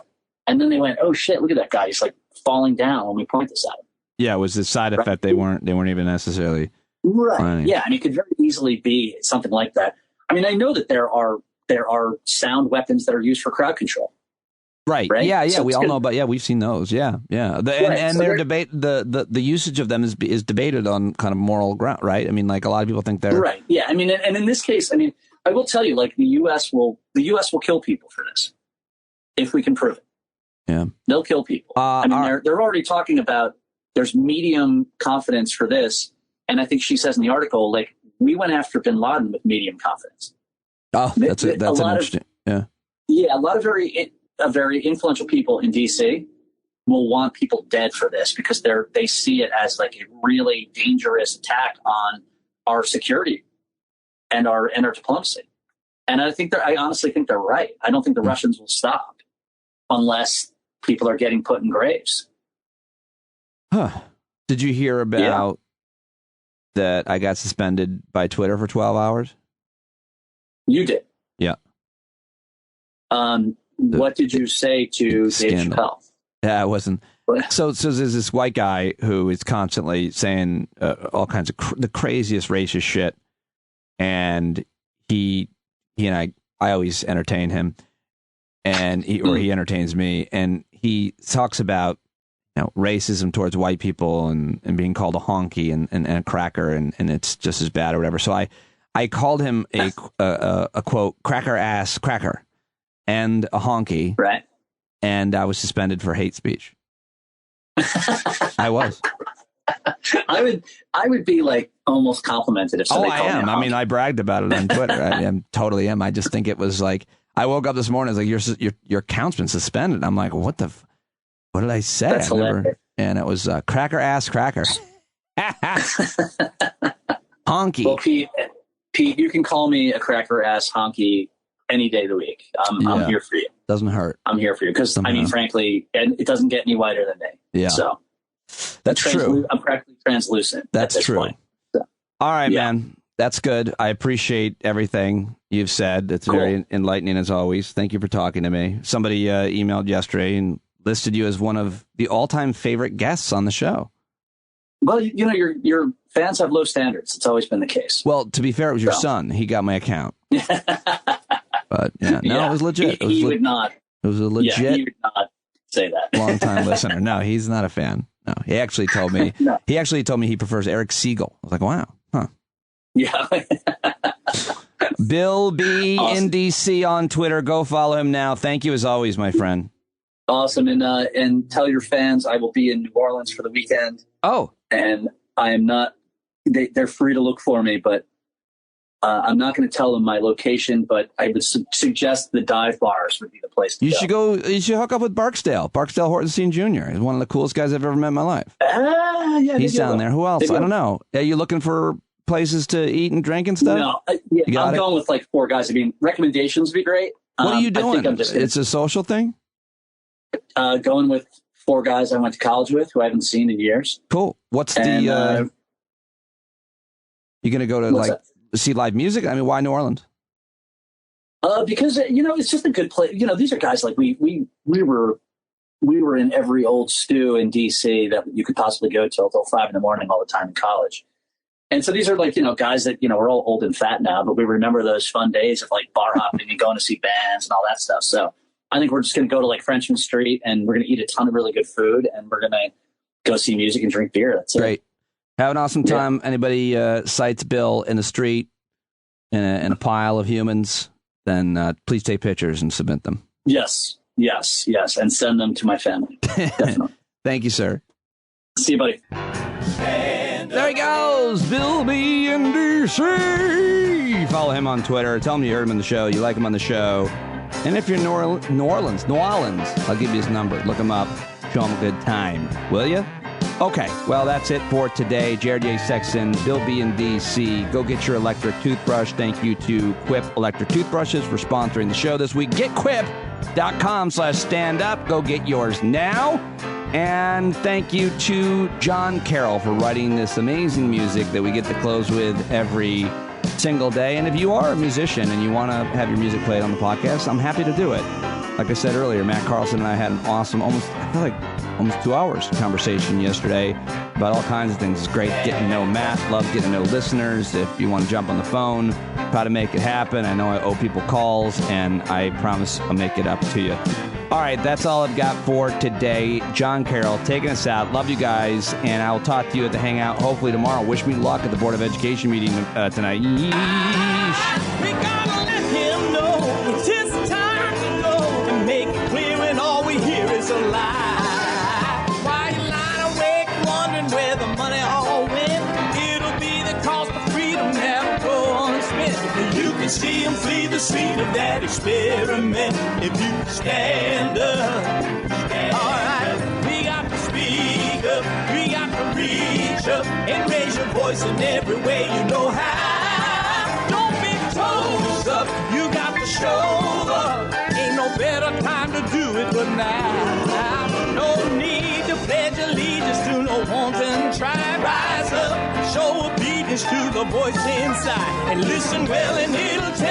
And then they went, oh shit, look at that guy. He's like falling down when we point this at him. Yeah, it was the side effect. They weren't even necessarily right. Yeah, and it could very easily be something like that. I mean, I know that there are sound weapons that are used for crowd control. Right. Yeah. So we all know about. Yeah, we've seen those. Yeah. And so their debate, the usage of them is debated on kind of moral ground, right? I mean, like a lot of people think they're right. Yeah. I mean, and in this case, I mean, I will tell you, like the U.S. will kill people for this if we can prove it. Yeah, they'll kill people. I mean, they're already talking about there's medium confidence for this, and I think she says in the article, like we went after bin Laden with medium confidence. Oh, that's interesting. Yeah, a lot of very influential people in D.C. will want people dead for this because they see it as like a really dangerous attack on our security and our diplomacy. And I honestly think they're right. I don't think the Russians will stop unless people are getting put in graves. Huh. Did you hear about that I got suspended by Twitter for 12 hours? You did. Yeah. What did you say to Dave Chappelle? Yeah, I wasn't. So there's this white guy who is constantly saying all kinds of the craziest racist shit. And he and I always entertain him, and he entertains me, and he talks about racism towards white people and being called a honky and a cracker and it's just as bad or whatever. So I called him a quote cracker ass cracker and a honky, right? And I was suspended for hate speech. I was. I would be like almost complimented if somebody called me a honky. I mean, I bragged about it on Twitter. I totally am. I just think it was like I woke up this morning. It's like your account's been suspended. I'm like, what did I say? That's hilarious. And it was cracker ass cracker. Honky. Well, Pete, you can call me a cracker ass honky any day of the week. I'm here for you. Doesn't hurt. I'm here for you because I mean, frankly, it doesn't get any whiter than me. Yeah. So that's true. I'm practically translucent. That's true. Point. So, all right, man. That's good. I appreciate everything you've said. It's very enlightening as always. Thank you for talking to me. Somebody emailed yesterday and listed you as one of the all-time favorite guests on the show. Well, your fans have low standards. It's always been the case. Well, to be fair, it was your son. He got my account. But it was legit. He would not. It was a legit. Yeah, he would not say that. Long-time listener. No, he's not a fan. No, he actually told me. No. He actually told me he prefers Eric Siegel. I was like, wow, huh? Yeah. Bill B in DC on Twitter. Go follow him now. Thank you as always, my friend. Awesome, and tell your fans I will be in New Orleans for the weekend. Oh, and I am not. They're free to look for me, but I'm not going to tell them my location. But I would suggest the dive bars would be the place to go. You should hook up with Barksdale Hortenstein Jr. He's one of the coolest guys I've ever met in my life. Yeah, he's down there. Who else? I don't know. Are you looking for places to eat and drink and stuff? No, I'm going with like 4 guys. I mean, recommendations would be great. What are you doing? I think it's a social thing? Going with 4 guys I went to college with who I haven't seen in years. Cool. What's you going to go to see live music? I mean, why New Orleans? Because it's just a good place. These are guys like we were in every old stew in DC that you could possibly go till 5 a.m. all the time in college. And so these are like, guys that, we're all old and fat now, but we remember those fun days of like bar hopping and going to see bands and all that stuff. So I think we're just going to go to like Frenchmen Street and we're going to eat a ton of really good food and we're going to go see music and drink beer. That's great. Have an awesome time. Yeah. Anybody cites Bill in the street in a pile of humans, then please take pictures and submit them. Yes. And send them to my family. Definitely. Thank you, sir. See you, buddy. There he goes, Bill B in DC. Follow him on Twitter. Tell him you heard him on the show. You like him on the show. And if you're in New Orleans, I'll give you his number. Look him up. Show him a good time. Will you? Okay. Well, that's it for today. Jared Yates Sexton, Bill B in DC. Go get your electric toothbrush. Thank you to Quip Electric Toothbrushes for sponsoring the show this week. Get quip.com/standup. Go get yours now. And thank you to John Carroll for writing this amazing music that we get to close with every single day. And if you are a musician and you want to have your music played on the podcast, I'm happy to do it. Like I said earlier, Matt Carlson and I had an awesome, almost 2 hours conversation yesterday about all kinds of things. It's great getting to know Matt. Love getting to know listeners. If you want to jump on the phone, try to make it happen. I know I owe people calls, and I promise I'll make it up to you. All right, that's all I've got for today. John Carroll taking us out. Love you guys, and I will talk to you at the Hangout hopefully tomorrow. Wish me luck at the Board of Education meeting tonight. Yeesh. We gotta let him know it's his time to go and make it clear when all we hear is a lie. Why you lying awake wondering where the money all went? It'll be the cost of freedom that'll go unspent. You can see him flee the scene of that experiment if you stand up. All right, we got to speak up, we got to reach up and raise your voice in every way you know how. Don't be toes up, you got to show up. Ain't no better time to do it but now. No need to pledge allegiance to no wanton tribe. Rise up, show obedience to the voice inside, and listen well and it'll take